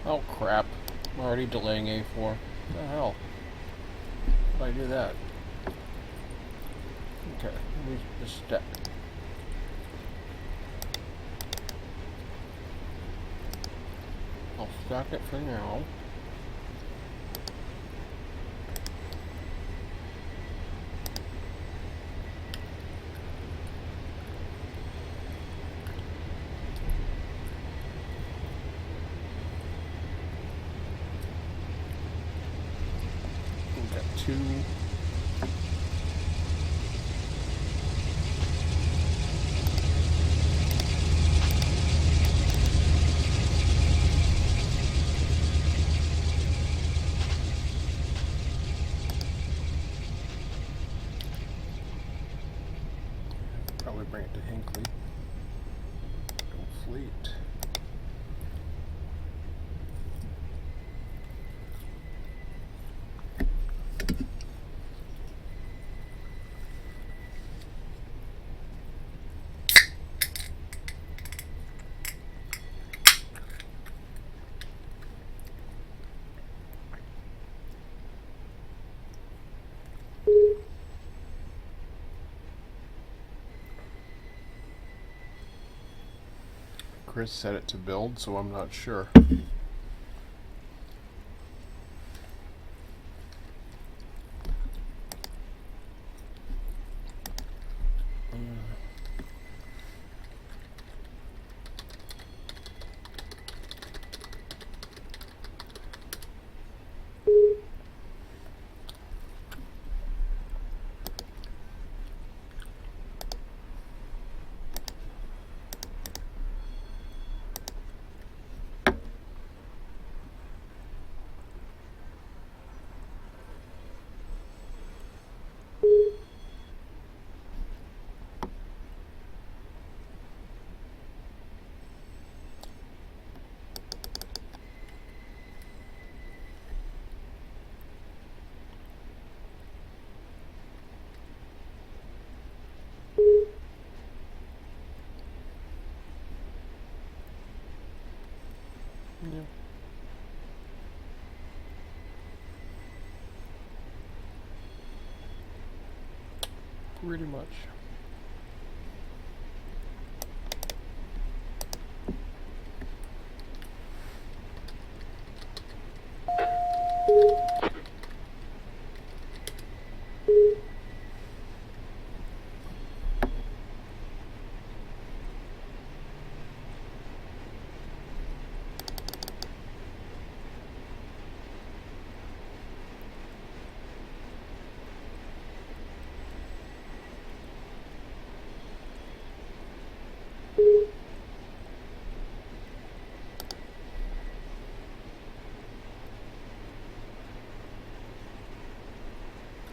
A: Oh crap, I'm already delaying A4. What the hell? How do I do that? Okay, let me just stack. I'll stack it for now. We've got two. Probably bring it to Hinkley. Go Fleet. Chris set it to build, so I'm not sure. Yeah. Pretty much.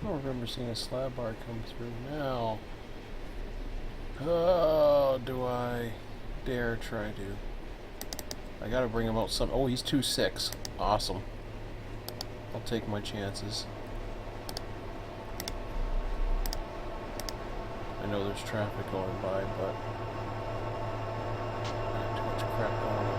A: I don't remember seeing a slab bar come through now. Oh, do I dare try to? I gotta bring him out some. Oh, he's 2-6. Awesome. I'll take my chances. I know there's traffic going by, but not too much crap going on.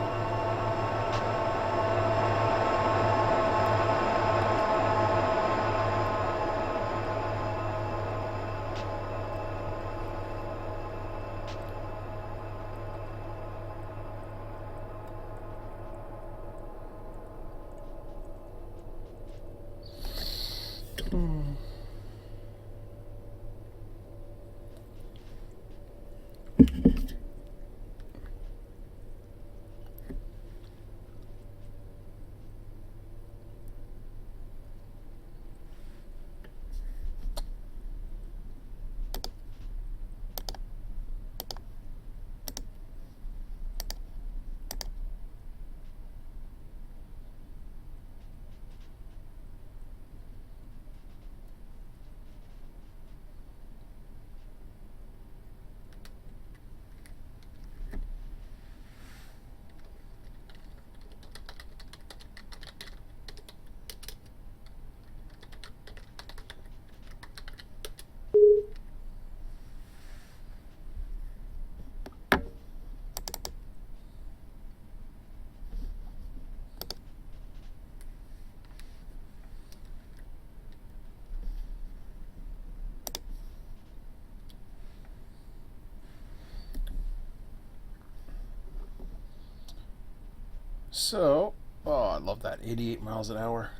A: So, oh, I love that, 88 miles an hour.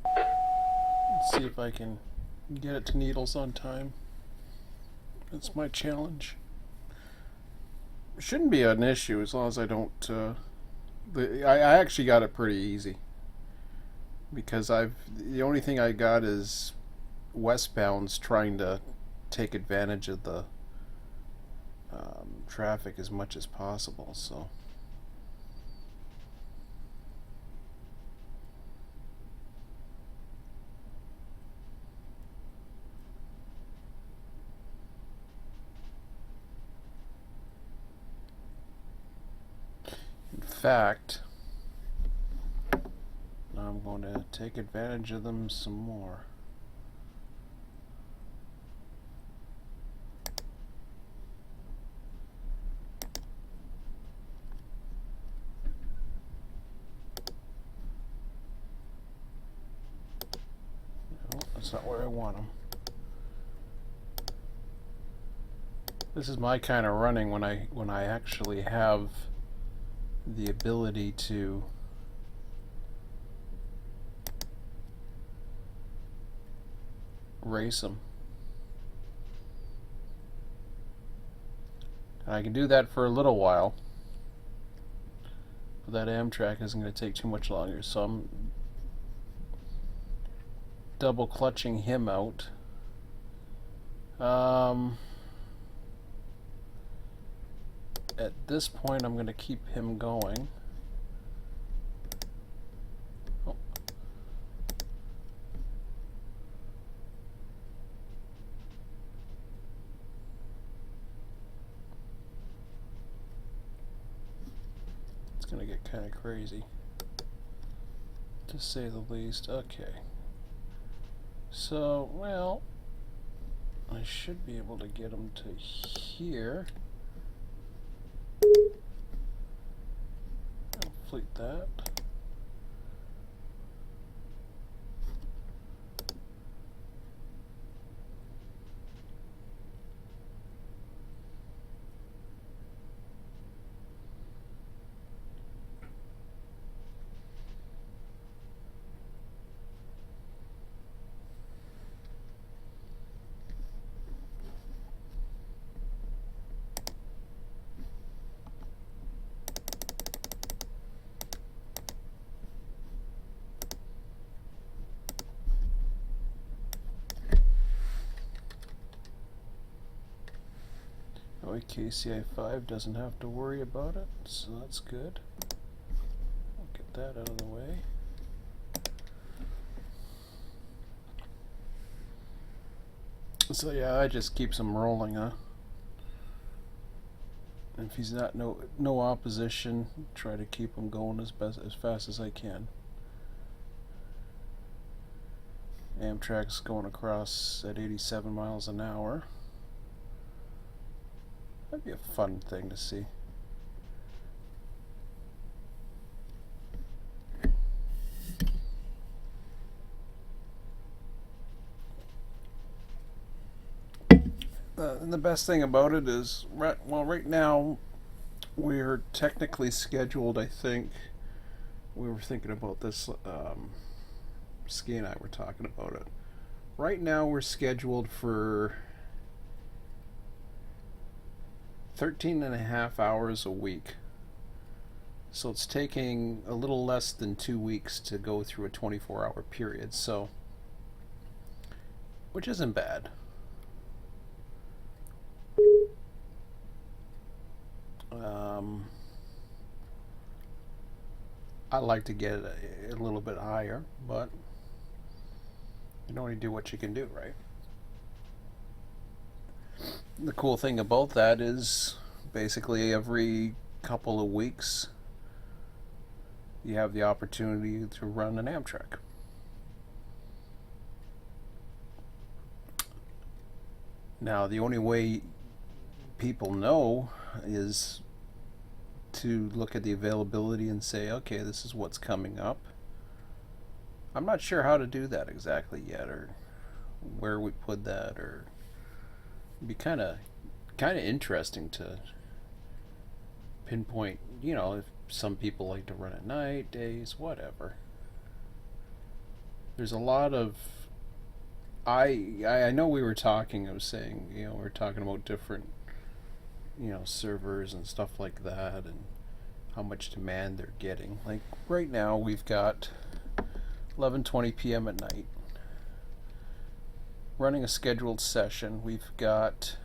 A: Let's see if I can get it to needles on time. That's my challenge. Shouldn't be an issue as long as I don't. I actually got it pretty easy because the only thing I got is westbounds trying to take advantage of the traffic as much as possible. So. In fact, I'm going to take advantage of them some more. No, that's not where I want them. This is my kind of running when I actually have the ability to race them. And I can do that for a little while, but that Amtrak isn't going to take too much longer, so I'm double clutching him out. At this point, I'm going to keep him going. Oh. It's going to get kind of crazy, to say the least. Okay. So, well, I should be able to get him to here. Complete that. KCI 5 doesn't have to worry about it, so that's good. I'll get that out of the way. So yeah, I just keeps him rolling, huh? If he's not no opposition, try to keep him going as fast as I can. Amtrak's going across at 87 miles an hour. That'd be a fun thing to see. And the best thing about it is, right now we're technically scheduled, I think, we were thinking about this, Ski and I were talking about it. Right now we're scheduled for 13.5 hours a week. So it's taking a little less than 2 weeks to go through a 24-hour period, so, which isn't bad. I'd like to get it a little bit higher, but you can only do what you can do, right? The cool thing about that is basically every couple of weeks you have the opportunity to run an Amtrak. Now, the only way people know is to look at the availability and say, okay, this is what's coming up. I'm not sure how to do that exactly yet, or where we put that, or it'd be kind of interesting to pinpoint, you know, if some people like to run at night, days, whatever. There's a lot of I know we were talking. I was saying, you know, we were talking about different, you know, servers and stuff like that, and how much demand they're getting. Like right now, we've got 11:20 p.m. at night. Running a scheduled session. We've got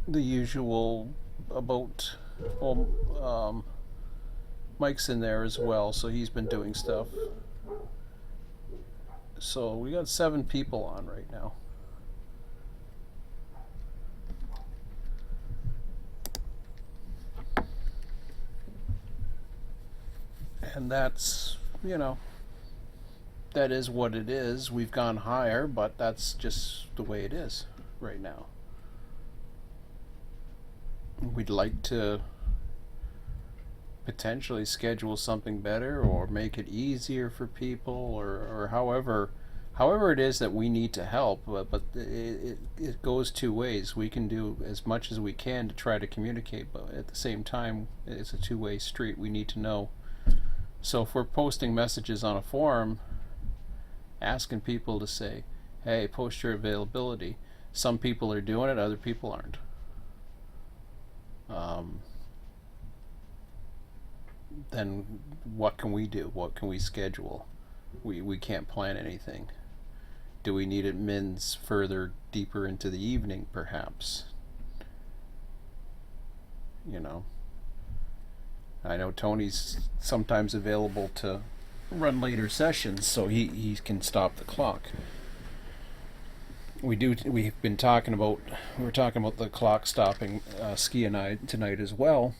A: the usual about, well, Mike's in there as well, so he's been doing stuff. So we got 7 people on right now. And that's, you know, that is what it is. We've gone higher, but that's just the way it is right now. We'd like to potentially schedule something better or make it easier for people, or however it is that we need to help, but it goes 2 ways. We can do as much as we can to try to communicate, but at the same time it's a 2-way street. We need to know. So if we're posting messages on a forum asking people to say, hey, post your availability, some people are doing it, other people aren't. Then what can we do? What can we schedule? We can't plan anything. Do we need admins further deeper into the evening, perhaps? You know, I know Tony's sometimes available to run later sessions, so he can stop the clock. We've been talking about, we were talking about the clock stopping, Ski and I tonight as well.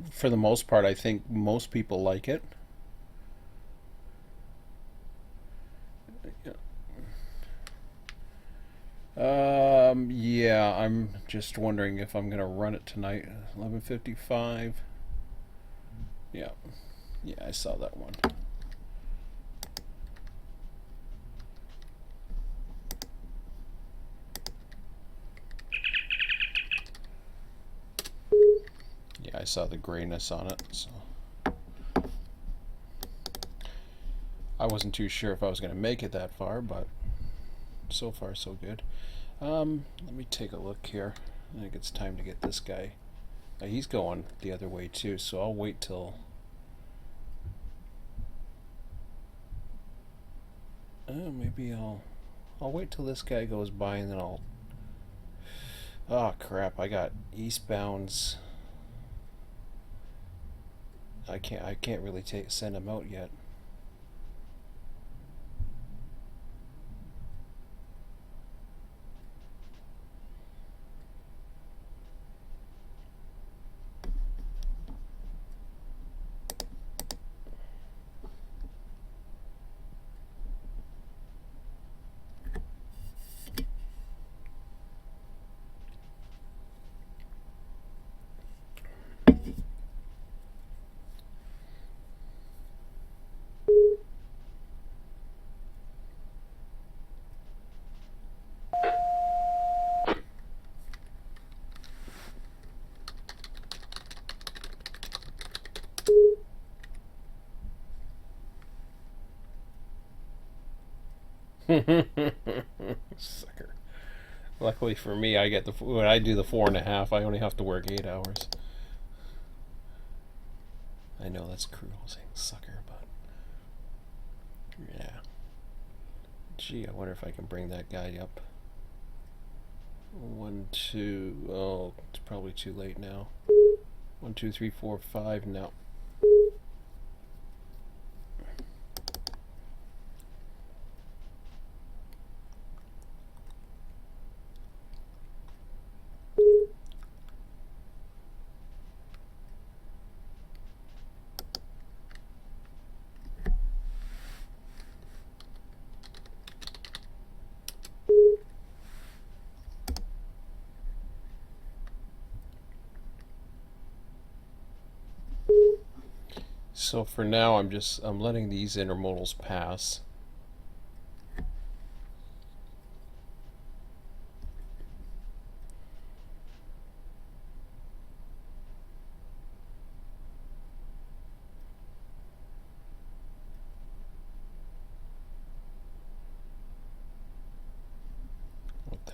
A: For the most part, I think most people like it. Yeah, I'm just wondering if I'm gonna run it tonight. 11:55. Yeah, I saw that one. Yeah, I saw the grayness on it, so I wasn't too sure if I was going to make it that far, but so far so good. Let me take a look here. I think it's time to get this guy. He's going the other way too, so I'll wait till... maybe I'll wait till this guy goes by and then I'll... Oh crap, I got eastbounds. I can't really send him out yet. Sucker. Luckily for me, I get when I do the 4.5, I only have to work 8 hours. I know that's cruel saying sucker, but yeah. Gee, I wonder if I can bring that guy up. 1, 2. Oh, it's probably too late now. 1, 2, 3, 4, 5. No. So for now, I'm letting these intermodals pass.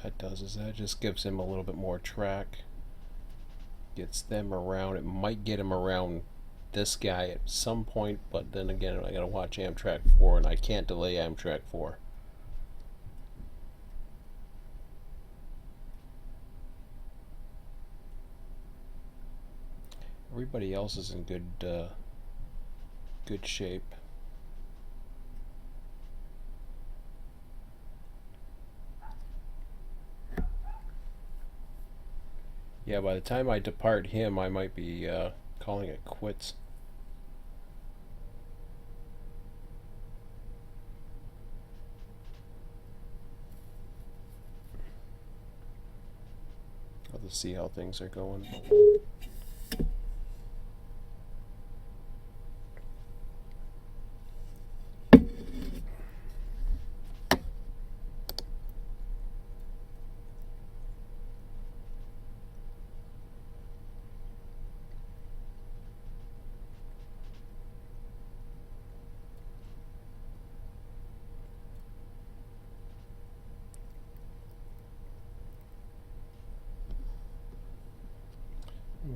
A: that does is that just gives him a little bit more track. Gets them around. It might get him around this guy at some point, but then again, I gotta watch Amtrak 4, and I can't delay Amtrak 4. Everybody else is in good shape. Yeah, by the time I depart him, I might be calling it quits. I'll just see how things are going.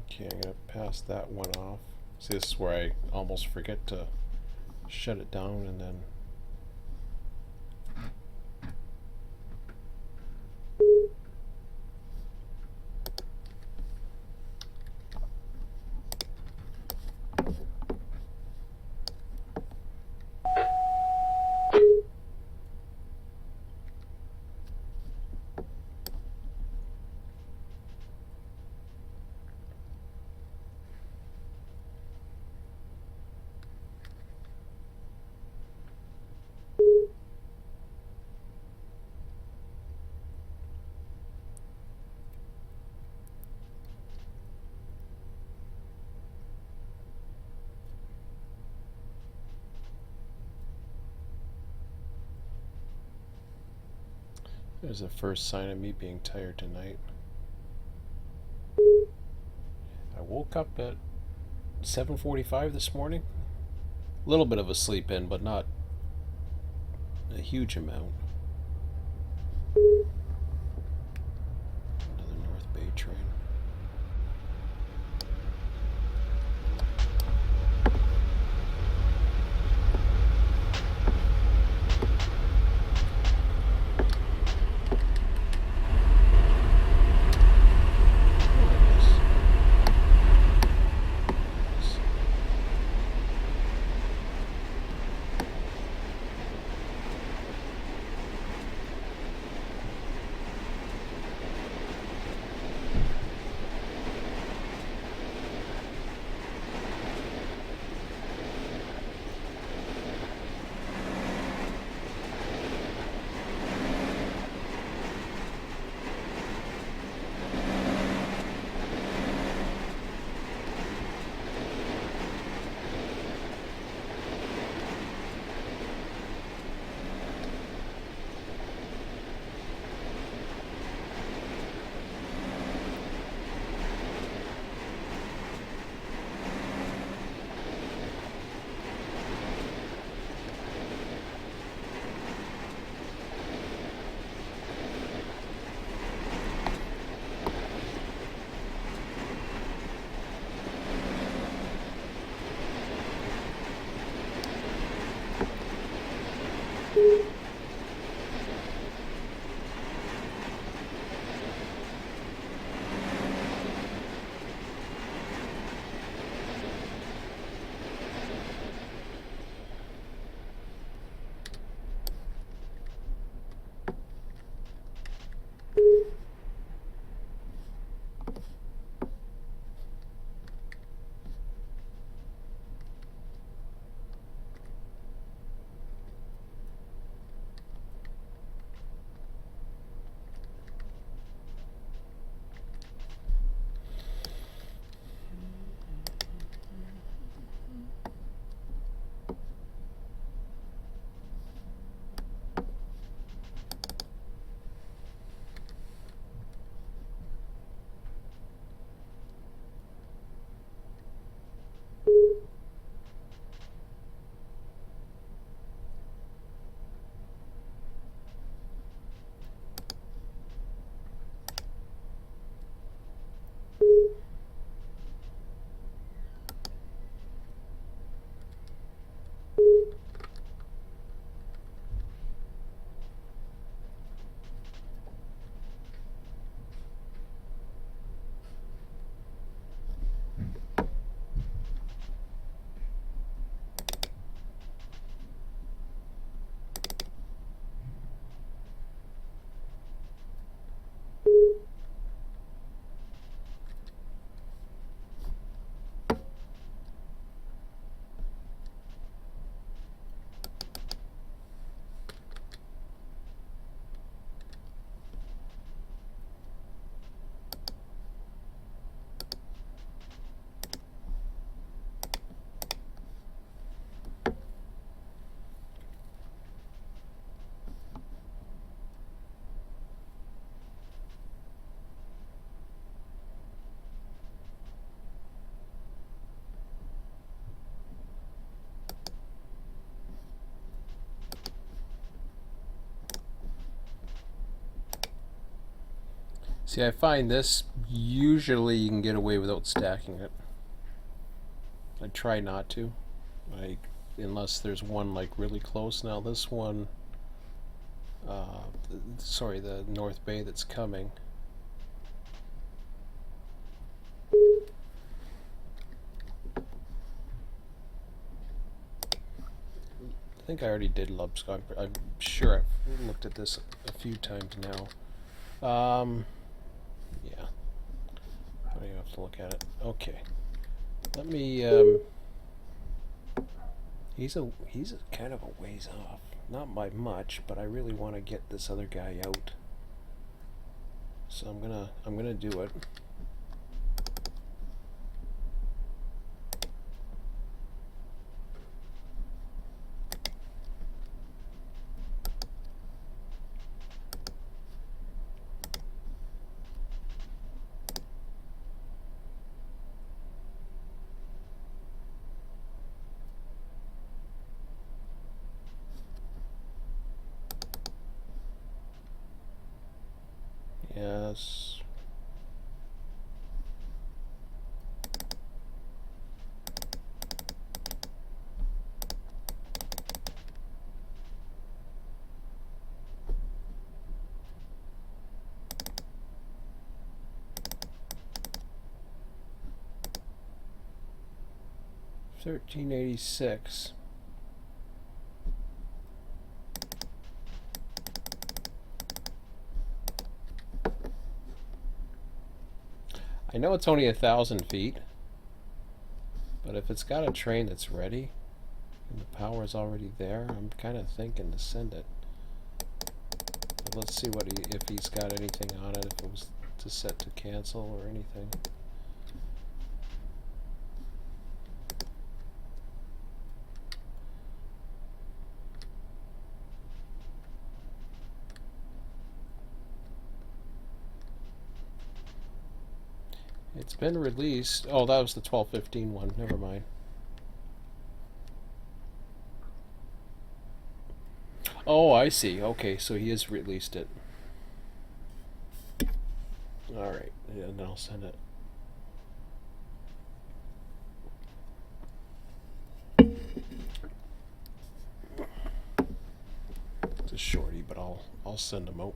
A: Okay, I'm gonna pass that one off. See, this is where I almost forget to shut it down, and then there's the first sign of me being tired tonight. I woke up at 7:45 this morning. A little bit of a sleep in, but not a huge amount. Another North Bay train. See, I find this usually you can get away without stacking it. I try not to, unless there's one like really close. Now this one, sorry, the North Bay that's coming. I think I already did Lubsco. I'm sure I've looked at this a few times now. Yeah. I don't even have to look at it. Okay. Let me. He's a kind of a ways off. Not by much, but I really want to get this other guy out. So I'm gonna do it. Yes. $13.86. I know it's only 1,000 feet, but if it's got a train that's ready and the power's already there, I'm kind of thinking to send it. But let's see what if he's got anything on it, if it was to set to cancel or anything. It's been released. Oh, that was the 12:15 one. Never mind. Oh, I see. Okay, so he has released it. Alright, yeah, and I'll send it. It's a shorty, but I'll send him out.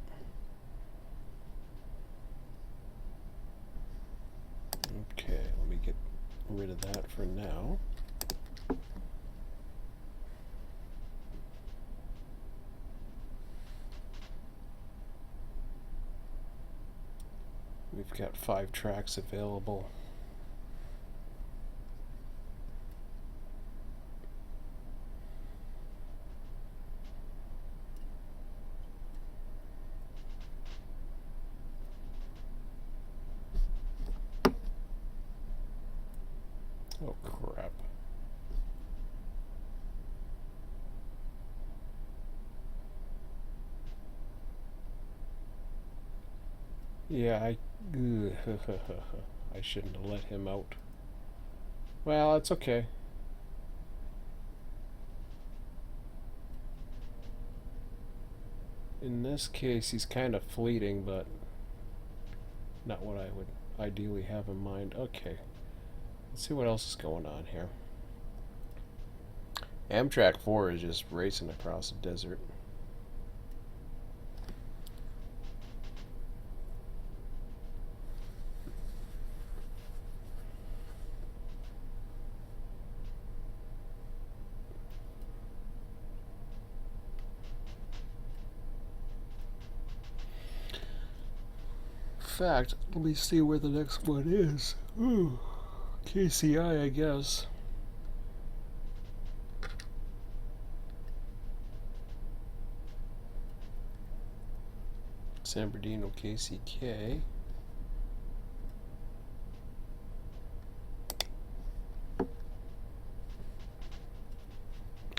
A: Okay, let me get rid of that for now. We've got 5 tracks available. Oh crap. Yeah, I shouldn't have let him out. Well, it's okay. In this case, he's kind of fleeting, but not what I would ideally have in mind. Okay. Let's see what else is going on here. Amtrak 4 is just racing across the desert. In fact, let me see where the next one is. Ooh, KCI, I guess. San Bernardino, KCK.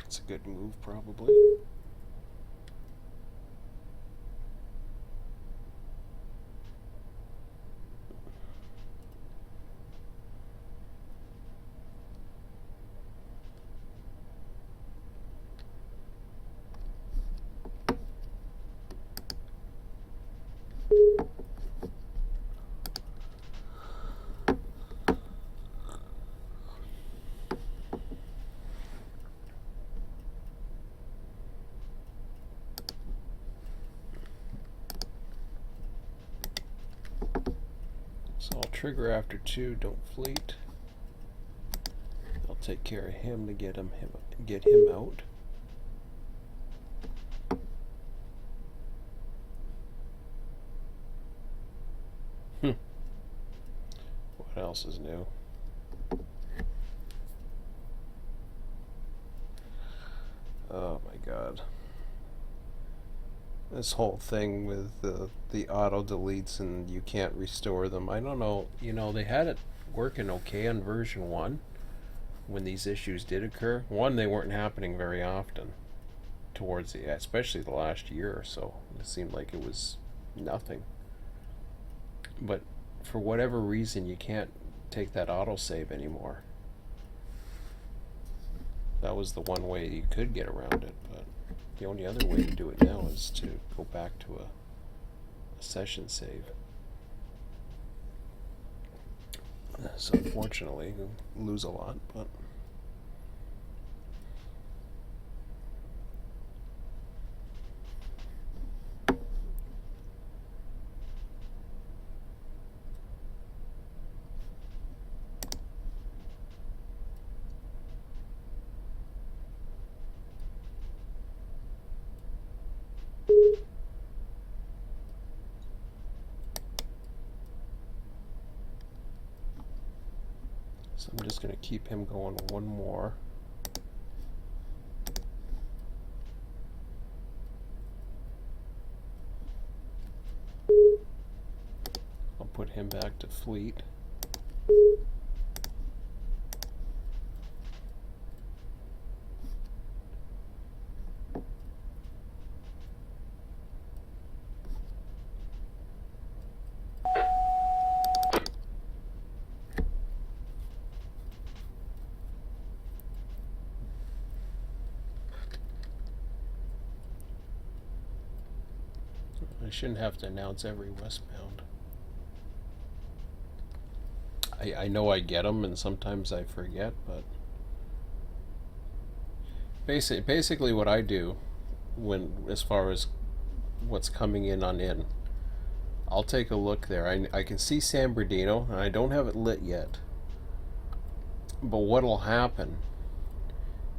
A: It's a good move, probably. So I'll trigger after 2, don't fleet. I'll take care of him to get him out. What else is new? Oh my god. This whole thing with the auto deletes and you can't restore them. I don't know, you know, they had it working okay on version 1 when these issues did occur. One, they weren't happening very often towards the, especially the last year or so. It seemed like it was nothing. But for whatever reason, you can't take that autosave anymore. That was the one way you could get around it, but the only other way to do it now is to go back to a session save. So unfortunately, you lose a lot, but so I'm just going to keep him going one more. I'll put him back to fleet. I shouldn't have to announce every westbound. I know I get them and sometimes I forget, but basically what I do when, as far as what's coming in on in, I'll take a look there. I can see San Bernardino and I don't have it lit yet, but what'll happen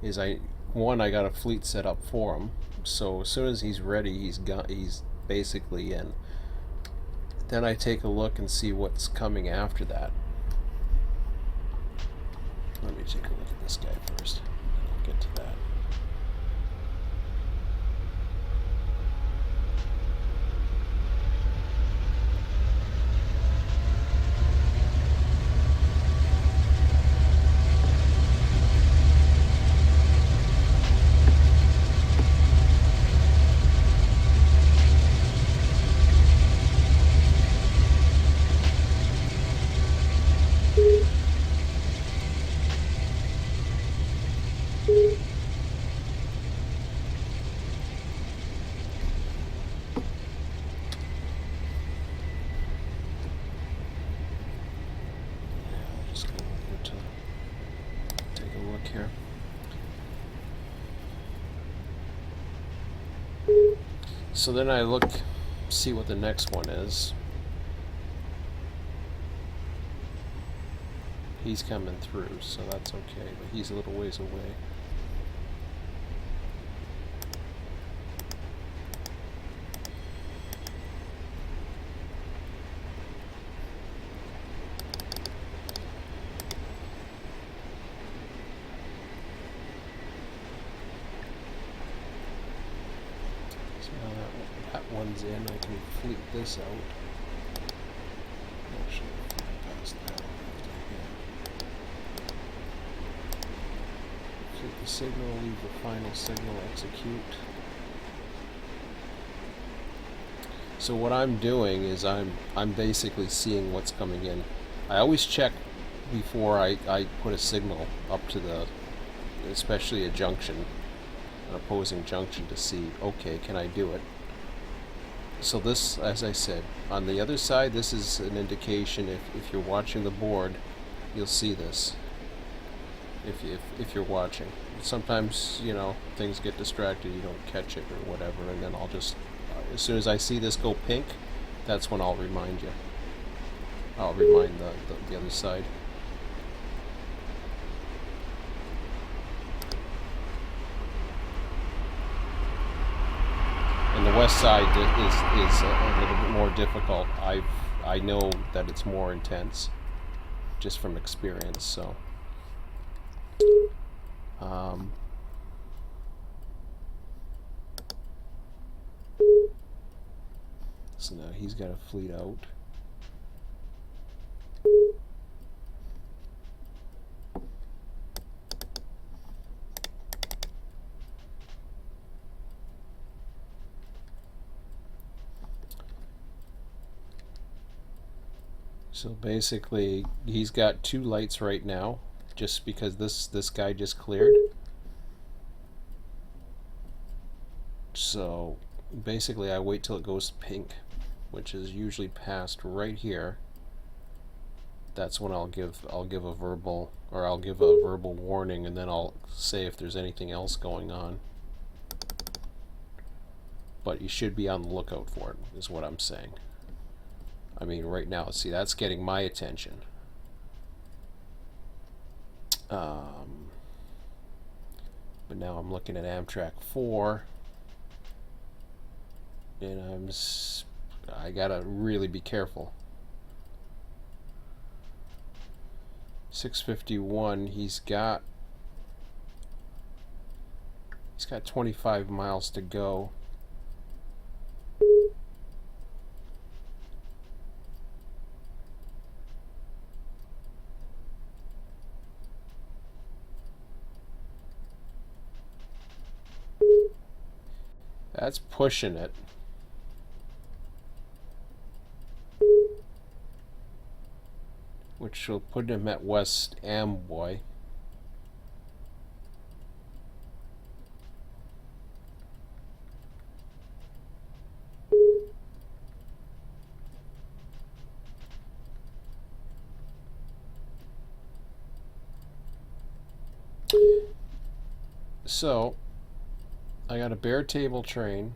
A: is I got a fleet set up for him, so as soon as he's ready, he's basically in. Then I take a look and see what's coming after that. Let me take a look at this guy first, and I'll get to that. Here. So then I look, see what the next one is. He's coming through, so that's okay, but he's a little ways away. One's in, I can fleet this out. Actually, past that. Fleet the signal, leave the final signal, execute. So what I'm doing is I'm basically seeing what's coming in. I always check before I put a signal up to the, especially a junction, an opposing junction, to see, okay, can I do it? So this, as I said, on the other side, this is an indication. If you're watching the board, you'll see this. If you're watching, sometimes, you know, things get distracted, you don't catch it or whatever, and then I'll just, as soon as I see this go pink, that's when I'll remind you. I'll remind the other side. And the west side is a little bit more difficult. I know that it's more intense, just from experience. So, so now he's got a fleet out. So basically, he's got 2 lights right now, just because this guy just cleared. So basically, I wait till it goes pink, which is usually past right here. That's when I'll give a verbal warning, and then I'll say if there's anything else going on. But you should be on the lookout for it, is what I'm saying. I mean, right now, see, that's getting my attention. But now I'm looking at Amtrak 4, and I gotta really be careful. 651, he's got 25 miles to go. That's pushing it. Which will put him at West Amboy. So, I got a bare table train.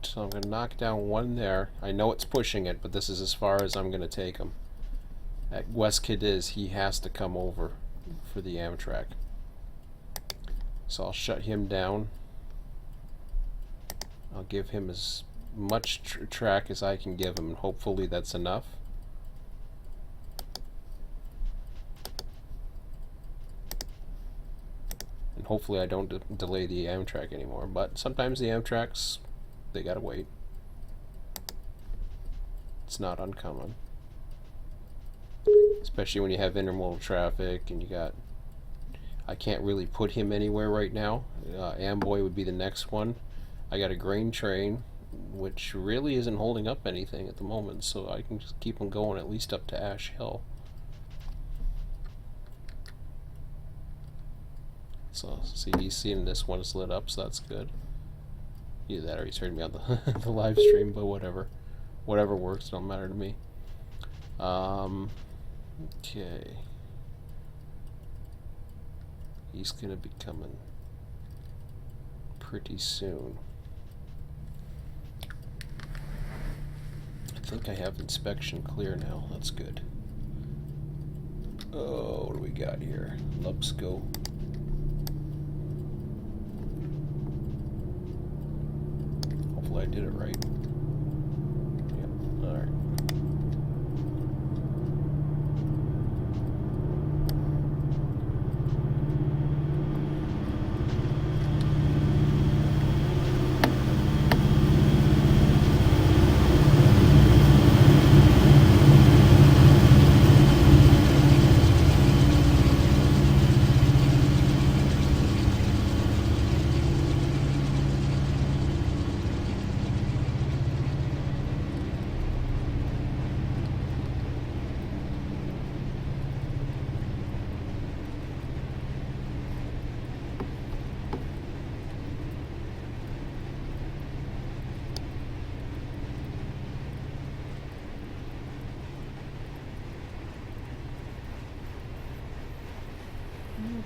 A: So I'm going to knock down one there. I know it's pushing it, but this is as far as I'm going to take him. At West Cadiz, he has to come over for the Amtrak. So I'll shut him down. I'll give him as much track as I can give him, and hopefully that's enough. And hopefully I don't delay the Amtrak anymore. But sometimes the Amtraks, they gotta wait. It's not uncommon. Especially when you have intermodal traffic and you got... I can't really put him anywhere right now. Amboy would be the next one. I got a grain train, which really isn't holding up anything at the moment, so I can just keep him going at least up to Ash Hill. So, see, he's seeing this one is lit up, so that's good. Either that or he's heard me on the, the live stream, but whatever. Whatever works, don't matter to me. Okay. He's gonna be coming pretty soon. I think I have inspection clear now. That's good. Oh, what do we got here? Lubsco. Hopefully I did it right. Yep, alright.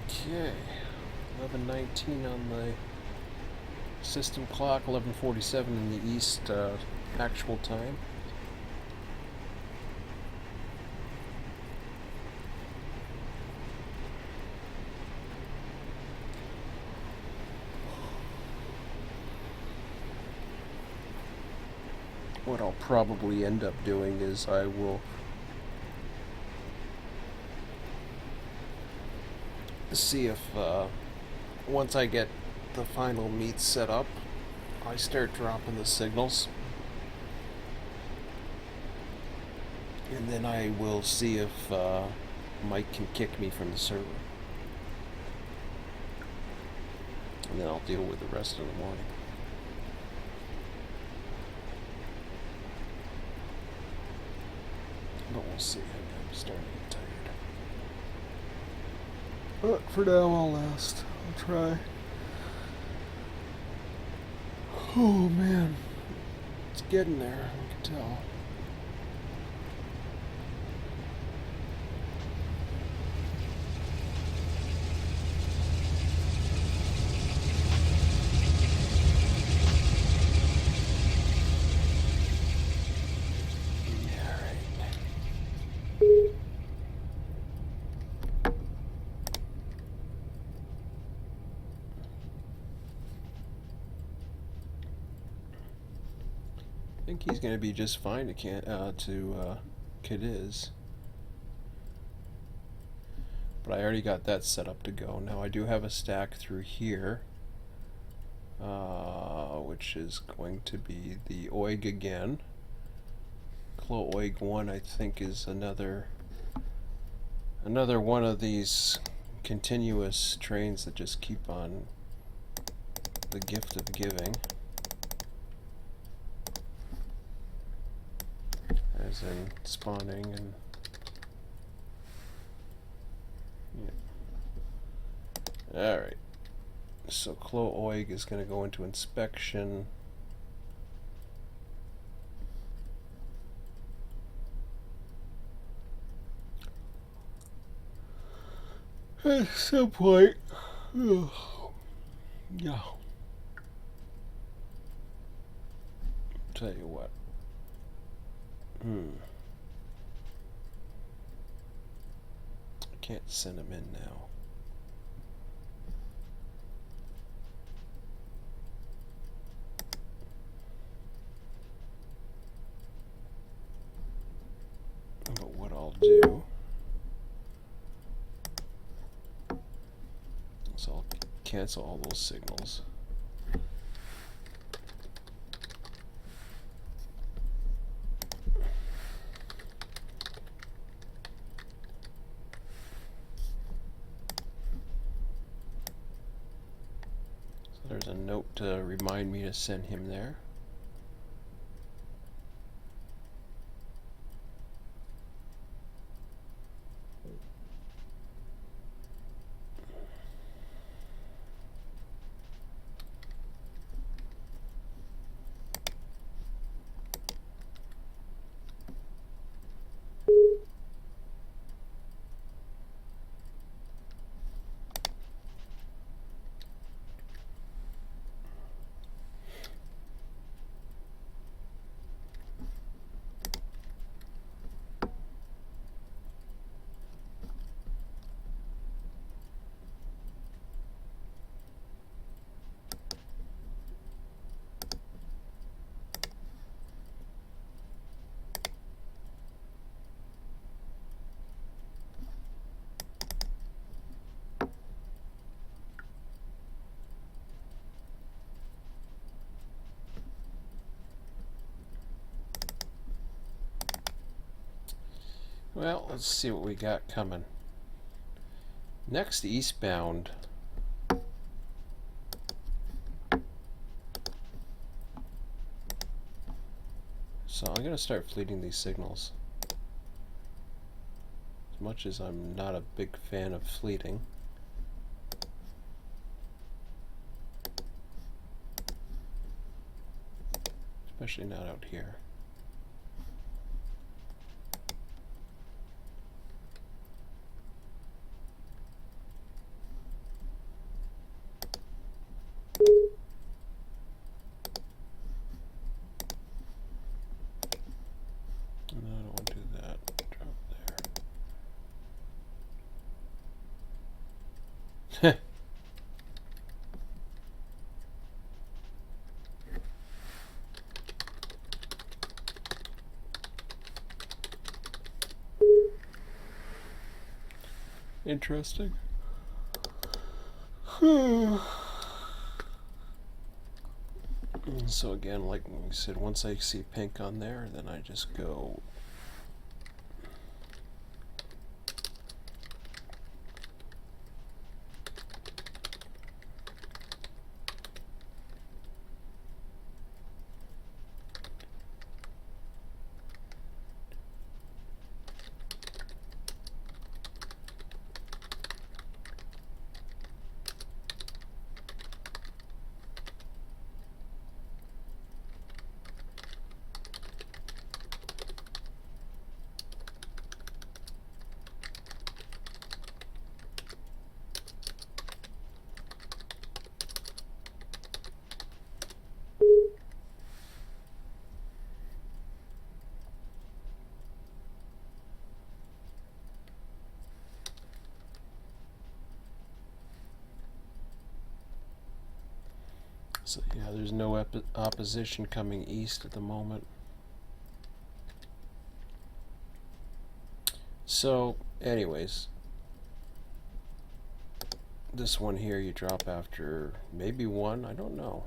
A: Okay, 11:19 on the system clock, 11:47 in the east actual time. what I'll probably end up doing is I will see if once I get the final meat set up, I start dropping the signals, and then I will see if Mike can kick me from the server, and then I'll deal with the rest of the morning. But we'll see. I'm starting to get tired. But for now, I'll last. I'll try. Oh man, it's getting there, I can tell. I think he's going to be just fine to Cadiz. But I already got that set up to go. Now I do have a stack through here, which is going to be the OIG again. Clo OIG 1, I think, is another one of these continuous trains that just keep on the gift of giving. As in spawning and yeah. Alright. So Clo OIG is going to go into inspection. At some point. Yeah. Tell you what. I can't send him in now. But what I'll do is I'll cancel all those signals. There's a note to remind me to send him there. Well, let's see what we got coming. Next, eastbound. So I'm going to start fleeting these signals. As much as I'm not a big fan of fleeting. Especially not out here. interesting. So again, like we said, once I see pink on there, then I just go so yeah, there's no opposition coming east at the moment. So anyways, this one here you drop after maybe one, I don't know.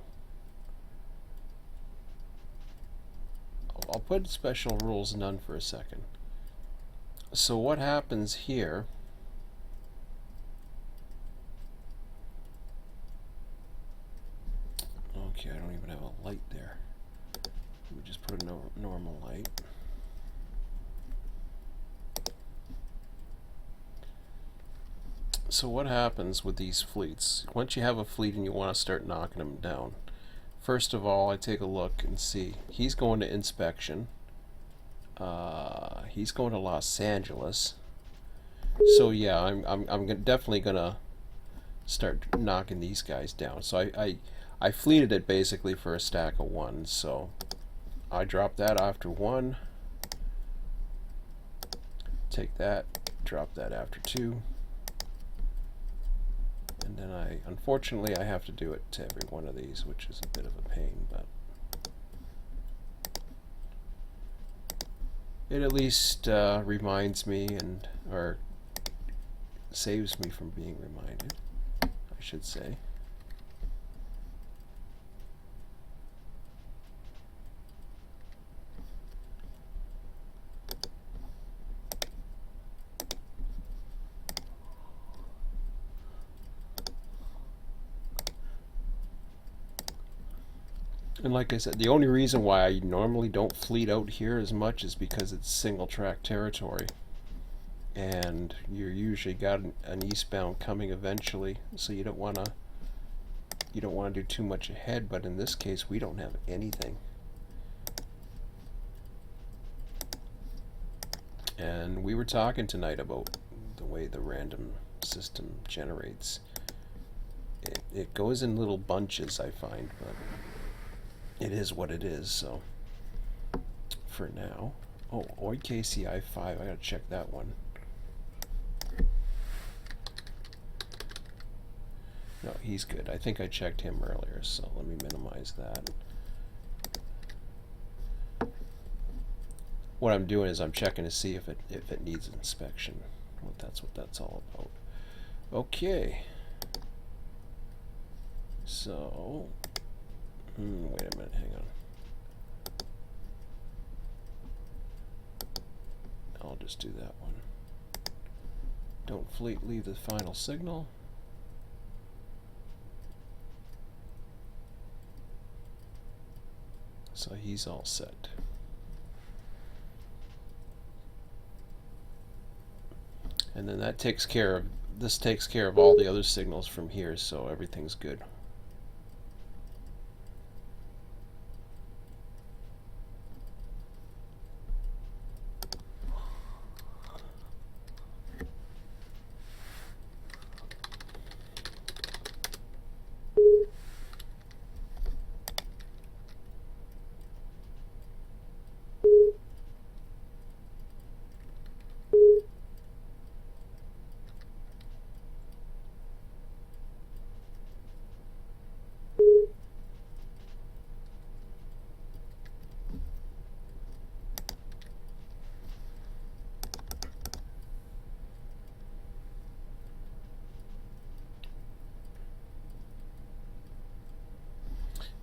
A: I'll put special rules none for a second. So what happens here, okay, I don't even have a light there. Let me just put a normal light. So what happens with these fleets? Once you have a fleet and you want to start knocking them down, first of all, I take a look and see. He's going to inspection. He's going to Los Angeles. So yeah, I'm definitely gonna start knocking these guys down. So I fleeted it basically for a stack of one. So I drop that after one. Take that, drop that after two. And then unfortunately I have to do it to every one of these, which is a bit of a pain, but it at least reminds me or saves me from being reminded, I should say. And like I said, the only reason why I normally don't fleet out here as much is because it's single track territory. And you're usually got an eastbound coming eventually, so you don't want to do too much ahead, but in this case we don't have anything. And we were talking tonight about the way the random system generates. It goes in little bunches, I find, but it is what it is. So for now, oh, Oid KCI 5, I gotta check that one. No, he's good. I think I checked him earlier, so let me minimize that. What I'm doing is I'm checking to see if it needs inspection. Well, that's what that's all about. Okay. So, wait a minute, hang on. I'll just do that one. Don't fleet leave the final signal. So he's all set. And then that takes care of, this takes care of all the other signals from here, so everything's good.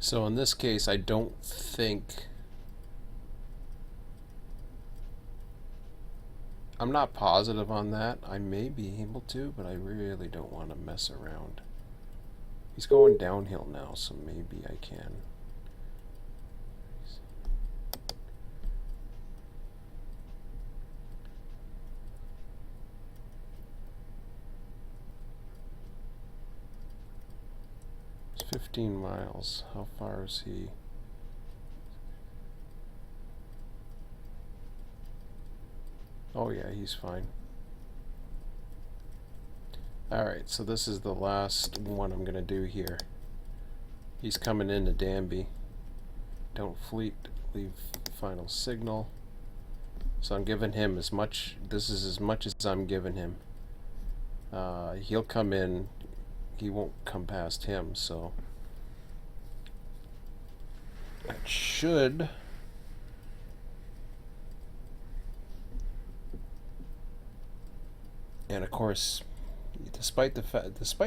A: So in this case, I don't think... I'm not positive on that. I may be able to, but I really don't want to mess around. He's going downhill now, so maybe I can. It's 15 miles. How far is he? Oh yeah, he's fine. Alright, so this is the last one I'm going to do here. He's coming into Danby. Don't fleet, leave final signal. So I'm giving him as much, this is as much as I'm giving him. He'll come in, he won't come past him, so that should... And of course, despite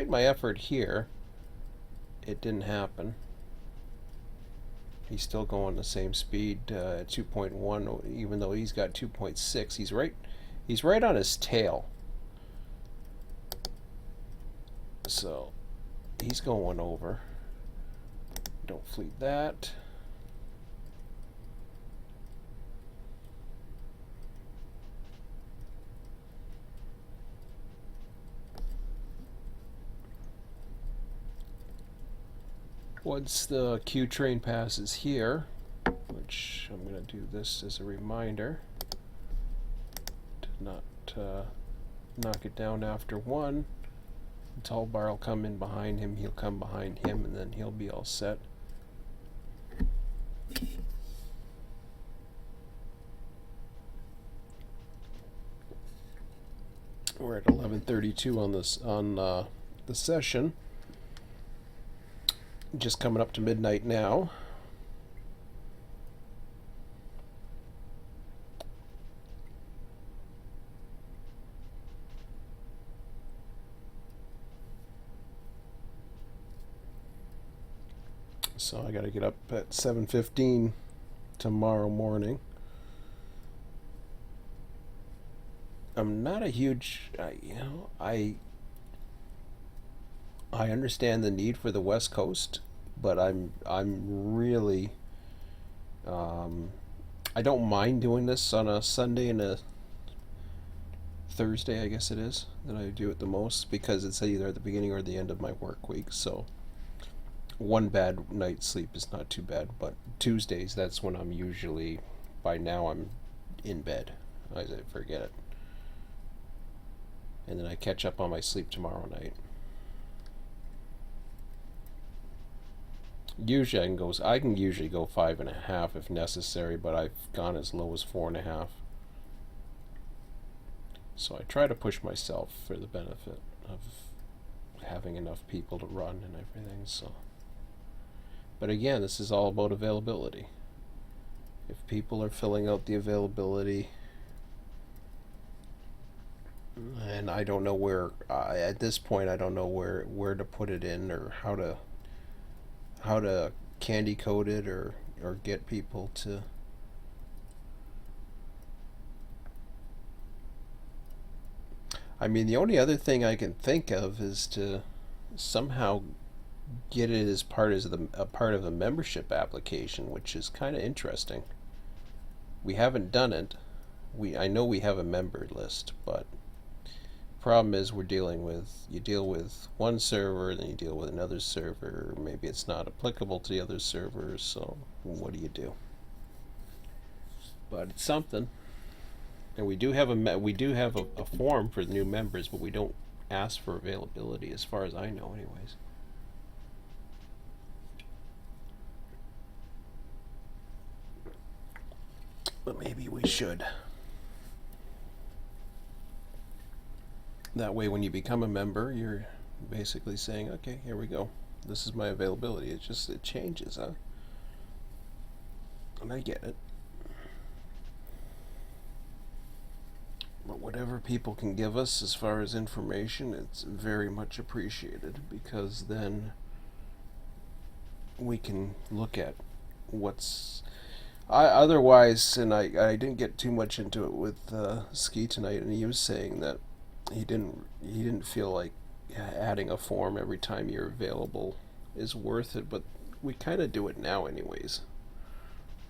A: my effort here, it didn't happen. He's still going the same speed at 2.1, even though he's got 2.6. He's right on his tail. So he's going over. Don't fleet that. Once the Q train passes here, which I'm going to do this as a reminder to not knock it down after one. The tall bar will come in behind him, he'll come behind him, and then he'll be all set. We're at 11:32 on this the session. Just coming up to midnight now. So I got to get up at 7:15 tomorrow morning. I'm not a huge, I understand the need for the West Coast, but I'm really I don't mind doing this on a Sunday and a Thursday, I guess it is, that I do it the most, because it's either at the beginning or the end of my work week. So one bad night's sleep is not too bad, but Tuesdays, that's when I'm usually, by now I'm in bed. I forget it. And then I catch up on my sleep tomorrow night. Usually I can usually go 5.5 if necessary, but I've gone as low as 4.5. So I try to push myself for the benefit of having enough people to run and everything. So, but again, this is all about availability. If people are filling out the availability, and I don't know where at this point I don't know where to put it in, or how to candy code it, or get people to I mean, the only other thing I can think of is to somehow get it as part of the membership application, which is kind of interesting. We haven't done it. I know we have a member list, but problem is you deal with one server, then you deal with another server. Maybe it's not applicable to the other servers, so what do you do? But it's something. And we do have a form for new members, but we don't ask for availability, as far as I know, anyways. But maybe we should. That way, when you become a member, you're basically saying, okay, here we go. This is my availability. It changes, huh? And I get it. But whatever people can give us as far as information, it's very much appreciated, because then we can look at what's otherwise. And I didn't get too much into it with Ski tonight, and he was saying that he didn't feel like adding a form every time you're available is worth it, but we kind of do it now anyways.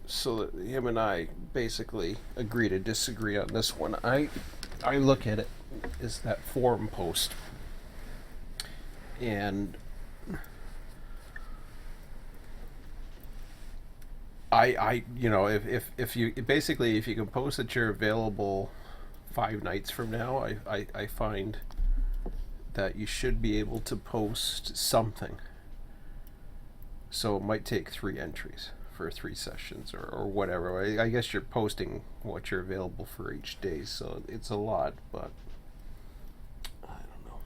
A: So that him and I basically agree to disagree on this one. I look at it as that forum post, and I you know, if you basically, if you can post that you're available 5 nights from now, I find that you should be able to post something. So it might take 3 entries for 3 sessions or whatever. I guess you're posting what you're available for each day, so it's a lot, but I don't know.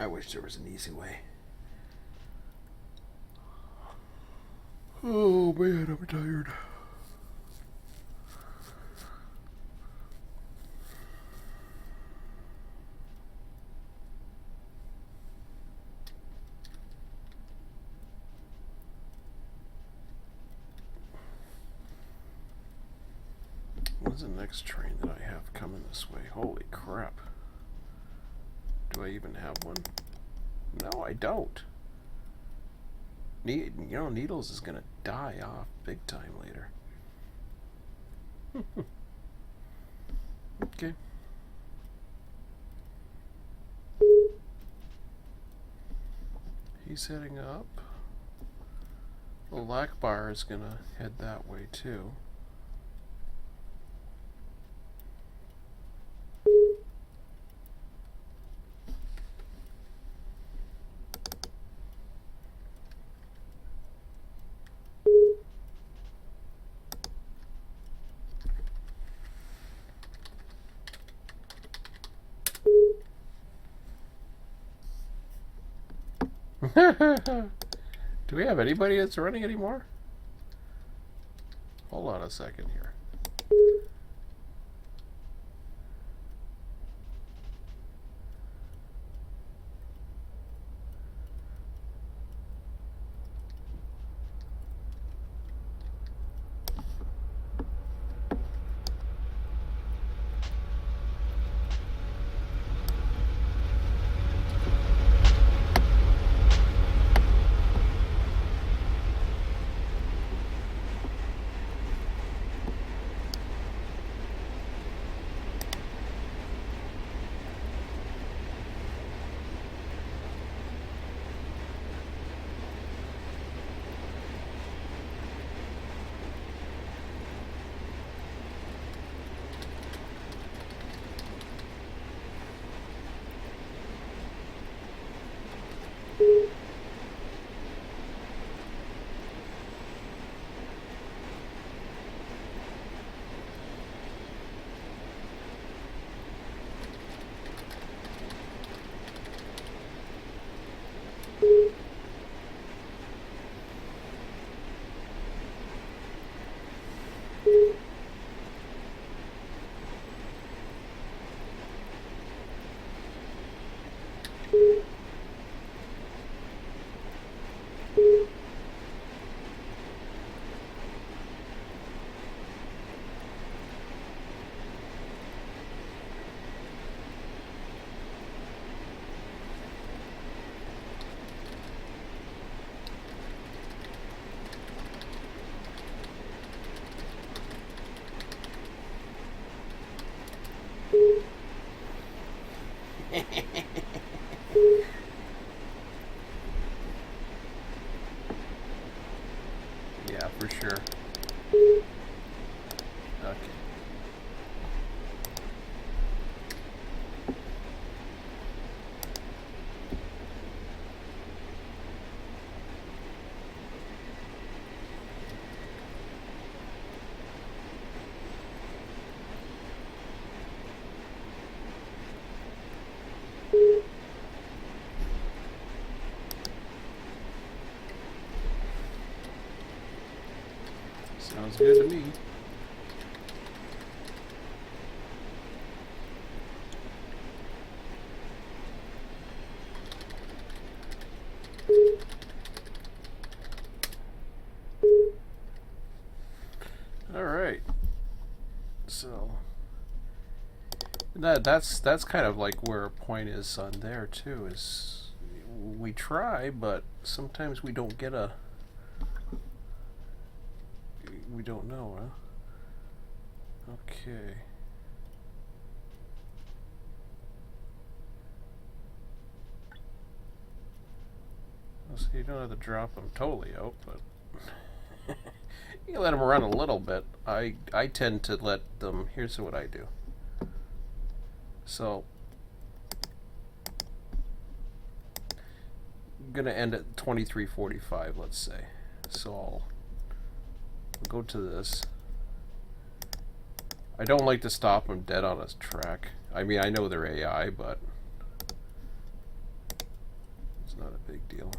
A: I wish there was an easy way. Oh man, I'm tired. When's the next train that I have coming this way? Holy crap. Do I even have one? No, I don't. You know, Needles is gonna die off big time later. Okay. He's heading up. The Lack Bar is gonna head that way too. Do we have anybody that's running anymore? Hold on a second here. Yeah, for sure. Okay. Sounds good to me. That's kind of like where a point is on there too. Is we try, but sometimes we don't get a. We don't know, huh? Okay. So you don't have to drop them totally out, but you let them run a little bit. I tend to let them. Here's what I do. So I'm gonna end at 23:45, let's say. So I'll go to this. I don't like to stop them dead on a track. I mean, I know they're AI, but it's not a big deal.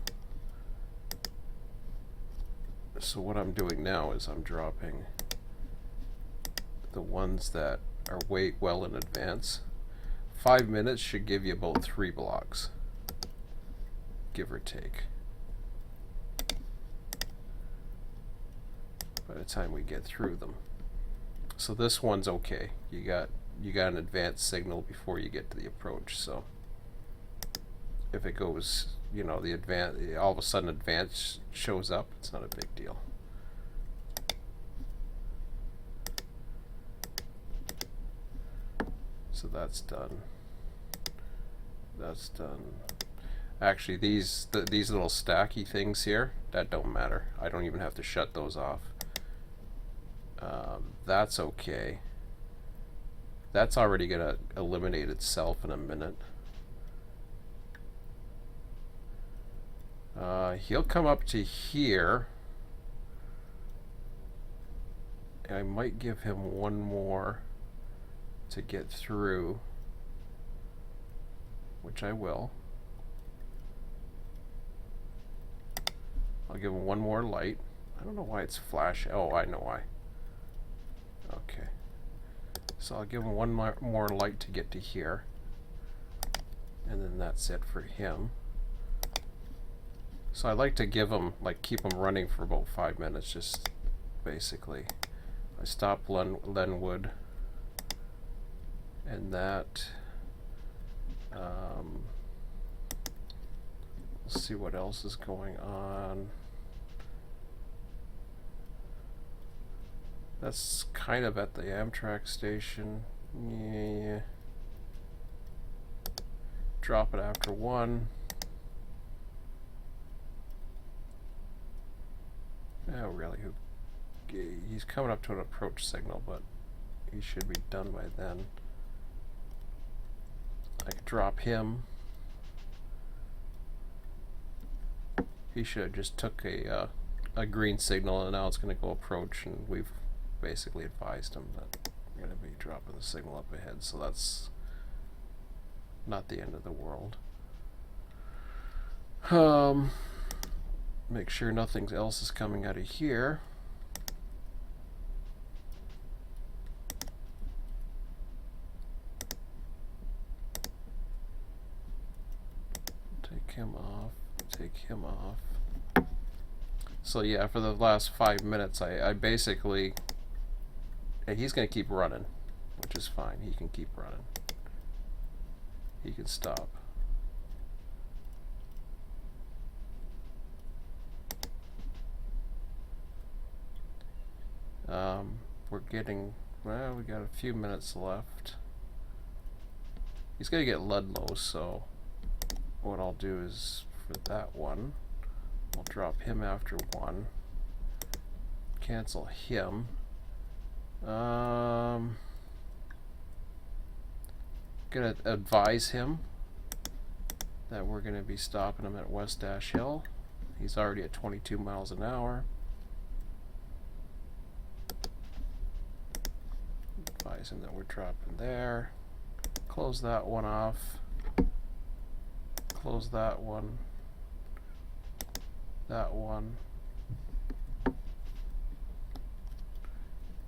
A: So what I'm doing now is I'm dropping the ones that are way well in advance. 5 minutes should give you about 3 blocks, give or take, by the time we get through them. So this one's okay. You got an advanced signal before you get to the approach. So if it goes, you know, the advance, all of a sudden advance shows up, it's not a big deal. So that's done. That's done. Actually, these little stacky things here, that don't matter. I don't even have to shut those off. That's okay. That's already gonna eliminate itself in a minute. He'll come up to here. I might give him one more to get through, which I will. I'll give him one more light. I don't know why it's flashing. Oh, I know why. Okay. So I'll give him one more light to get to here. And then that's it for him. So I like to give him, like, keep him running for about 5 minutes, just basically. I stop Lenwood. And that, let's see what else is going on. That's kind of at the Amtrak station. Yeah. Drop it after 1. Oh, really? He's coming up to an approach signal, but he should be done by then. I could drop him. He should have just took a green signal, and now it's going to go approach, and we've basically advised him that we're going to be dropping the signal up ahead, so that's not the end of the world. Make sure nothing else is coming out of here. Take him off. Take him off. So yeah, for the last 5 minutes, I basically, he's going to keep running, which is fine. He can keep running. He can stop. We're getting, well, we got a few minutes left. He's going to get Ludlow, so what I'll do is, for that one, I'll drop him after 1. Cancel him. Gonna advise him that we're gonna be stopping him at West Dash Hill. He's already at 22 miles an hour. Advise him that we're dropping there. Close that one off. Close that one. That one.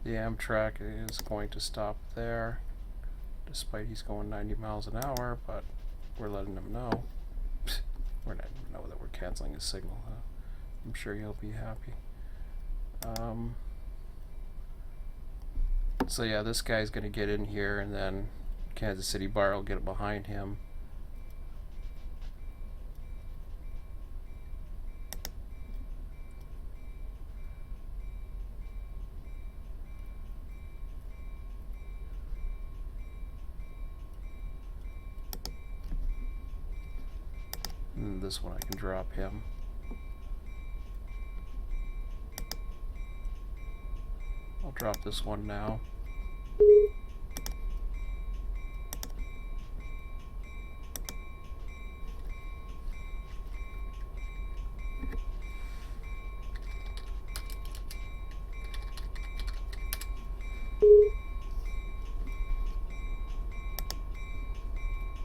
A: The Amtrak is going to stop there, despite he's going 90 miles an hour, but we're letting him know. We're letting him know that we're canceling his signal. I'm sure he'll be happy. So yeah, this guy's going to get in here and then Kansas City bar will get it behind him. And this one I can drop him. I'll drop this one now.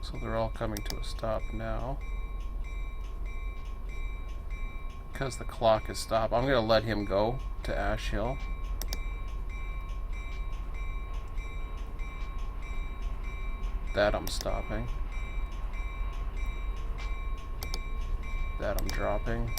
A: So they're all coming to a stop now. Because the clock is stopped, I'm going to let him go to Ash Hill. That I'm stopping. That I'm dropping.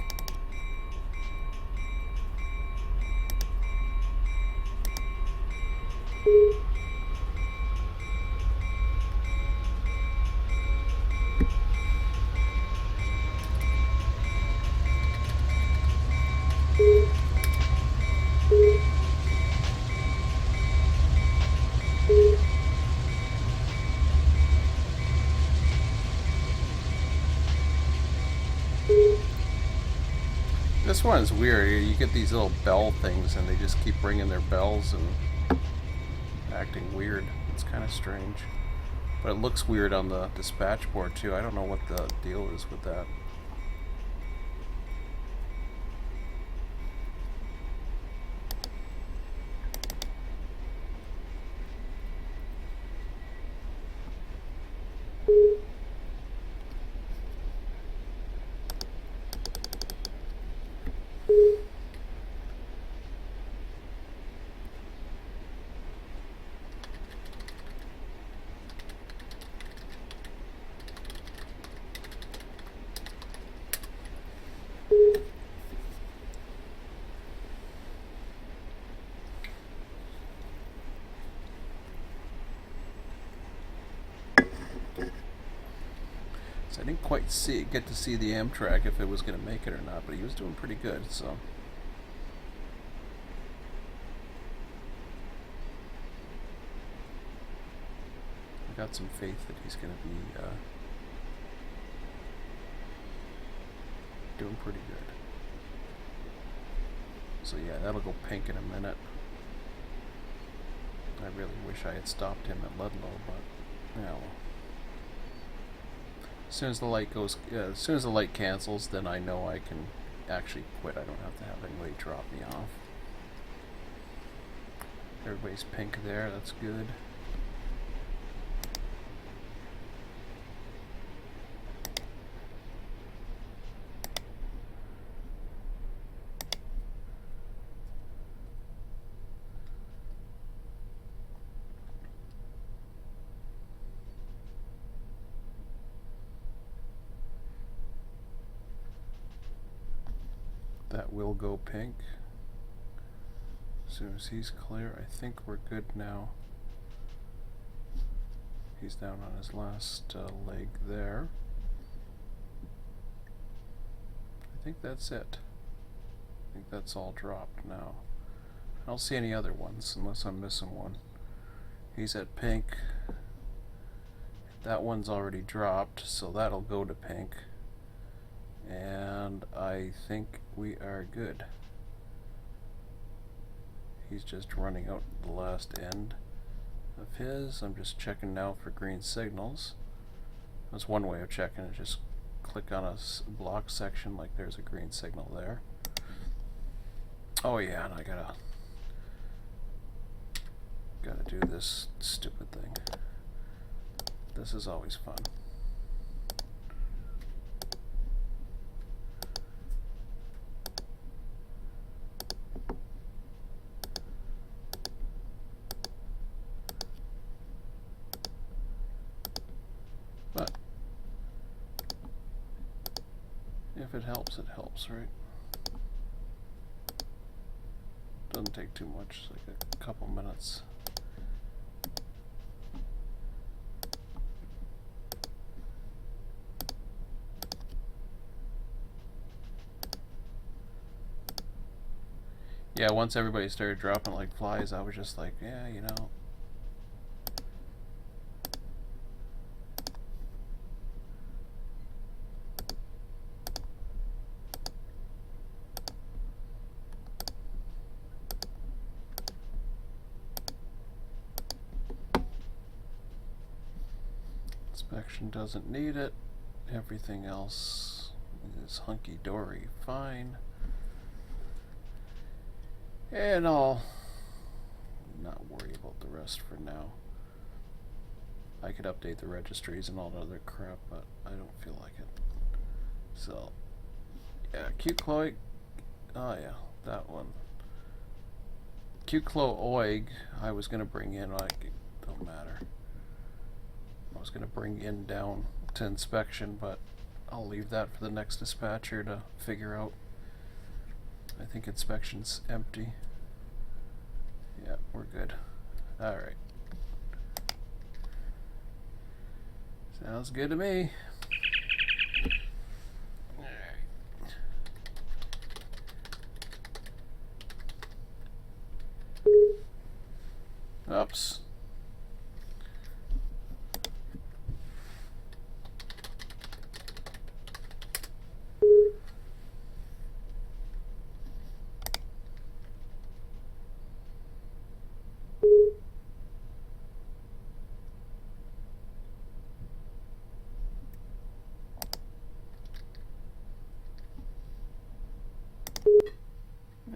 A: This one is weird. You get these little bell things and they just keep ringing their bells and acting weird. It's kind of strange. But it looks weird on the dispatch board too. I don't know what the deal is with that. So I didn't quite get to see the Amtrak if it was going to make it or not, but he was doing pretty good, so. I got some faith that he's going to be doing pretty good. So yeah, that'll go pink in a minute. I really wish I had stopped him at Ludlow, but yeah, well. As soon as the light goes, as soon as the light cancels, then I know I can actually quit. I don't have to have anybody drop me off. Everybody's pink there. That's good. That will go pink. As soon as he's clear, I think we're good now. He's down on his last leg there. I think that's it. I think that's all dropped now. I don't see any other ones unless I'm missing one. He's at pink. That one's already dropped, so that'll go to pink. And I think we are good. He's just running out the last end of his. I'm just checking now for green signals. That's one way of checking it. Just click on a block section like there's a green signal there. Oh yeah, and I gotta do this stupid thing. This is always fun. But if it helps, right? Doesn't take too much, like a couple minutes. Yeah, once everybody started dropping like flies, I was just like, yeah, you know. Inspection doesn't need it. Everything else is hunky-dory fine. And I'll not worry about the rest for now. I could update the registries and all that other crap, but I don't feel like it. So, yeah, Qcloy. Oh yeah, that one. Qclo oig. I was gonna bring in. Like, it don't matter. I was gonna bring in down to inspection, but I'll leave that for the next dispatcher to figure out. I think inspection's empty. Yeah, we're good. All right. Sounds good to me. Oops.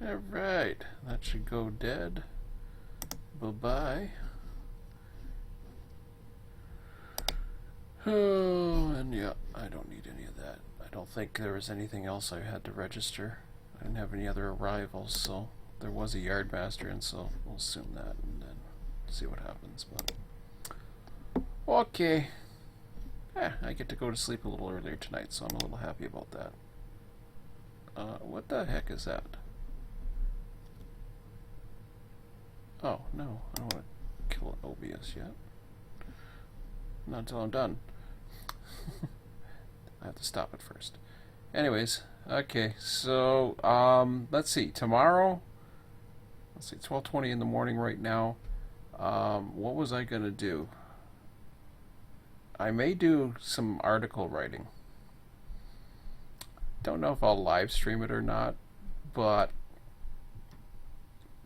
A: Alright, that should go dead. Bye-bye. Oh, and yeah, I don't need any of that. I don't think there was anything else I had to register. I didn't have any other arrivals, so there was a yardmaster, and so we'll assume that and then see what happens. But okay. I get to go to sleep a little earlier tonight, so I'm a little happy about that. What the heck is that? Oh, no, I don't want to kill an OBS yet. Not until I'm done. I have to stop it first. Anyways, okay, so, let's see, tomorrow, let's see, 12:20 in the morning right now. What was I going to do? I may do some article writing. Don't know if I'll live stream it or not, but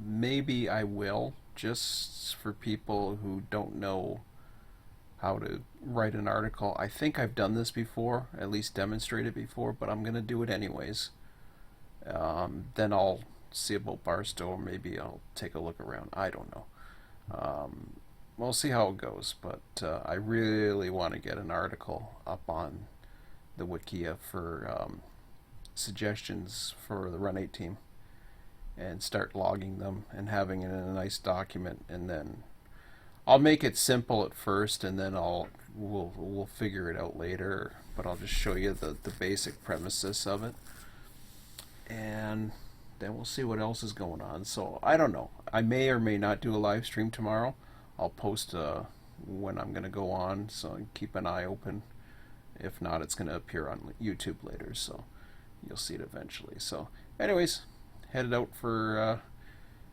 A: maybe I will, just for people who don't know how to write an article. I think I've done this before, at least demonstrated before, but I'm going to do it anyways. Then I'll see about Barstow, or maybe I'll take a look around. I don't know. We'll see how it goes, but I really want to get an article up on the Wikia for suggestions for the Run8 team, and start logging them and having it in a nice document, and then I'll make it simple at first, and then we'll figure it out later. But I'll just show you the basic premises of it, and then we'll see what else is going on. So I don't know. I may or may not do a live stream tomorrow. I'll post when I'm going to go on, so keep an eye open. If not, it's going to appear on YouTube later, so you'll see it eventually. So anyways, headed out for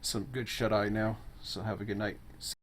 A: some good shut-eye now, so have a good night.